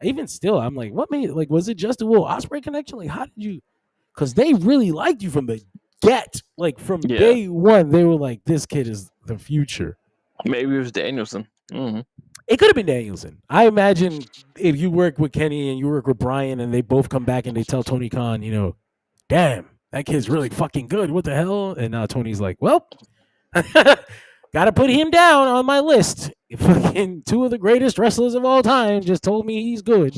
even still, I'm like, what made? Like, was it just a Will Ospreay connection? Like, how did you? Because they really liked you from the get. Like from day one, they were like, this kid is the future. Maybe it was Danielson. Mm-hmm. It could have been Danielson. I imagine if you work with Kenny and you work with Brian and they both come back and they tell Tony Khan, damn, that kid's really fucking good. What the hell? And now Tony's like, well, got to put him down on my list. Fucking two of the greatest wrestlers of all time just told me he's good.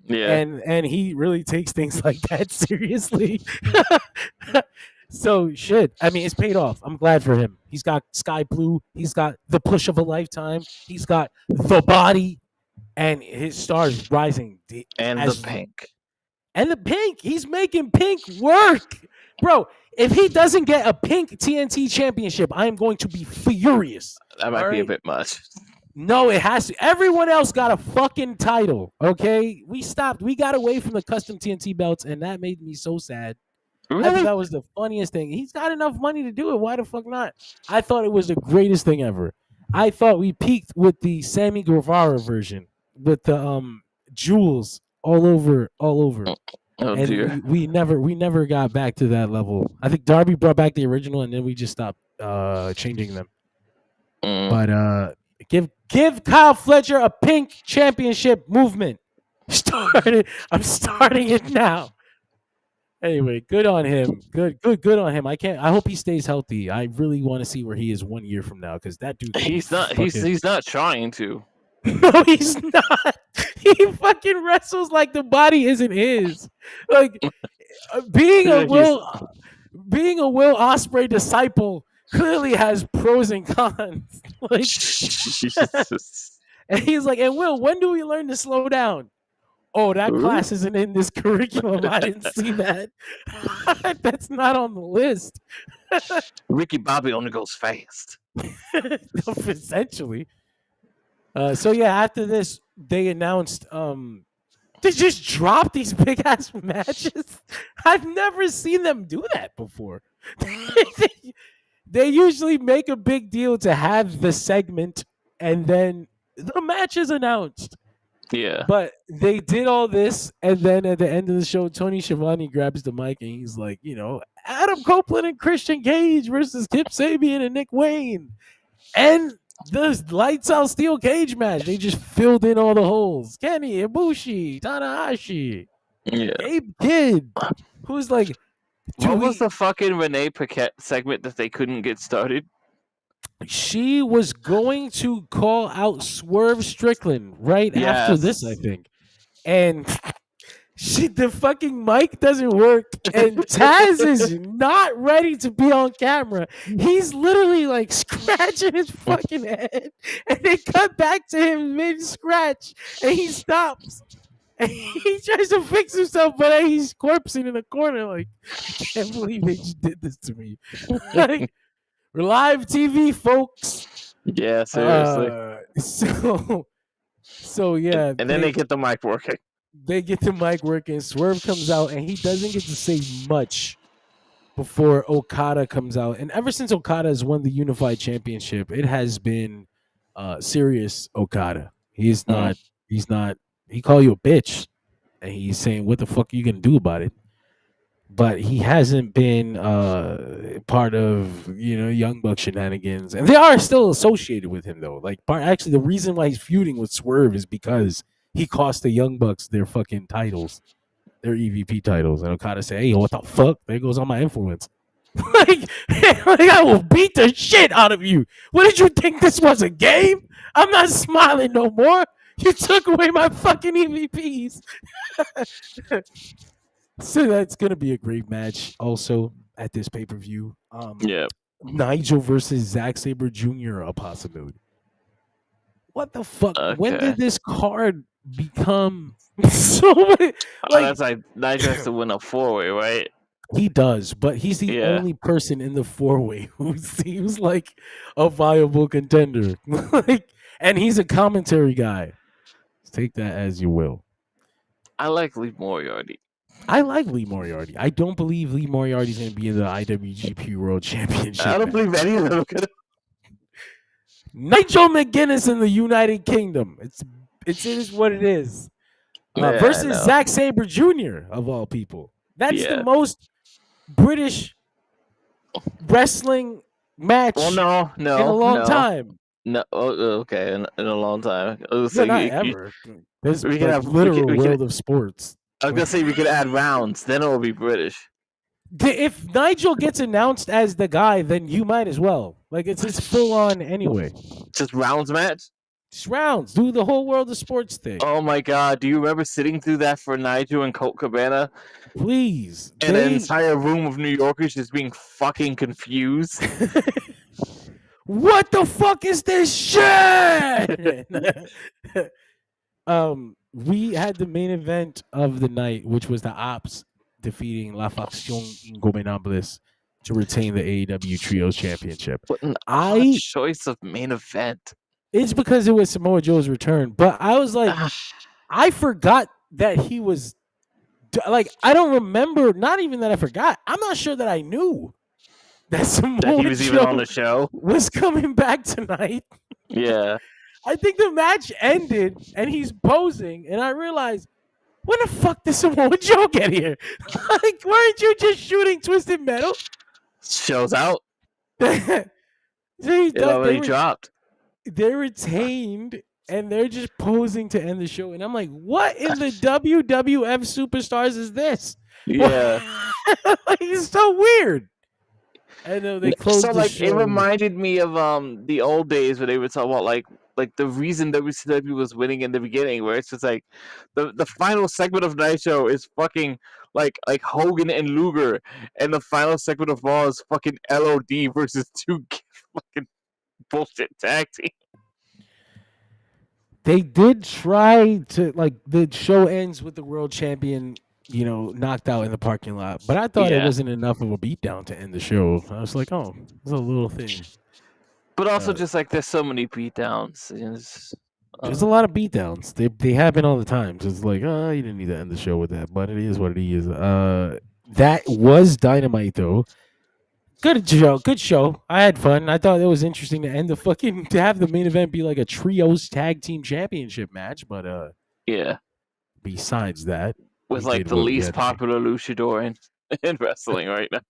Yeah. And he really takes things like that seriously. So shit. I mean, it's paid off. I'm glad for him. He's got Sky Blue. He's got the push of a lifetime. He's got the body, and his stars rising. And the pink. And the pink. He's making pink work, bro. If he doesn't get a pink TNT championship, I am going to be furious. That might be a bit much. No, it has to. Everyone else got a fucking title. Okay, we stopped. We got away from the custom TNT belts, and that made me so sad. Really? I thought that was the funniest thing. He's got enough money to do it. Why the fuck not? I thought it was the greatest thing ever. I thought we peaked with the Sammy Guevara version with the jewels all over. Oh and dear. We never got back to that level. I think Darby brought back the original, and then we just stopped changing them. But give Kyle Fletcher a pink championship movement. I'm starting it now. Anyway, good on him. Good on him. I hope he stays healthy. I really want to see where he is 1 year from now because that dude. He's not trying to. No, he's not. He fucking wrestles like the body isn't his. Like being a Will Ospreay disciple clearly has pros and cons. Like, and he's like, and Will, when do we learn to slow down? Oh, that class isn't in this curriculum. I didn't see that. That's not on the list. Ricky Bobby only goes fast. Essentially. So yeah, after this, they announced they just dropped these big ass matches. I've never seen them do that before. They usually make a big deal to have the segment and then the match is announced. Yeah. But they did all this, and then at the end of the show, Tony Schiavone grabs the mic and he's like, Adam Copeland and Christian Cage versus Kip Sabian and Nick Wayne. And the lights out steel cage match. They just filled in all the holes. Kenny, Ibushi, Tanahashi, Abe Kidd, who's like, what was the fucking Renee Paquette segment that they couldn't get started? She was going to call out Swerve Strickland right after this, I Yes. think. And the fucking mic doesn't work, and Taz is not ready to be on camera. He's literally like scratching his fucking head, and they cut back to him mid scratch, and he stops. And he tries to fix himself, but he's corpsing in the corner. Like, I can't believe they just did this to me. Like, we're live TV, folks. Yeah, seriously. So yeah, And then they get the mic working. they get the mic working. Swerve comes out, and he doesn't get to say much before Okada comes out. And ever since Okada has won the Unified Championship, it has been serious Okada. He's not. He's not. He call you a bitch, and he's saying, "What the fuck are you gonna do about it?" But he hasn't been part of Young Buck shenanigans, and they are still associated with him though. Like, actually, the reason why he's feuding with Swerve is because he cost the Young Bucks their fucking titles, their EVP titles, and Okada say, "Hey, what the fuck? There goes all my influence." like, I will beat the shit out of you. What did you think this was, a game? I'm not smiling no more. You took away my fucking EVPs. So that's gonna be a great match. Also at this pay per view, Yeah. Nigel versus Zack Sabre Jr. a possibility. What the fuck? When Okay. did this card become so many? That's like Nigel has to win a 4-way, right? He does, but he's the Yeah. only person in the 4-way who seems like a viable contender. And he's a commentary guy. Take that as you will. I like Lee Moriarty. I like Lee Moriarty. I don't believe Lee Moriarty's going to be in the IWGP World Championship. I don't believe any of them could. Nigel McGuinness in the United Kingdom. It is what it is. Yeah, versus Zack Sabre Jr. of all people. That's the most British wrestling match in a long time. No, okay, in a long time. So not ever. There's we can have literal world of sports. I was gonna say we could add rounds, then it will be British. If Nigel gets announced as the guy, then you might as well. Like, it's full on anyway. Just rounds match? Just rounds. Do the whole world of sports thing. Oh my god, do you remember sitting through that for Nigel and Colt Cabana? Please. And an entire room of New Yorkers just being fucking confused. What the fuck is this shit? We had the main event of the night, which was the Ops defeating La Faction Ingobernables to retain the AEW Trios Championship. What an odd choice of main event. It's because it was Samoa Joe's return, but I was like, I forgot that he was like, I don't remember. Not even that I forgot. I'm not sure that I knew that Samoa he was even on the show was coming back tonight. Yeah. I think the match ended and he's posing, and I realized, when the fuck did Samoa Joe get here? Like, weren't you just shooting Twisted Metal? Show's out. It already dropped. They're retained, and they're just posing to end the show. And I'm like, what in the WWF Superstars is this? Yeah. Like, it's so weird. And they closed the show. It reminded me of the old days where they would talk about like the reason WCW was winning in the beginning, where it's just like the final segment of Nitro is fucking like Hogan and Luger, and the final segment of Raw is fucking LOD versus two fucking bullshit tag team. They did try to, like, the show ends with the world champion, knocked out in the parking lot. But I thought it wasn't enough of a beatdown to end the show. I was like, oh, it's a little thing. But also, just like there's so many beatdowns. There's a lot of beatdowns. They happen all the time. So it's like, you didn't need to end the show with that. But it is what it is. That was Dynamite, though. Good show. I had fun. I thought it was interesting to end to have the main event be like a trios tag team championship match. But yeah. Besides that, with like the least popular luchador in wrestling right now.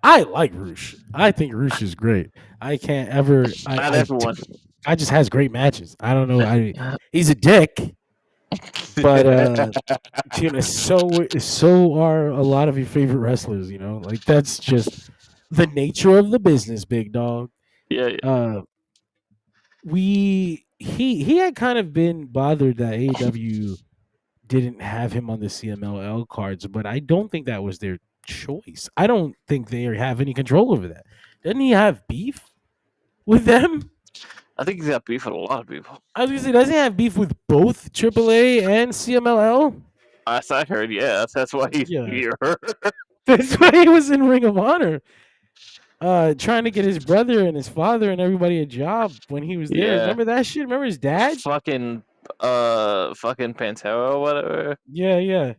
I like Roosh. I think Roosh is great. I can't ever. Not everyone. I just has great matches. I don't know. He's a dick, but so are a lot of your favorite wrestlers. Like, that's just the nature of the business, big dog. Yeah, yeah. He had kind of been bothered that AEW didn't have him on the CMLL cards, but I don't think that was their choice. I don't think they have any control over that. Doesn't he have beef with them? I think he's got beef with a lot of people. I was gonna say, doesn't he have beef with both AAA and CMLL? As I heard, yeah, that's why he's Yeah. here. That's why he was in Ring of Honor, trying to get his brother and his father and everybody a job when he was there. Yeah. Remember that shit? Remember his dad? fucking Pantera or whatever. Yeah.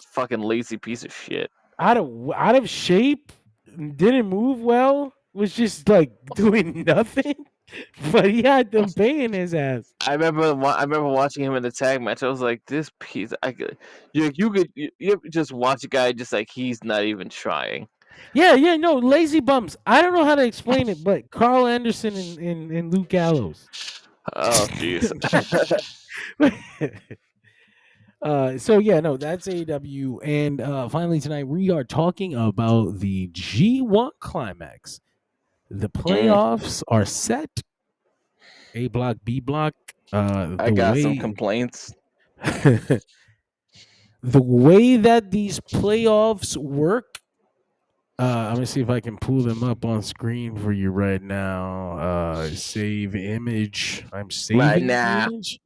Fucking lazy piece of shit. Out of shape, didn't move well, was just like doing nothing. But he had them paying his ass. I remember watching him in the tag match. I was like, this piece. You just watch a guy just like he's not even trying. Yeah, no, lazy bumps. I don't know how to explain it, but Carl Anderson and Luke Gallows. Oh jeez. So yeah, no, that's AEW. And finally tonight we are talking about the G1 Climax. The playoffs are set. A block, B block. I got some complaints. The way that these playoffs work, I'm gonna see if I can pull them up on screen for you right now. Save image. I'm saving Right the now. image.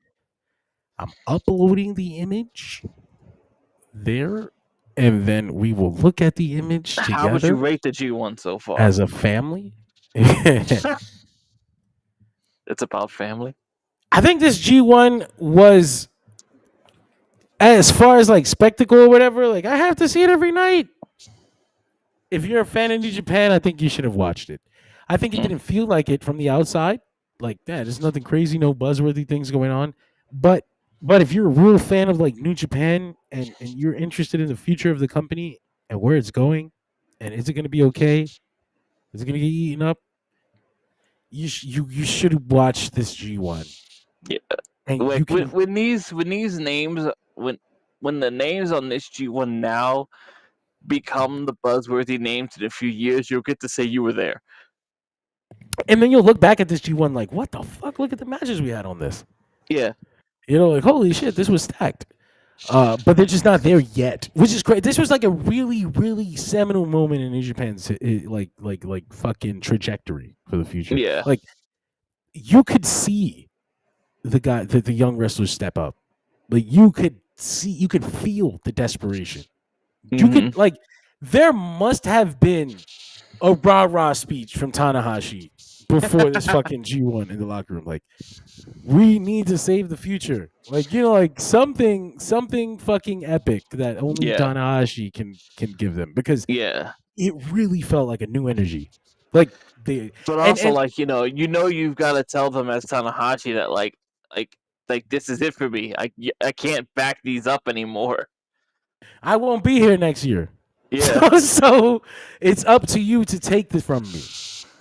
I'm uploading the image there, and then we will look at the image together. How would you rate the G1 so far? As a family? It's about family. I think this G1 was, as far as like spectacle or whatever, like I have to see it every night. If you're a fan of New Japan, I think you should have watched it. I think it didn't feel like it from the outside. Like that, there's nothing crazy, no buzzworthy things going on. But if you're a real fan of like New Japan and you're interested in the future of the company and where it's going, and is it going to be okay? Is it going to get eaten up? You should watch this G1. Yeah. And Like when these names when the names on this G1 now become the buzzworthy names in a few years, you'll get to say you were there. And then you'll look back at this G1 like, what the fuck? Look at the matches we had on this. Yeah. You know, like, holy shit, this was stacked. But they're just not there yet, which is great. This was like a really, really seminal moment in New Japan's like fucking trajectory for the future. Yeah. Like, you could see the young wrestlers step up. Like, you could feel the desperation. You could, like, there must have been a rah-rah speech from Tanahashi before this fucking G1 in the locker room. Like, we need to save the future. Like, you know, like something fucking epic that only Tanahashi can give them, because it really felt like a new energy. Like but also like, you know, you've got to tell them as Tanahashi that like this is it for me. I can't back these up anymore. I won't be here next year. Yeah. So it's up to you to take this from me.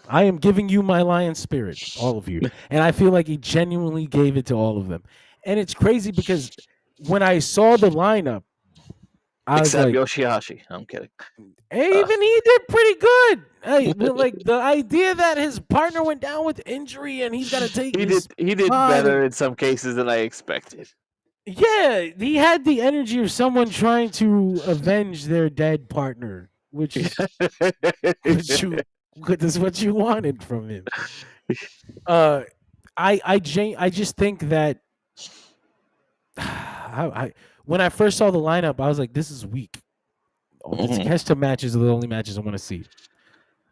I am giving you my lion spirit, all of you. And I feel like he genuinely gave it to all of them. And it's crazy because when I saw the lineup, I was like, Yoshihashi. I'm kidding. Even he did pretty good. Hey, like the idea that his partner went down with injury and he's got to take he did better in some cases than I expected. Yeah, he had the energy of someone trying to avenge their dead partner, which is what you wanted from him. I just think that when I first saw the lineup, I was like, this is weak. The Takeshita matches are the only matches I want to see.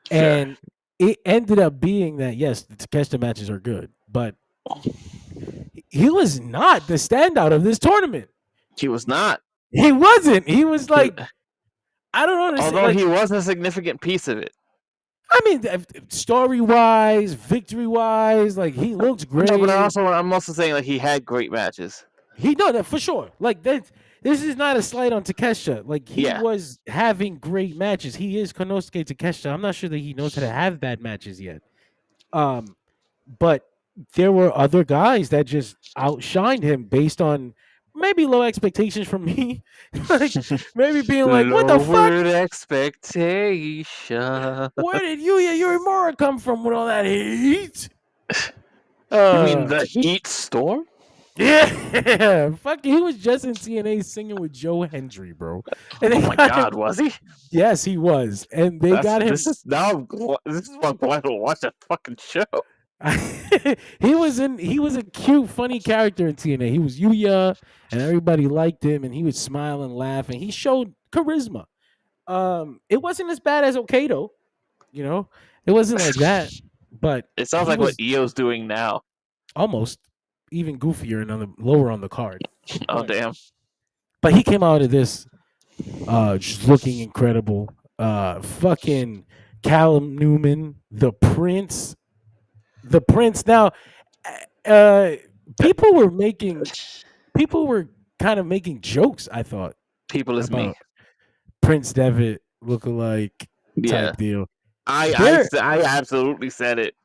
Sure. And it ended up being that, yes, the Takeshita matches are good, but he was not the standout of this tournament. He was not. He wasn't. He was like, I don't understand. Although like, he was a significant piece of it. I mean, story-wise, victory-wise, like, he looks great. No, but I'm also saying, like, he had great matches. He done that for sure. Like, this is not a slight on Takeshita. Like, he was having great matches. He is Konosuke Takeshita. I'm not sure that he knows how to have bad matches yet. But there were other guys that just outshined him based on maybe low expectations from me. Like maybe being like, what the fuck? Lowered expectation. Where did Yuya Uemura come from with all that heat? You mean the heat storm? Yeah, fuck. He was just in TNA singing with Joe Hendry, bro. And Oh they my got god, him- was he? Yes, he was, and they got him. This is why I'm glad to watch that fucking show. He was a cute, funny character in TNA. He was Yuya, and everybody liked him, and he would smile and laugh, and he showed charisma. It wasn't as bad as Okado, you know. It wasn't like that, but It sounds he like was what Io's doing now. almost even goofier and lower on the card. Oh But- damn. But he came out of this just looking incredible. Fucking Callum Newman, the Prince. The Prince. Now, people were kind of making jokes, I thought, People is me. about Prince Devitt lookalike Yeah. type deal. I absolutely said it.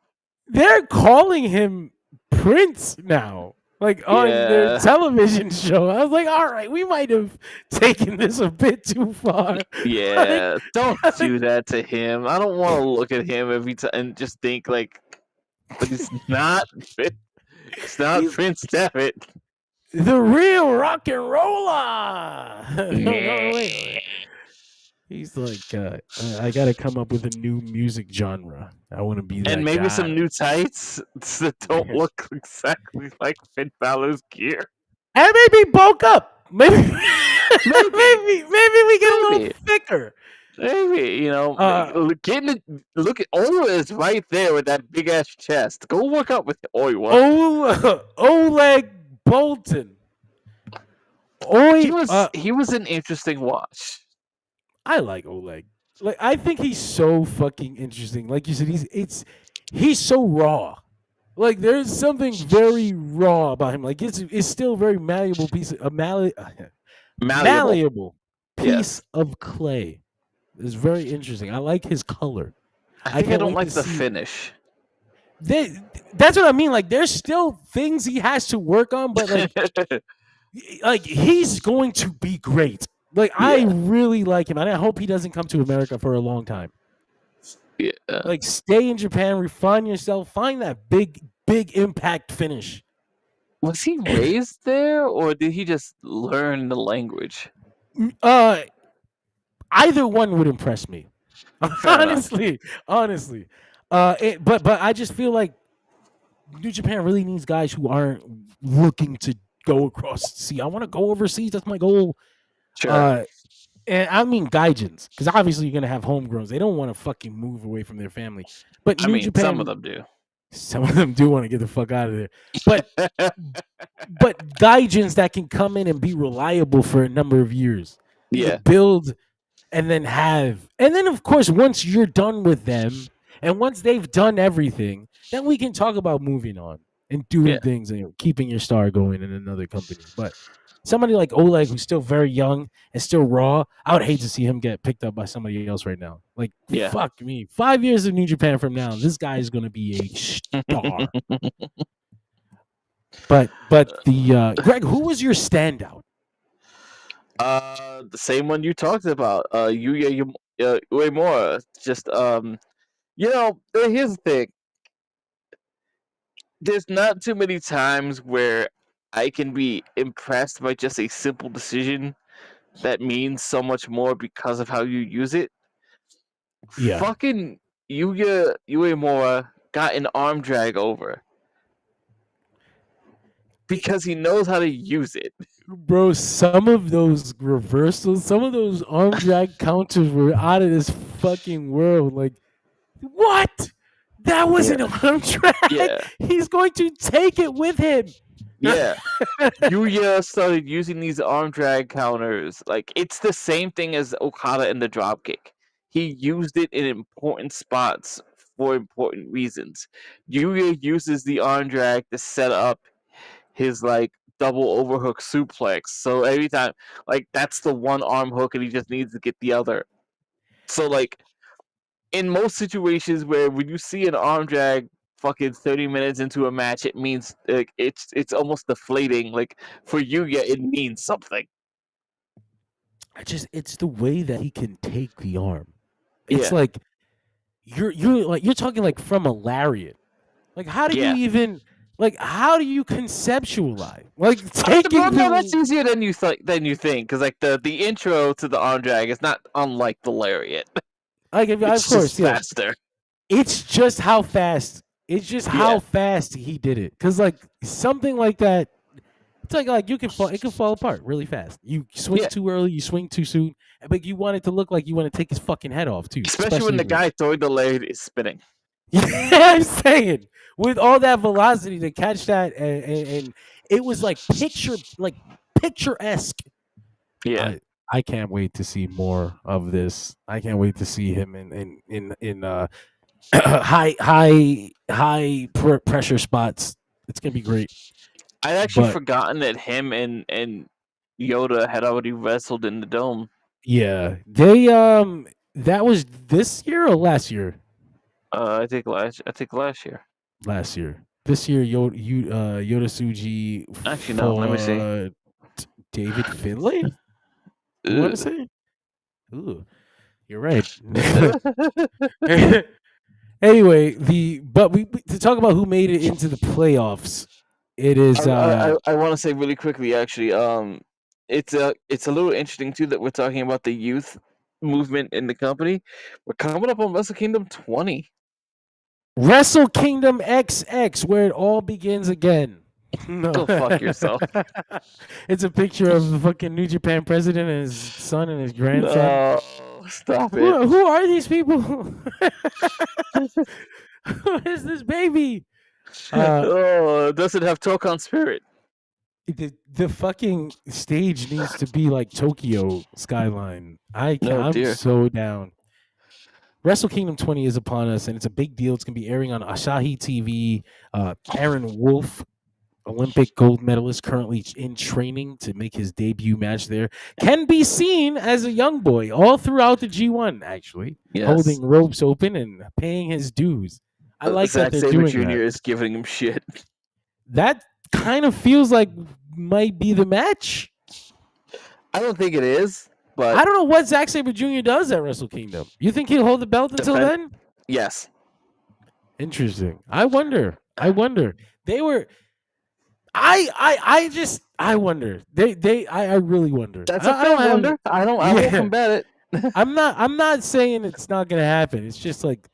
They're calling him Prince now. Like on their Yeah. television show. I was like, all right, we might have taken this a bit too far. Yeah. Don't do that to him. I don't want to look at him every time and just think like, but it's not. It's not He's- Prince Devitt. The real rock and roller. No, wait. He's like, I gotta come up with a new music genre. I want to be that And maybe guy. some new tights that don't look exactly like Finn Balor's gear. And maybe bulk up. Maybe maybe we get a little Maybe. thicker. Maybe, you know, look at Ola is right there with that big ass chest. Go work out with Oiwa. Oleg Bolton. Oi, He was an interesting watch. I like Oleg. Like I think he's so fucking interesting. Like you said, he's so raw. Like there's something very raw about him. Like it's still a very malleable piece of malleable piece of clay. It's very interesting. I like his color. I think I can't don't wait like to the see- finish. That's what I mean. Like there's still things he has to work on, but like he's going to be great. Like I Yeah. really like him, and I hope he doesn't come to America for a long time. Yeah. Like stay in Japan, refine yourself, find that big impact finish. Was he raised there or did he just learn the language? Either one would impress me. Fair enough. honestly. But I just feel like New Japan really needs guys who aren't looking to go across the sea. I want to go overseas. That's my goal. Sure. And I mean gaijins, because obviously you're gonna have homegrowns. They don't want to fucking move away from their family. But I New mean, Japan, some of them do. some of them do want to get the fuck out of there. But gaijins that can come in and be reliable for a number of years. You Yeah. build and then of course once you're done with them and once they've done everything, then we can talk about moving on and doing Yeah. things and keeping your star going in another company. But somebody like Oleg, who's still very young and still raw, I would hate to see him get picked up by somebody else right now. Like, Yeah. fuck me. 5 years of New Japan from now, this guy is going to be a star. But the Greg, who was your standout? The same one you talked about, Yuya Uemura. Just here's the thing. There's not too many times where I can be impressed by just a simple decision that means so much more because of how you use it. Yeah. Fucking Yuya Uemura got an arm drag over because he knows how to use it. Bro, some of those reversals, some of those arm drag counters were out of this fucking world. Like, what? That was an arm drag? Yeah. He's going to take it with him. Yeah. Yuya started using these arm drag counters. Like, it's the same thing as Okada in the dropkick. He used it in important spots for important reasons. Yuya uses the arm drag to set up his, like, double overhook suplex. So every time, like, that's the one arm hook and he just needs to get the other. So, like, in most situations where when you see an arm drag fucking 30 minutes into a match, it means like it's almost deflating. Like for Yuya, it means something. It's the way that he can take the arm. It's Yeah. like you're talking like from a lariat. Like how do Yeah. you even how do you conceptualize like No, taking that's the easier than you think, because like the intro to the arm drag is not unlike the lariat. like of It's course just yeah. faster. It's just how fast. It's just how Yeah. fast he did it. Cause like something like that, it's like you can fall. It can fall apart really fast. You swing Yeah. too early. You swing too soon. But you want it to look like you want to take his fucking head off too. Especially when the guy throwing the lariat is spinning. Yeah, I'm saying with all that velocity to catch that, and it was like picturesque. Yeah. I can't wait to see more of this. I can't wait to see him in high pressure spots. It's gonna be great. I'd actually But forgotten that him and Yoda had already wrestled in the dome. yeah, they that was this year or last year? I think last year. Last year. This year, Yoda Tsuji. Actually, no. Let me see. David Finlay. You want to say? Ooh, you're right. Anyway, but we to talk about who made it into the playoffs. It is I want to say really quickly, actually, it's a little interesting too that we're talking about the youth movement in the company. We're coming up on Wrestle Kingdom 20. Wrestle Kingdom XX, where it all begins again. No. Go fuck yourself. It's a picture of the fucking New Japan president and his son and his grandson. No, stop it. Who are these people? Who is this baby? It doesn't have Tokon spirit. The fucking stage needs to be like Tokyo skyline. I'm dear. so down. Wrestle Kingdom 20 is upon us, and it's a big deal. It's going to be airing on Asahi TV. Aaron Wolf, Olympic gold medalist, currently in training to make his debut match there, can be seen as a young boy all throughout the G1, actually, Yes. holding ropes open and paying his dues. I like Zack that they're Sabre doing Jr. that. is giving him shit. That kind of feels like might be the match. I don't think it is, but I don't know what Zack Sabre Jr. does at Wrestle Kingdom. You think he'll hold the belt until then? Yes. Interesting. I wonder. They were. I wonder. I really wonder. That's a fair wonder. I won't combat it. I'm not saying it's not gonna happen. It's just like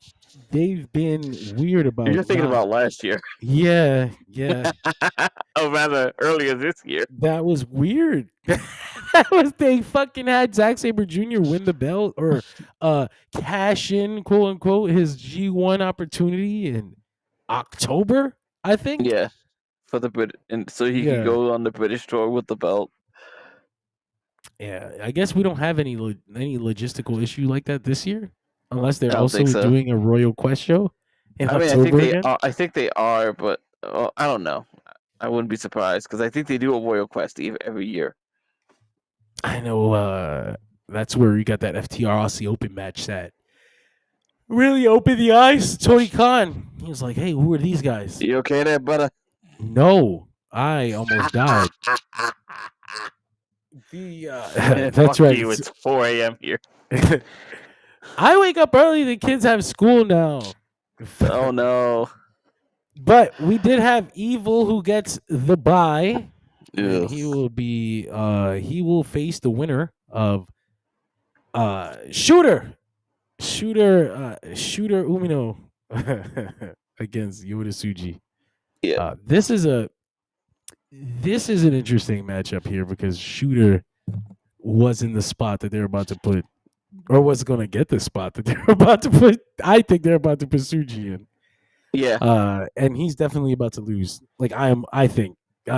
they've been weird about. You're thinking about last year. Yeah. Oh, rather earlier this year. That was weird. That was they fucking had Zack Sabre Jr. win the belt or cash in, quote unquote, his G1 opportunity in October, I think. Yeah, for the Brit, and so he could go on the British tour with the belt. Yeah, I guess we don't have any logistical issue like that this year, unless they're also so. doing a Royal Quest show in October. I think they are, but I don't know. I wouldn't be surprised because I think they do a Royal Quest every year. I know that's where you got that FTR Aussie Open match that really opened the eyes. Tony Khan, he was like, "Hey, who are these guys?" You okay there, brother? No, I almost died. That's Fuck right. You, it's 4 a.m. here. I wake up early. The kids have school now. Oh no! But we did have Evil who gets the bye. And Ugh. he will be he will face the winner of Shooter Umino against Yoda Tsuji. Yeah. This is an interesting matchup here because Shooter was in the spot that they're about to put, or was going to get the spot that they're about to put. I think they're about to put Tsuji in. Yeah. And he's definitely about to lose. Like I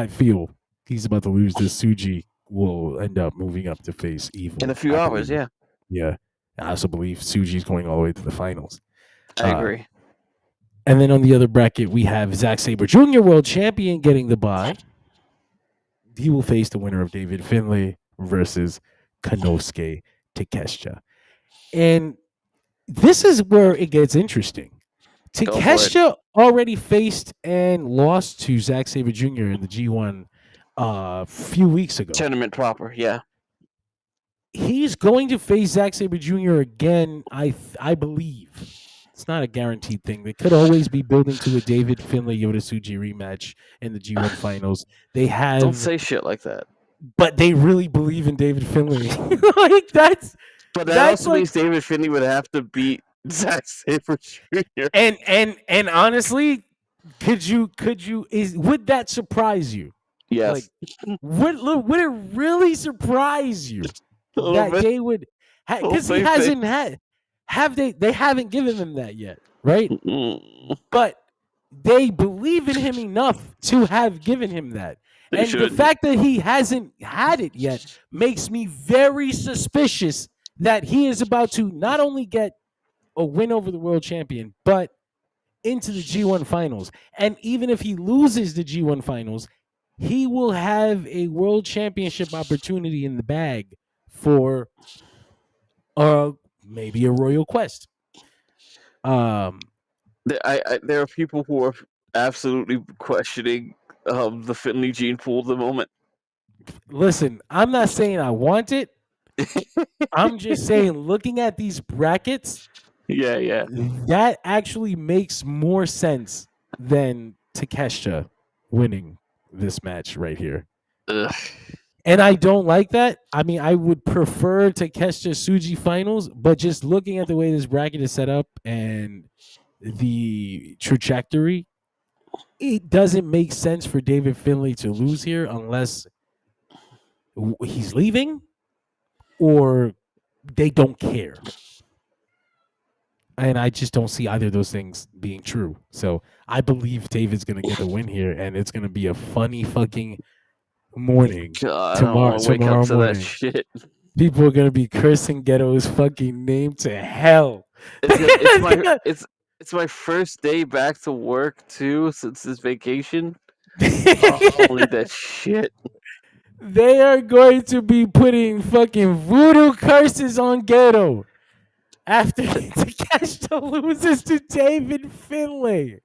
feel he's about to lose. This Tsuji will end up moving up to face Evil In a few hours, believe. Yeah. I also believe Tsuji's going all the way to the finals. I agree. And then on the other bracket, we have Zack Sabre Jr., world champion, getting the bye. He will face the winner of David Finlay versus Konosuke Takeshita. And this is where it gets interesting Go for it. Takeshita already faced and lost to Zack Sabre Jr. in the G1 a few weeks ago. Tournament proper, yeah. He's going to face Zack Sabre Jr. again, I believe. It's not a guaranteed thing. They could always be building to a David Finlay Yoda-Tsuji rematch in the G1 finals. They have, Don't say shit like that. but they really believe in David Finlay. Like that's That's also like, means David Finlay would have to beat Zack Sabre Jr. and honestly, would that surprise you? Yes, Like, would it really surprise you a little that bit. they would? Because he Same hasn't thing. they haven't given him that yet, right? Mm, But they believe in him enough to have given him that. they And should. the fact that he hasn't had it yet makes me very suspicious that he is about to not only get a win over the world champion, but into the G1 finals. And even if he loses the G1 finals, he will have a world championship opportunity in the bag for maybe a Royal Quest. There are people who are absolutely questioning the Finlay gene pool at the moment. Listen, I'm not saying I want it. I'm just saying, looking at these brackets, Yeah. that actually makes more sense than Takeshita winning this match right here. Ugh. And I don't like that. I mean, I would prefer Takeshita Tsuji finals, but just looking at the way this bracket is set up and the trajectory, it doesn't make sense for David Finlay to lose here unless he's leaving or they don't care. And I just don't see either of those things being true. So I believe David's going to get the win here, and it's going to be a funny fucking morning. God, I don't want to wake up to that shit. People are going to be cursing Ghetto's fucking name to hell. It's my first day back to work, too, since this vacation. Holy that shit. They are going to be putting fucking voodoo curses on Ghetto after Takeshita loses to David Finlay.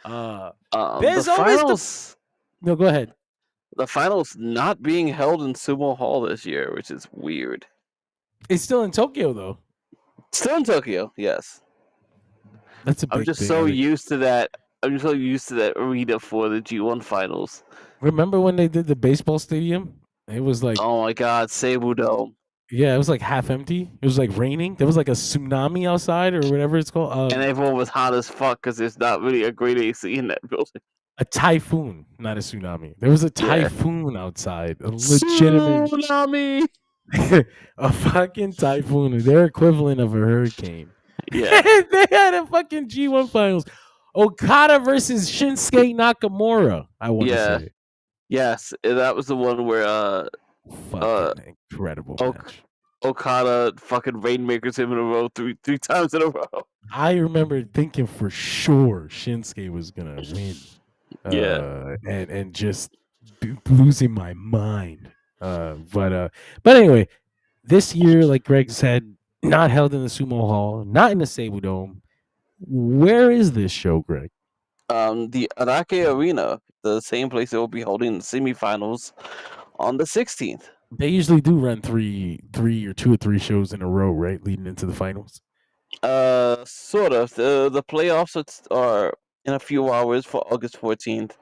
The There's always finals. No, go ahead. The finals not being held in Sumo Hall this year, which is weird. It's still in Tokyo, though. Still in Tokyo, yes. That's a big I'm just thing, so I think. used to that. I'm just so used to that arena for the G1 finals. Remember when they did the baseball stadium? It was like, Oh my God, Seibu Dome. yeah, it was like half empty. It was like raining. There was like a tsunami outside or whatever it's called. And everyone was hot as fuck because there's not really a great AC in that building. A typhoon, not a tsunami. There was a typhoon outside. A legitimate tsunami. a fucking typhoon. Their equivalent of a hurricane. Yeah. They had a fucking G1 finals. Okada versus Shinsuke Nakamura, I want to say. Yes, that was the one where fucking incredible match. Okada fucking rainmakers him in a row three times in a row. I remember thinking for sure Shinsuke was gonna win. And just losing my mind. But anyway, this year, like Greg said, not held in the Sumo Hall, not in the Seibu Dome. Where is this show, Greg? The Arake Arena, the same place they will be holding the semifinals on the 16th. They usually do run three or 2 or 3 shows in a row, right, leading into the finals. Sort of. The playoffs are in a few hours for August 14th,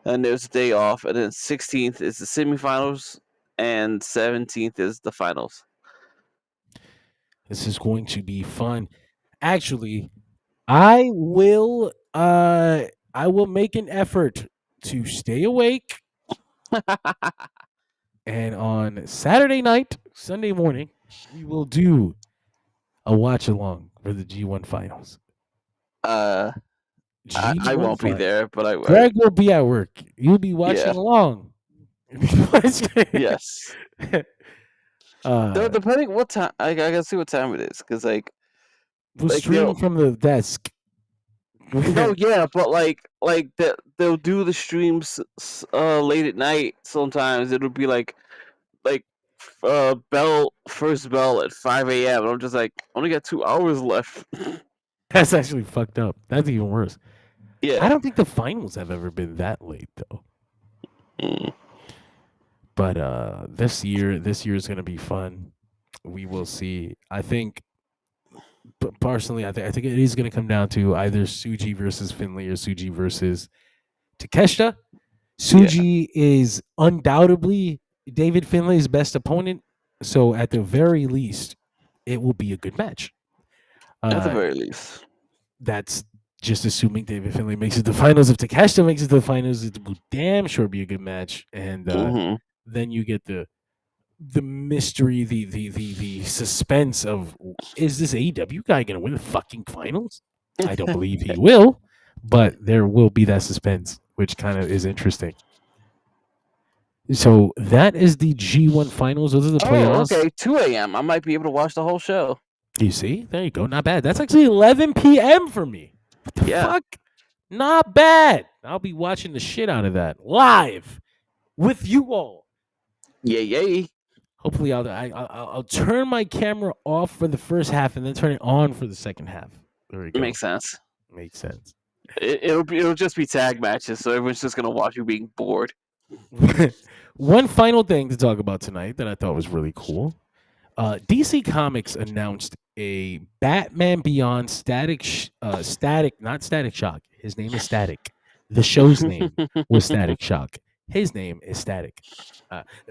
and there's a day off, and then 16th is the semifinals, and 17th is the finals. This is going to be fun. Actually, I will make an effort to stay awake. And on Saturday night, Sunday morning, we will do a watch along for the G1 finals. I won't be there, but I will. Greg will be at work. You'll be watching along. Yes. Depending what time, I gotta see what time it is, because we'll stream from the desk. No, yeah, but they'll do the streams late at night. Sometimes it'll be first bell at 5 a.m. and I'm just like, only got 2 hours left. That's actually fucked up. That's even worse. I Yeah. don't think the finals have ever been that late though. Mm. But this year is gonna be fun. We will see. I think, personally, I think it is gonna come down to either Suji versus Finley or Suji versus Takeshita. Yeah. Suji is undoubtedly David Finlay's best opponent, so at the very least, it will be a good match. At the Uh, very least. that's just assuming David Finlay makes it to the finals. If Takeshita makes it to the finals, it will damn sure be a good match. And Hmm. then you get the mystery, the suspense of, is this AEW guy gonna win the fucking finals? I don't believe he will, but there will be that suspense, which kind of is interesting. So that is the G1 finals. Those are the Oh, playoffs. okay. 2 a.m. I might be able to watch the whole show. You see, there you go. Not bad. That's actually 11 p.m. for me. What the Yeah. fuck? Not bad. I'll be watching the shit out of that live with you all. Yay. Hopefully, I'll turn my camera off for the first half and then turn it on for the second half. There we go. Makes sense. Makes sense. It'll just be tag matches, so everyone's just gonna watch you being bored. One final thing to talk about tonight that I thought was really cool. DC Comics announced a Batman Beyond Static, not Static Shock. His name is Static. The show's name was Static Shock. His name is Static.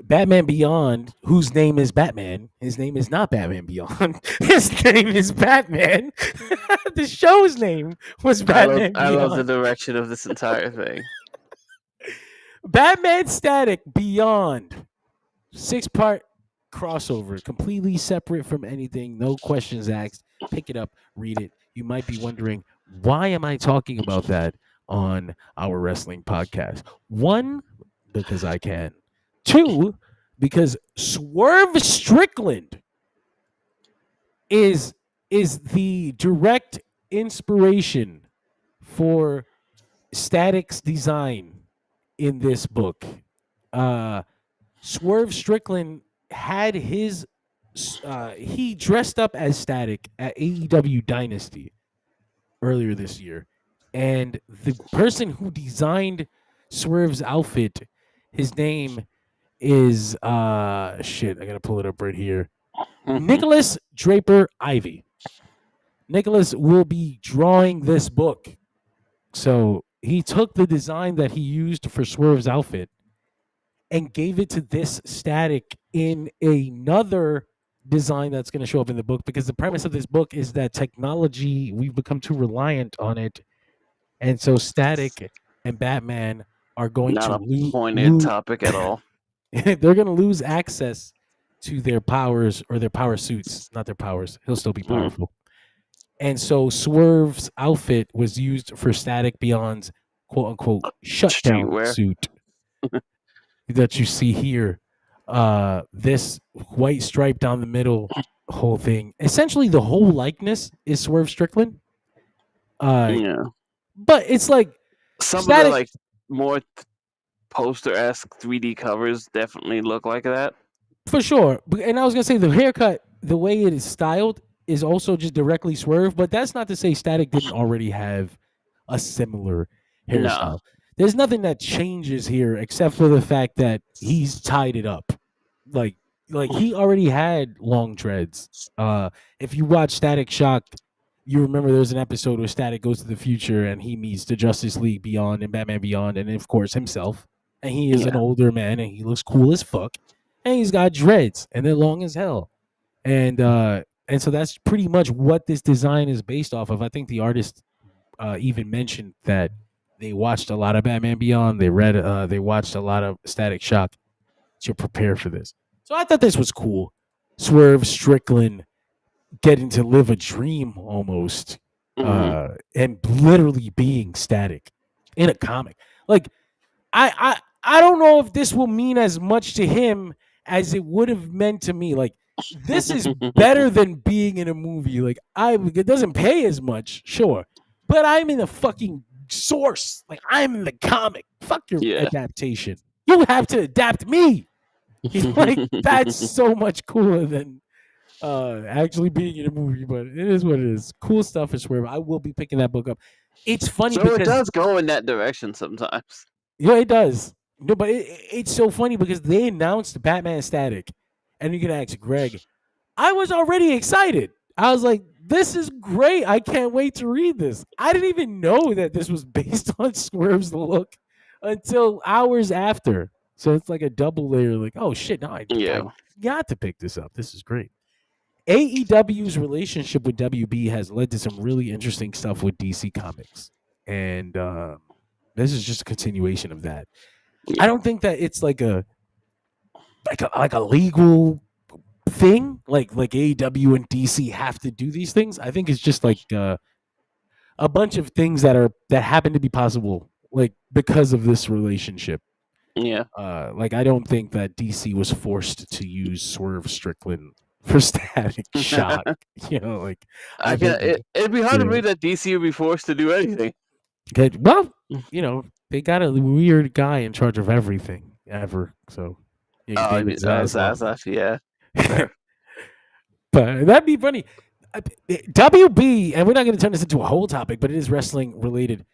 Batman Beyond, whose name is Batman. His name is not Batman Beyond. His name is Batman. The show's name was Batman I Beyond. love the direction of this entire thing. Batman Static Beyond. 6-part crossover, completely separate from anything, no questions asked. Pick it up, read it. You might be wondering, why am I talking about that on our wrestling podcast? One, because I can. Two, because Swerve Strickland is the direct inspiration for Static's design in this book. Swerve Strickland had his he dressed up as Static at AEW Dynasty earlier this year, and the person who designed Swerve's outfit, his name is shit, I gotta pull it up right here. Nicholas Draper Ivy. Nicholas will be drawing this book. So he took the design that he used for Swerve's outfit and gave it to this Static in another design that's going to show up in the book, because the premise of this book is that technology, we've become too reliant on it. And so Static and Batman are going Not to a pointed topic at all. they're going to lose access to their powers, or their power suits, not their powers. He'll still be powerful. And so Swerve's outfit was used for Static Beyond's quote unquote shutdown Streetwear. suit that you see here. This white stripe down the middle, whole thing. Essentially, the whole likeness is Swerve Strickland. Yeah. But it's like Some Static, of the like more poster-esque 3D covers definitely look like that. for sure. And I was gonna say the haircut, the way it is styled, is also just directly Swerve. But that's not to say Static didn't already have a similar hairstyle. No. There's nothing that changes here except for the fact that he's tied it up. Like he already had long dreads. If you watch Static Shock, you remember there's an episode where Static goes to the future and he meets the Justice League Beyond and Batman Beyond, and of course himself. And he is an older man and he looks cool as fuck. And he's got dreads and they're long as hell. And so that's pretty much what this design is based off of. I think the artist even mentioned that they watched a lot of Batman Beyond. They read, they watched a lot of Static Shock to prepare for this. So I thought this was cool. Swerve Strickland getting to live a dream almost, and literally being Static in a comic. Like, I don't know if this will mean as much to him as it would have meant to me. Like, this is better than being in a movie. Like, it doesn't pay as much, sure, but I'm in the fucking source. Like, I'm in the comic. Fuck your adaptation. You have to adapt me. Like, that's so much cooler than actually being in a movie, but it is what it is. Cool stuff, I swear. I will be picking that book up. It's funny So because it does go in that direction sometimes. yeah, it does. No, but it's so funny because they announced Batman Static, and you can ask Greg. I was already excited. I was like, "This is great! I can't wait to read this." I didn't even know that this was based on Swerve's look until hours after. So it's like a double layer. Like, oh shit! No, I Yeah. got to pick this up. This is great. AEW's relationship with WB has led to some really interesting stuff with DC Comics, and this is just a continuation of that. I don't think that it's like a legal thing, like AEW and DC have to do these things. I think it's just like a bunch of things that happen to be possible, like because of this relationship. Yeah. Like I don't think that DC was forced to use Swerve Strickland for Static Shock. You know, like I think can. It'd be hard to yeah. believe that DC would be forced to do anything. that- well, you know, they got a weird guy in charge of everything ever. So yeah, Oh, David that's Zaslav. yeah. Fair. But that'd be funny. WB, and we're not going to turn this into a whole topic, but it is wrestling related.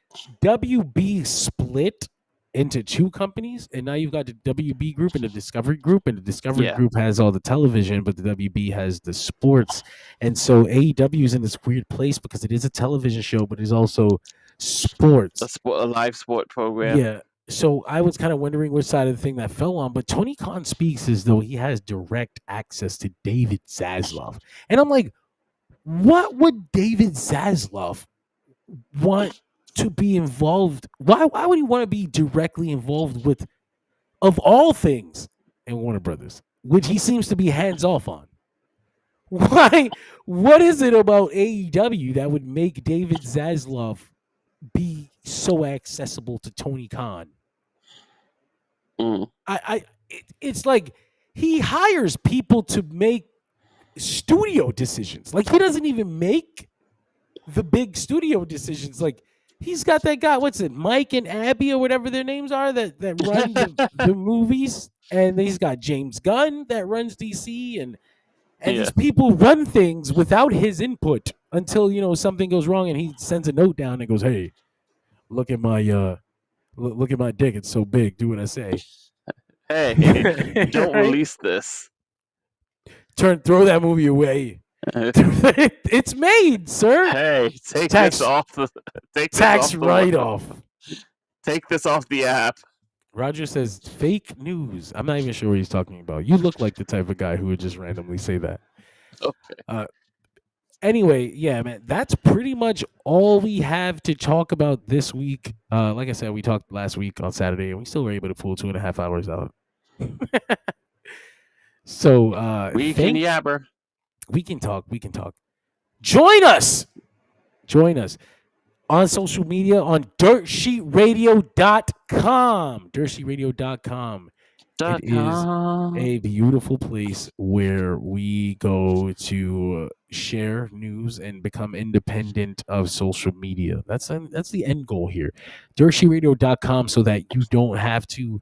WB split into two companies, and now you've got the WB group and the Discovery group, and the Discovery Yeah. group has all the television, but the WB has the sports. And so AEW is in this weird place because it is a television show, but it's also sports. A live sport program. Yeah. So I was kind of wondering which side of the thing that fell on, but Tony Khan speaks as though he has direct access to David Zaslav. And I'm like, what would David Zaslav want to be involved? Why would he want to be directly involved with, of all things, in Warner Brothers, which he seems to be hands off on? Why? What is it about AEW that would make David Zaslav be so accessible to Tony Khan? It's like he hires people to make studio decisions. Like he doesn't even make the big studio decisions. Like he's got that guy, what's it, Mike and Abby or whatever their names are that run the movies, and then he's got James Gunn that runs DC, and these people run things without his input until something goes wrong, and he sends a note down and goes, "Hey, look at my dick, it's so big, do what I say." Hey, don't release this. Throw that movie away. It's made, sir. Hey, take Tax- this off the Tax write-off. Take this off the app. Roger says fake news. I'm not even sure what he's talking about. You look like the type of guy who would just randomly say that. Okay. Anyway, yeah, man, that's pretty much all we have to talk about this week. Like I said, we talked last week on Saturday, and we still were able to pull 2.5 hours out. So we can yabber. We can talk. Join us on social media on dirtsheetradio.com. dirtsheetradio.com. It is a beautiful place where we go to share news and become independent of social media. That's the end goal here. dirtsheetradio.com, so that you don't have to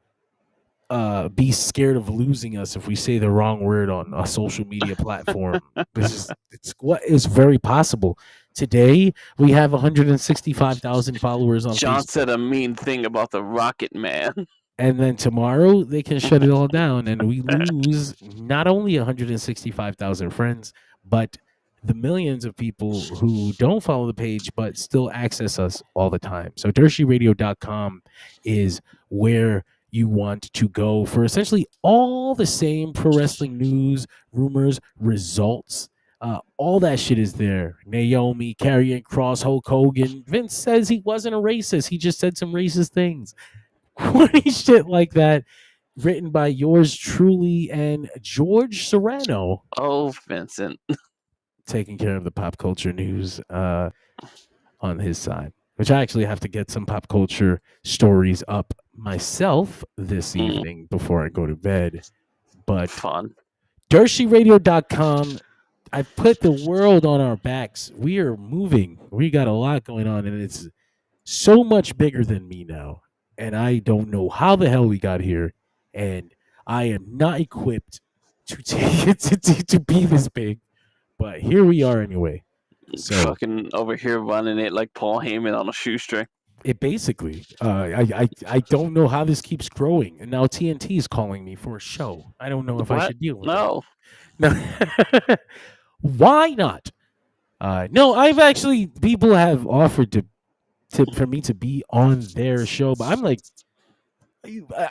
be scared of losing us if we say the wrong word on a social media platform. It's what is very possible. Today we have 165,000 followers on John Facebook. said a mean thing about the Rocket Man. And then tomorrow they can shut it all down, and we lose not only 165,000 friends, but the millions of people who don't follow the page but still access us all the time. So dirtsheetradio.com is where you want to go for essentially all the same pro wrestling news, rumors, results. All that shit is there. Naomi, Karrion Kross, Hulk Hogan. Vince says he wasn't a racist. He just said some racist things. Funny shit like that, written by yours truly and George Serrano. Oh, Vincent. Taking care of the pop culture news on his side, which I actually have to get some pop culture stories up myself this evening before I go to bed. But fun. dirtsheetradio.com. I've put the world on our backs. We are moving. We got a lot going on, and it's so much bigger than me now. And I don't know how the hell we got here, and I am not equipped to take it to be this big. But here we are anyway. So Fucking over here running it like Paul Heyman on a shoestring. it basically, I don't know how this keeps growing, and now TNT is calling me for a show. I don't know if I What? should deal with No. that. No, why not? No, I've actually people have offered to for me to be on their show, but I'm like, I,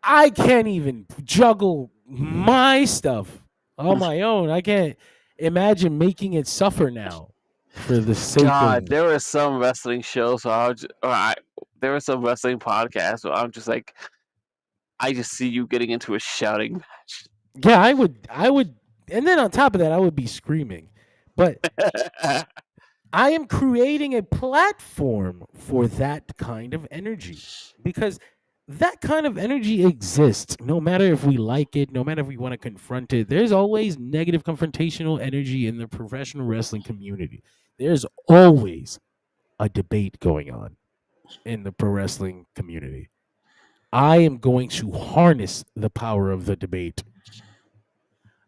I can't even juggle my stuff on my own. I can't imagine making it suffer now for the sake God, of. there were some wrestling shows where there were some wrestling podcasts where I'm just like, I just see you getting into a shouting match. Yeah, I would, and then on top of that, I would be screaming. But I am creating a platform for that kind of energy because that kind of energy exists no matter if we like it, no matter if we want to confront it. There's always negative confrontational energy in the professional wrestling community. There's always a debate going on in the pro wrestling community. I am going to harness the power of the debate.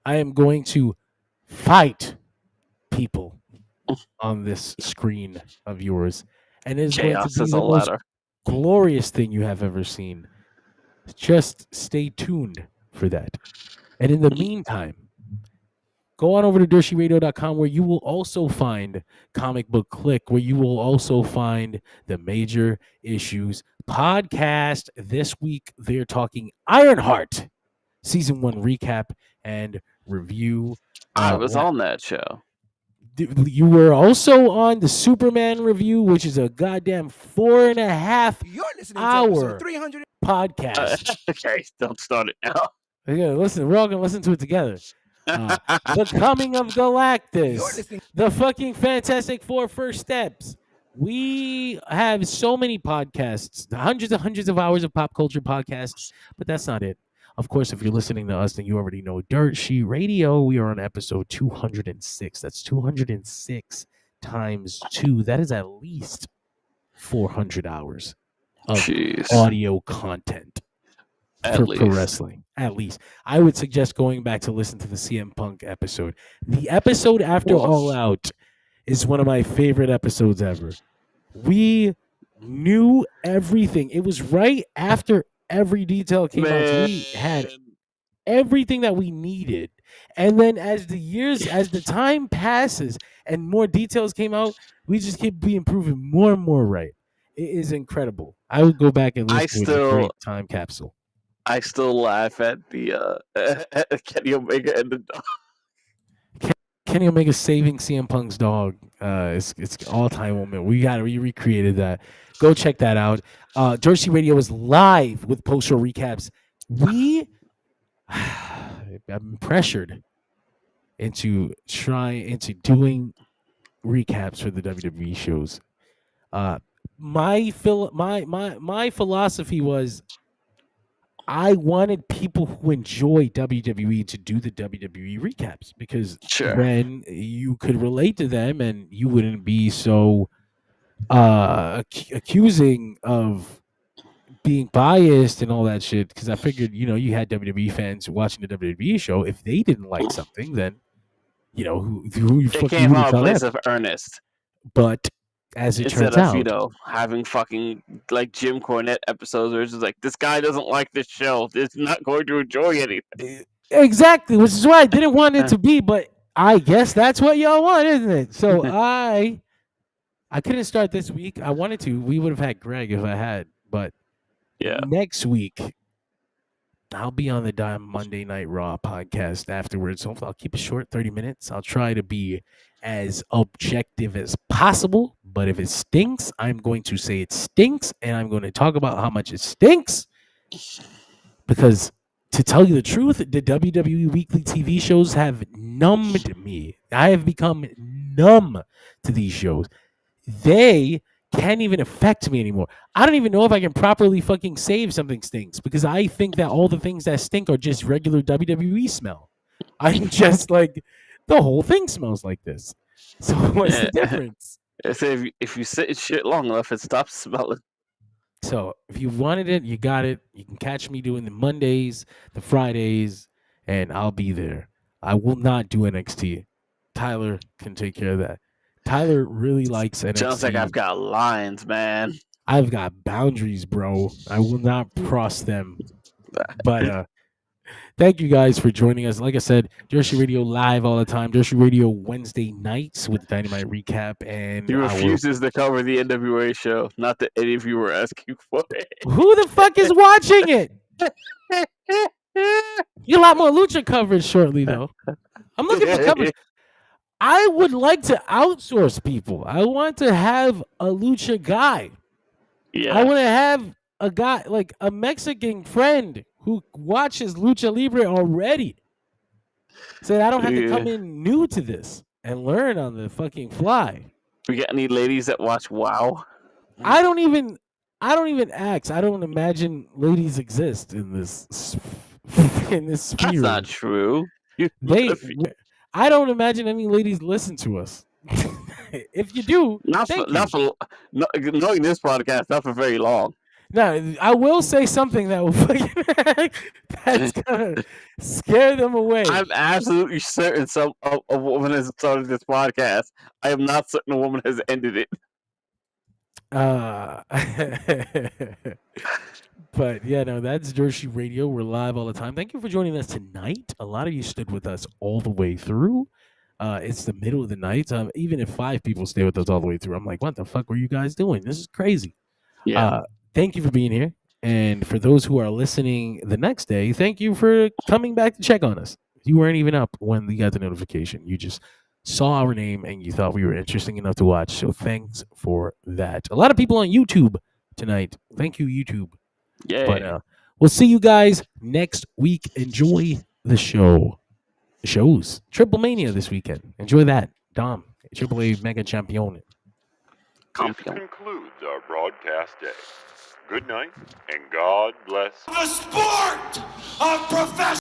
I am going to fight people on this screen of yours, and it is going to Chaos be is the a most ladder. glorious thing you have ever seen. Just stay tuned for that. And in the meantime, go on over to dirtyradio.com where you will also find Comic Book Click, where you will also find the Major Issues podcast. This week, they're talking Ironheart season 1 recap and review. I was on that show. You were also on the Superman review, which is a goddamn 4.5-hour podcast. Okay, don't start it now. Yeah, listen, we're all gonna listen to it together. The Coming of Galactus, the fucking Fantastic Four First Steps. We have so many podcasts, hundreds and hundreds of hours of pop culture podcasts, but that's not it. Of course, if you're listening to us, then you already know Dirt Sheet Radio. We are on episode 206. That's 206 times 2. That is at least 400 hours of Jeez. audio content for pro wrestling. At least. I would suggest going back to listen to the CM Punk episode. The episode after All Out is one of my favorite episodes ever. We knew everything. It was right after every detail came out. So we had everything that we needed. And then as the time passes and more details came out, we just keep being proven more and more right. It is incredible. I would go back and listen to it. A great time capsule. I still laugh at the Kenny Omega and the dog. Kenny Omega saving CM Punk's dog. It's all-time moment. We recreated that. Go check that out. Jersey Radio is live with post-show recaps. I'm pressured into doing recaps for the WWE shows. My philosophy was I wanted people who enjoy WWE to do the WWE recaps because then you could relate to them and you wouldn't be so accusing of being biased and all that shit. Because I figured, you had WWE fans watching the WWE show. If they didn't like something, then who it came from a place of earnest. But as it instead turns of out, having fucking like Jim Cornette episodes where it's just like, this guy doesn't like this show, it's not going to enjoy anything. Exactly, which is why I didn't want it to be, but I guess that's what y'all want, isn't it? So I couldn't start this week. I wanted to. We would have had Greg if I had, but next week I'll be on the Monday Night Raw podcast afterwards. So I'll keep it short, 30 minutes. I'll try to be as objective as possible. But if it stinks, I'm going to say it stinks. And I'm going to talk about how much it stinks. Because to tell you the truth, the WWE weekly TV shows have numbed me. I have become numb to these shows. They can't even affect me anymore. I don't even know if I can properly fucking save something stinks because I think that all the things that stink are just regular WWE smell. I'm just like, the whole thing smells like this. So what's the difference? If you sit in shit long enough, it stops smelling. So if you wanted it, you got it. You can catch me doing the Mondays, the Fridays, and I'll be there. I will not do NXT. Tyler can take care of that. Tyler really likes NXT. Sounds like I've got lines, man. I've got boundaries, bro. I will not cross them. But thank you guys for joining us. Like I said, Jersey Radio live all the time. Jersey Radio Wednesday nights with Dynamite recap. And He refuses to cover the NWA show. Not that any of you were asking for it. Who the fuck is watching it? You get a lot more lucha coverage shortly, though. I'm looking for coverage. I would like to outsource people. I want to have a lucha guy. Yeah. I want to have a guy, like a Mexican friend who watches Lucha Libre already. So that I don't have to come in new to this and learn on the fucking fly. We got any ladies that watch WoW? I don't even ask. I don't imagine ladies exist in this sphere. That's not true. I don't imagine any ladies listen to us. If you do, knowing this podcast, not for very long. No, I will say something that will that's gonna scare them away. I'm absolutely certain a woman has started this podcast. I am not certain a woman has ended it. But yeah, no, that's Jersey Radio. We're live all the time. Thank you for joining us tonight. A lot of you stood with us all the way through. It's the middle of the night. Even if 5 people stay with us all the way through, I'm like, what the fuck were you guys doing? This is crazy. Yeah. Thank you for being here. And for those who are listening the next day, thank you for coming back to check on us. You weren't even up when you got the notification. You just saw our name and you thought we were interesting enough to watch. So thanks for that. A lot of people on YouTube tonight. Thank you, YouTube. Yeah. But we'll see you guys next week. Enjoy the shows. Triple Mania this weekend. Enjoy that. Dom, Triple A Mega Champion. This concludes our broadcast day. Good night, and God bless. The sport of professional.